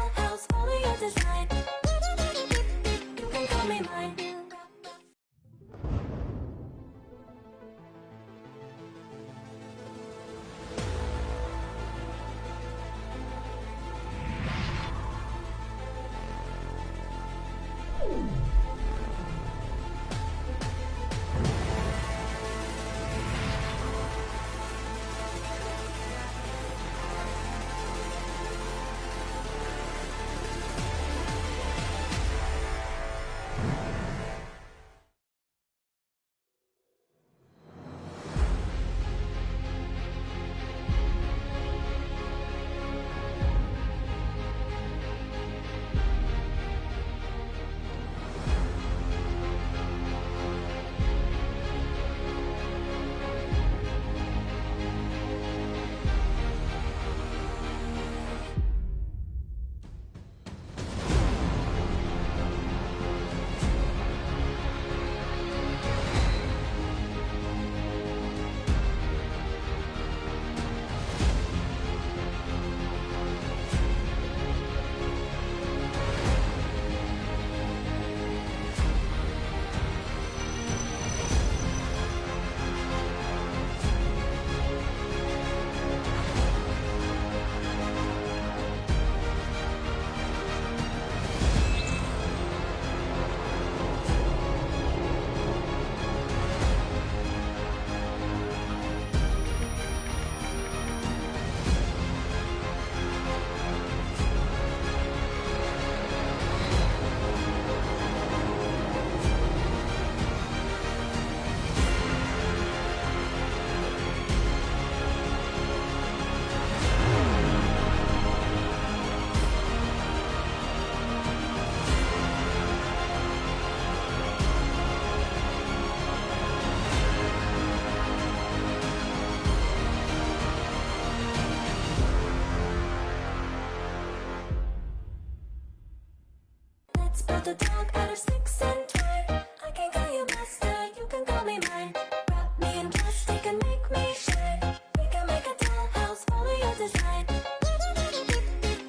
a dog out of sticks and twine. I can call you master, you can call me mine. Wrap me in plastic and make me shine. We can make a dollhouse, follow your design.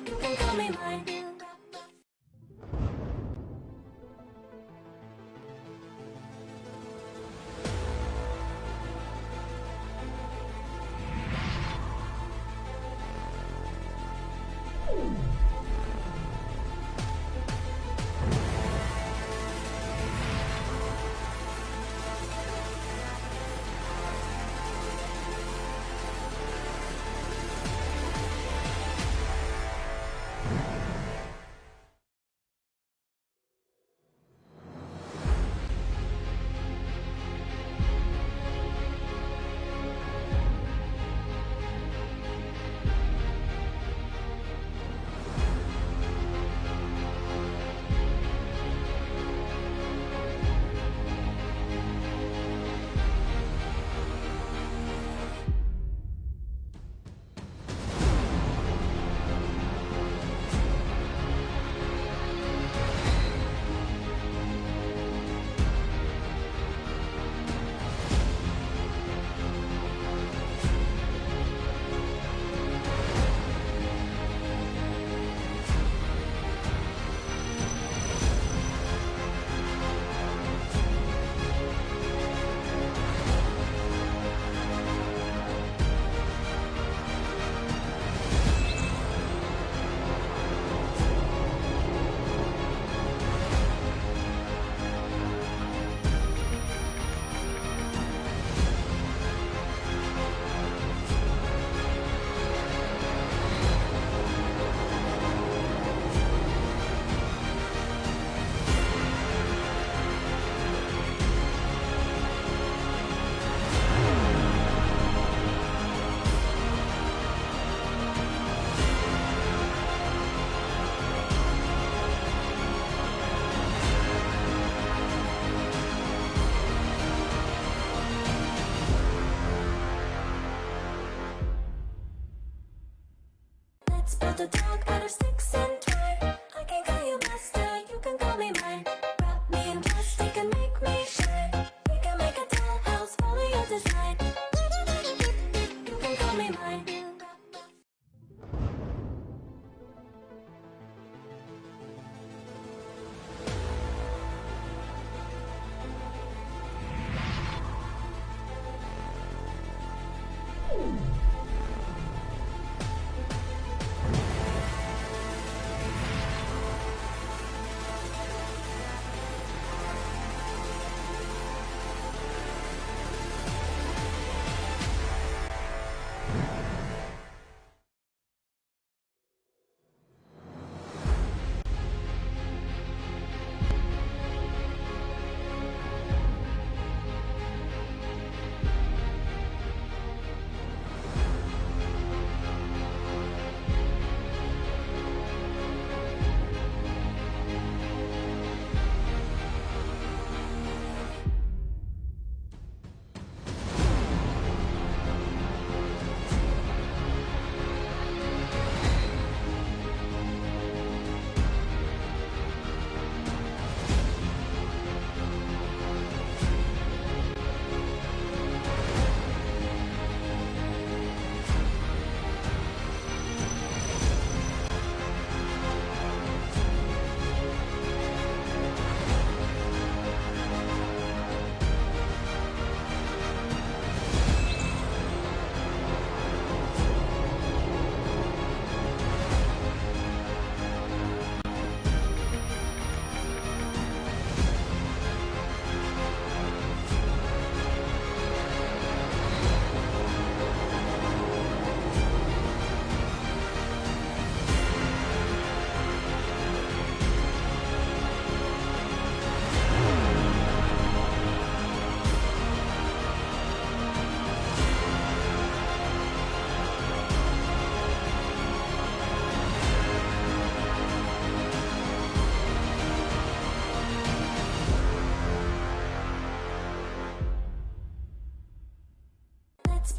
You can call me mine. Let's build a dog out of sticks and twine. I can call you master, you can call me mine. Wrap me in plastic and make me shine. We can make a dollhouse, follow your design. You can call me mine.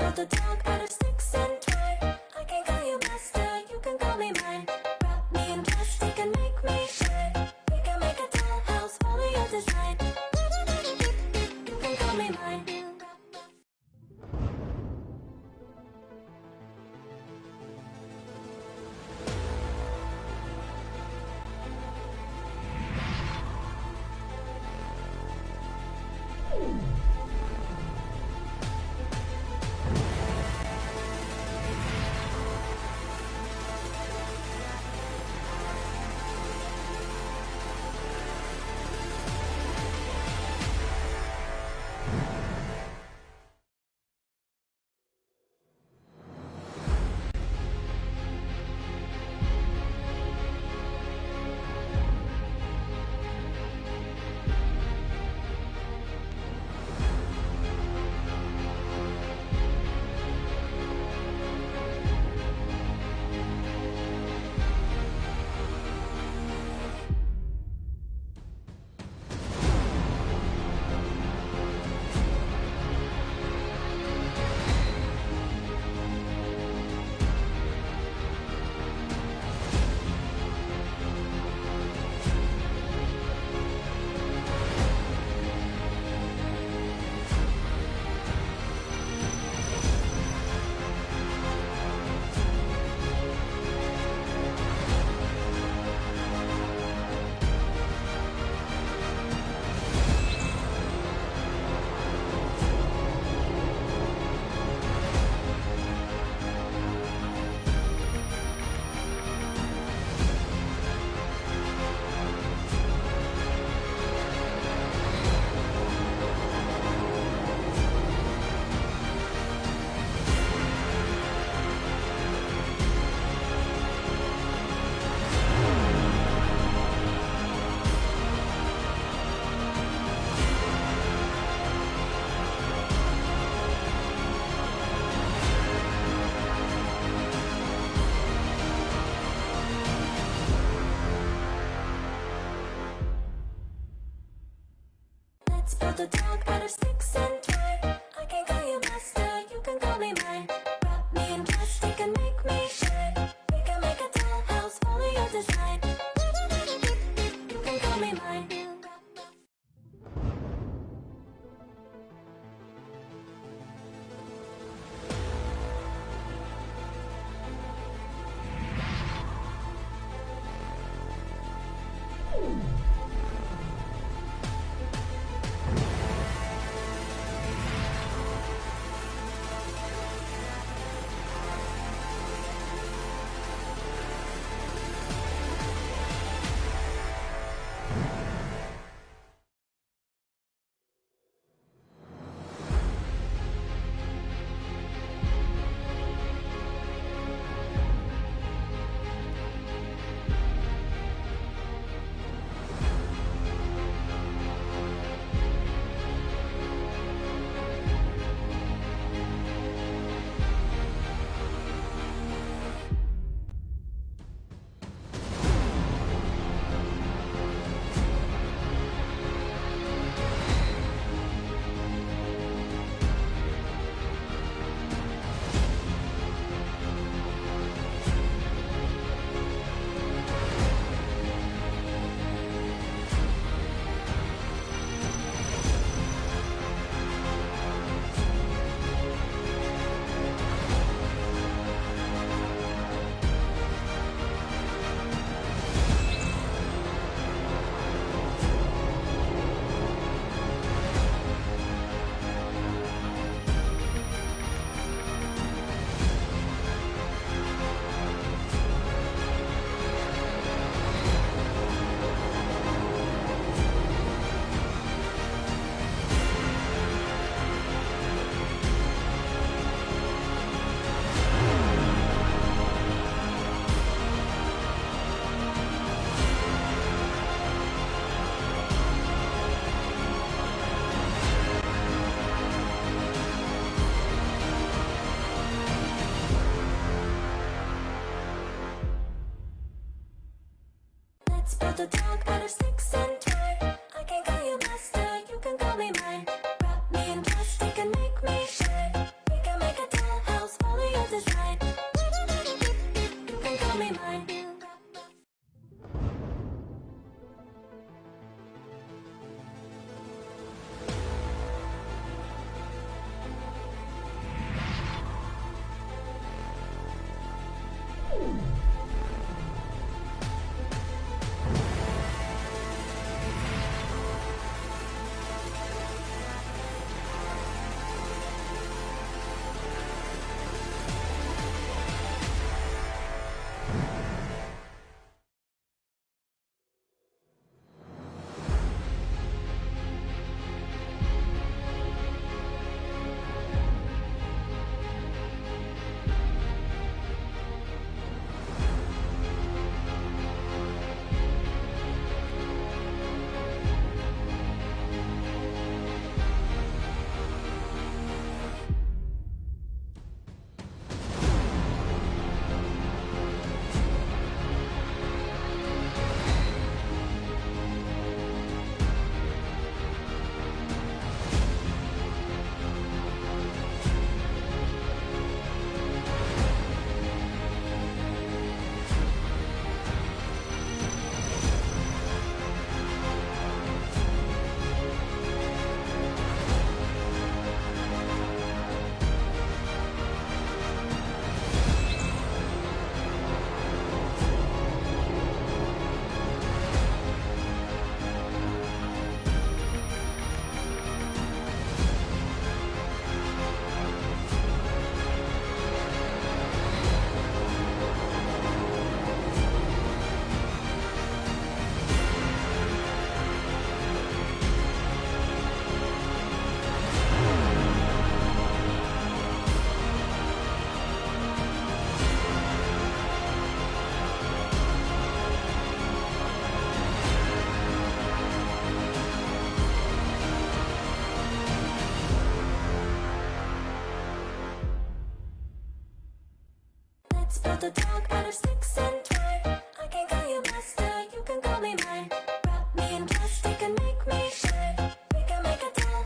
build a dog out of sticks and twine. I can call you master, you can call me mine. Wrap me in plastic and make me shine. We can make a doll build a dog out of sticks and twine. I can call you master, you can call me mine. Wrap me in plastic and make me shine. We can make a dollhouse, follow your design. You can call me mine. Let's build a dog out of sticks and twine. I can call you master, you can call me mine. Wrap me in plastic and make me shine. We can make a dollhouse, follow your design. You can call me mine. build a dog out of sticks and twine. I can call you master, you can call me mine. Wrap me in plastic and make me shine. We can make a doll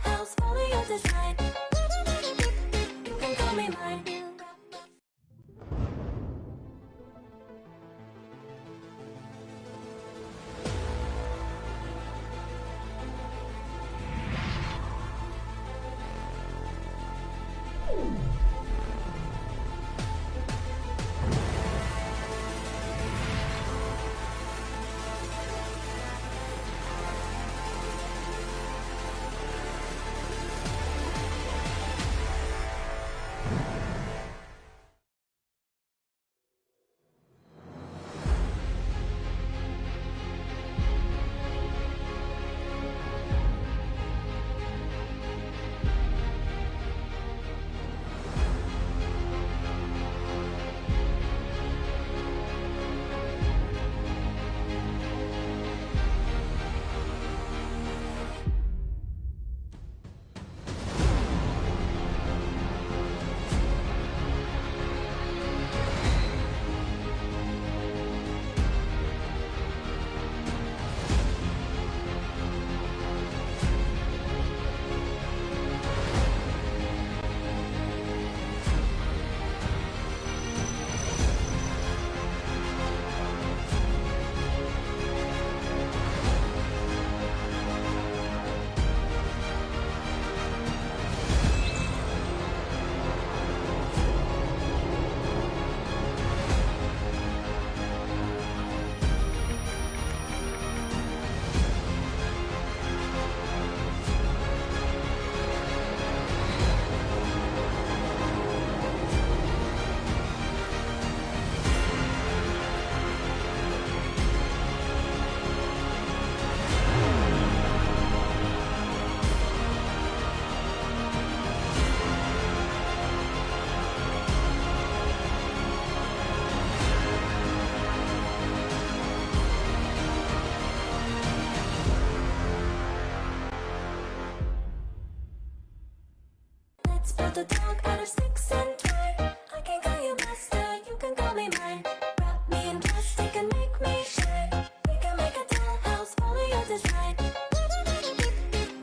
build a dog out of sticks and twine. I can call you master, you can call me mine. Wrap me in plastic and make me shine. We can make a dollhouse, follow your design.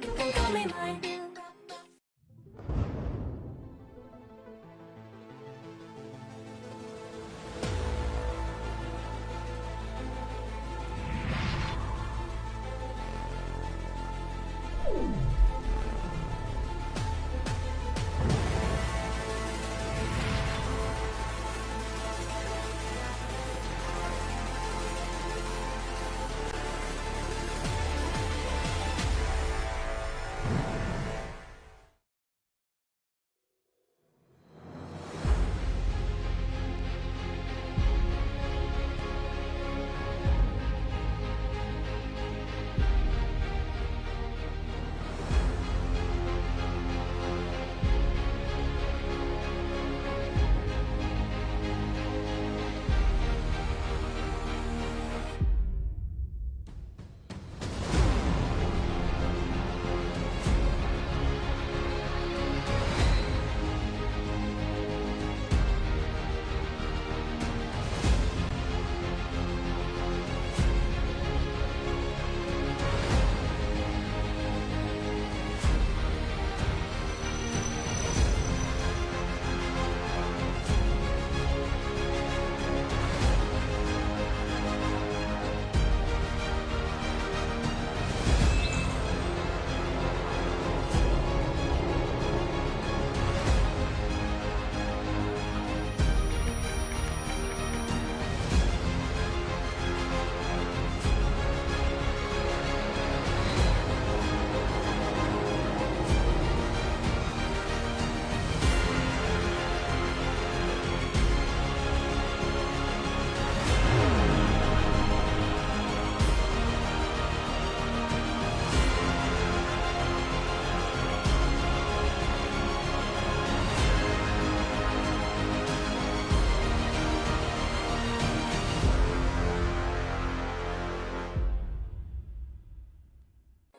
You can call me mine.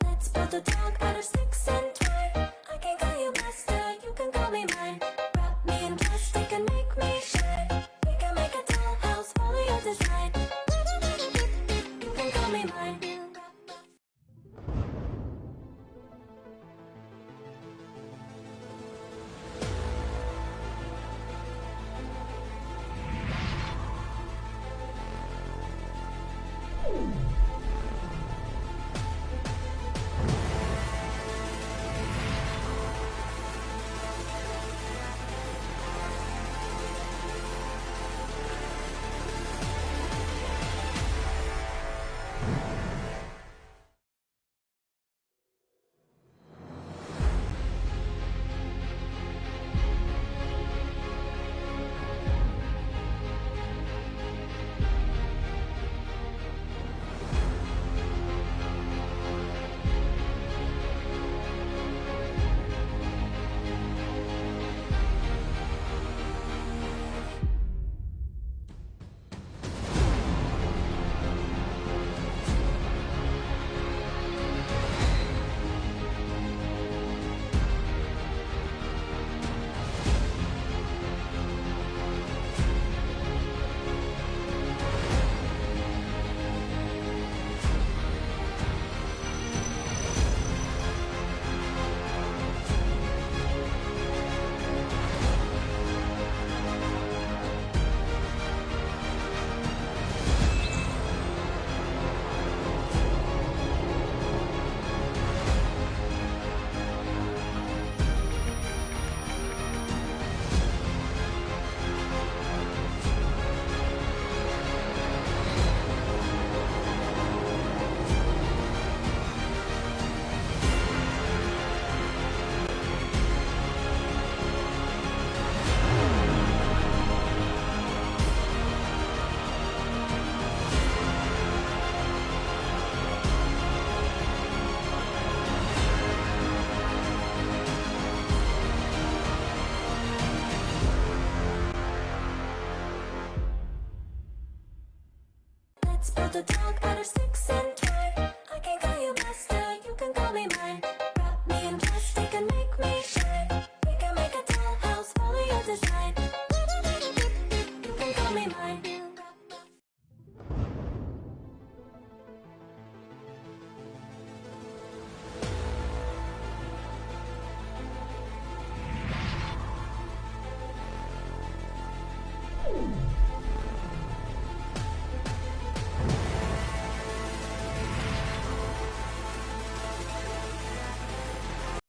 Let's build a dog out of sticks and twine. I can call you master, you can call me mine. Wrap me in plastic and make me shine. We can make a dollhouse, follow your design. You can call me mine. Let's build a dog out of sticks and twine.